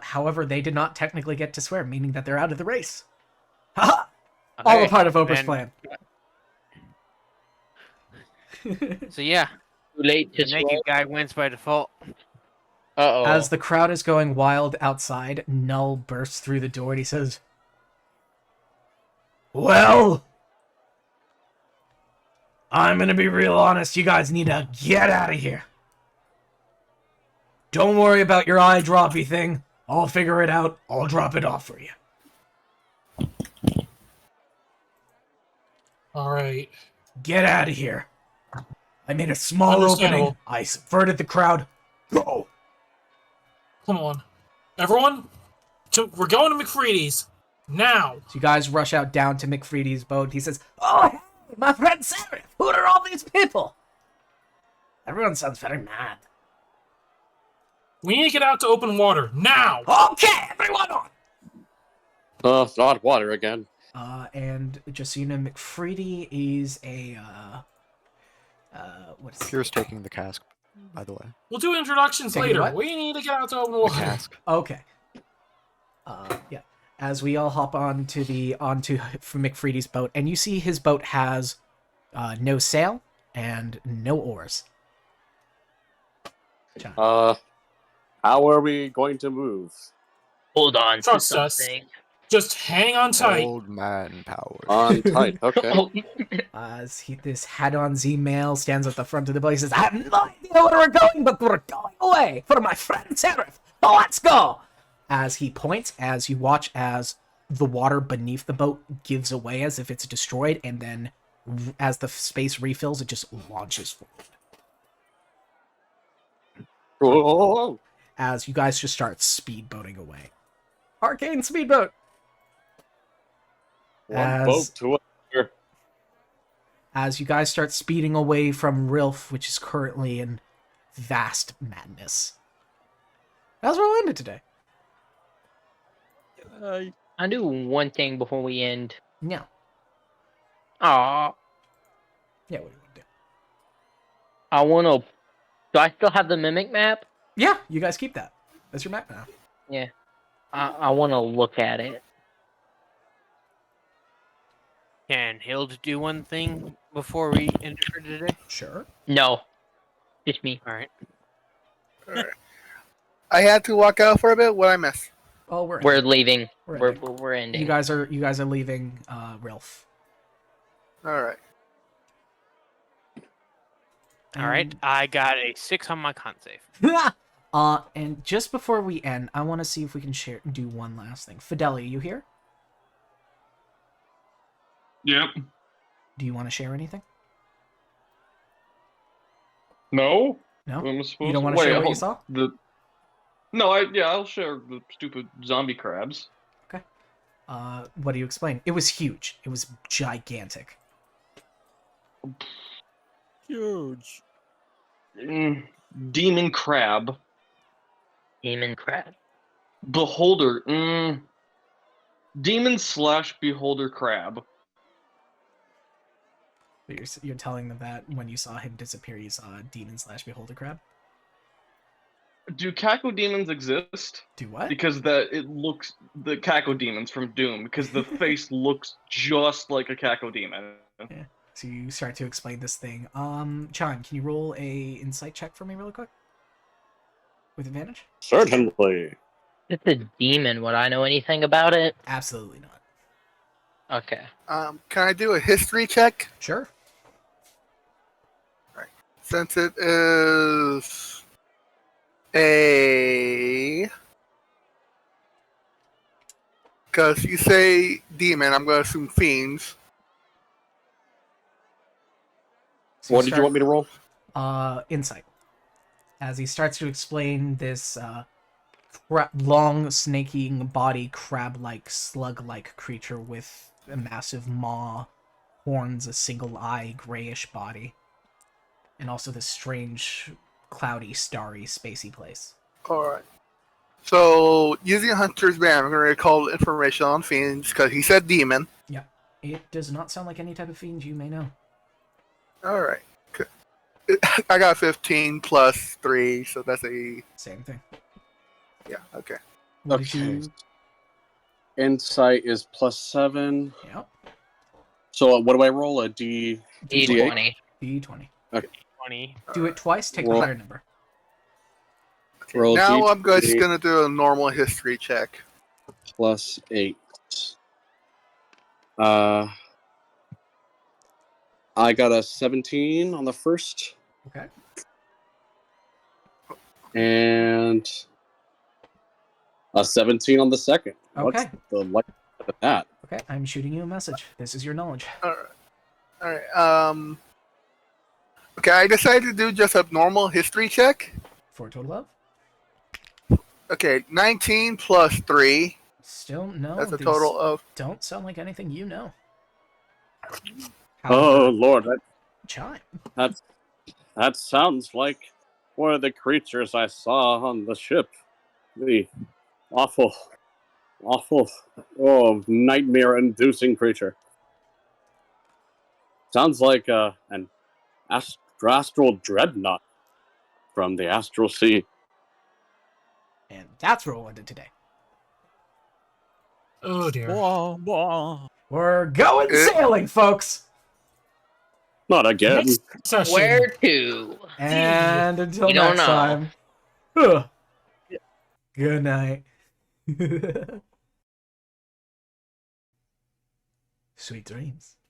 However, they did not technically get to swear, meaning that they're out of the race. Haha! All a part of Oprah's plan. So yeah, Too late to the naked swear. guy wins by default. Uh-oh. As the crowd is going wild outside, Null bursts through the door and he says, "Well, I'm gonna be real honest. You guys need to get out of here. Don't worry about your eye droppy thing. I'll figure it out. I'll drop it off for you." All right. Get out of here. I made a small Understandable. opening. I subverted the crowd. Go. Come on, everyone. We're going to McFreedy's now. So you guys rush out down to McFreedy's boat. He says, "Oh, hey, my friend Sarah, who are all these people?" Everyone sounds very mad. We need to get out to open water now. Okay, everyone on. Not water again. And just so you know, McFreedy is a what is Pierce taking the cask, by the way. We'll do introductions Taking later. what? We need to get out to open The water. cask. Okay. Yeah. As we all hop onto McFreedy's boat, and you see his boat has no sail and no oars. John. How are we going to move? Hold on to Trust us. something. Just hang on tight. Old man power. On tight. Okay. As this Hadon Z male stands at the front of the boat, he says, "I have no idea where we're going, but we're going away for my friend Seraph. Let's go!" As he points, as you watch as the water beneath the boat gives away as if it's destroyed, and then as the space refills, it just launches forward. Whoa. As you guys just start speedboating away. Arcane speedboat! One boat to another. As you guys start speeding away from Rilf, which is currently in vast madness. How's we ended today? I'll do one thing before we end. Yeah. Aw. Yeah, what do you want to do? I want to... Do I still have the Mimic map? Yeah, you guys keep that. That's your map now. Yeah. I want to look at it. Can Hild do one thing before we end it for today? Sure. No. Just me. All right. I had to walk out for a bit. What I miss? Oh, We're leaving. We're We're ending. You guys are leaving Rilf. All right. All right. I got a 6 on my con save. And just before we end, I want to see if we can do one last thing. Fidelia, you here? Yep. Do you want to share anything? No. No. What am I supposed You don't to- want to Wait, share what you hold- saw? No, I'll share the stupid zombie crabs. Okay. What do you explain? It was huge. It was gigantic. Huge. Demon crab. Demon crab. Beholder. Demon/beholder crab. You're telling them that when you saw him disappear, you saw a demon/beholder crab? Do cacodemons exist? Do what? Because the cacodemons from Doom, because the face looks just like a cacodemon. Yeah. So you start to explain this thing. Chan, can you roll a insight check for me really quick? With advantage? Certainly. It's a demon. Would I know anything about it? Absolutely not. Okay. Can I do a history check? Sure. All right. Since it is because you say demon, I'm going to assume fiends. So What did you want me to roll? Insight. As he starts to explain this long, snaking body, crab-like, slug-like creature with a massive maw, horns, a single eye, grayish body, and also this strange, cloudy, starry, spacey place. All right. So, using Hunter's Band, I'm going to recall information on fiends because he said demon. Yeah. It does not sound like any type of fiend you may know. All right. I got 15 plus 3, so that's a... Same thing. Yeah, okay. Okay. Insight is +7. Yep. So what do I roll? A D... D20. D20. Okay. 20. Do it twice, take the Roll. higher number. Okay, Roll now I'm just D20. going to do a normal history check. +8. I got a 17 on the first. Okay. And a 17 on the second. Okay. What's the likelihood of that? Okay, I'm shooting you a message. This is your knowledge. All right. Okay, I decided to do just a normal history check. For a total of? Okay, 19 plus 3. Still, no. That's a these total of... Don't sound like anything you know. Oh Lord, Chime. that sounds like one of the creatures I saw on the ship. The awful, nightmare-inducing creature. Sounds like an astral dreadnought from the astral sea. And that's where we'll end it today. Oh dear. Wah, wah. We're going sailing, folks! Not again. Next session. Where to? And until You don't next know. time. Good night. Sweet dreams.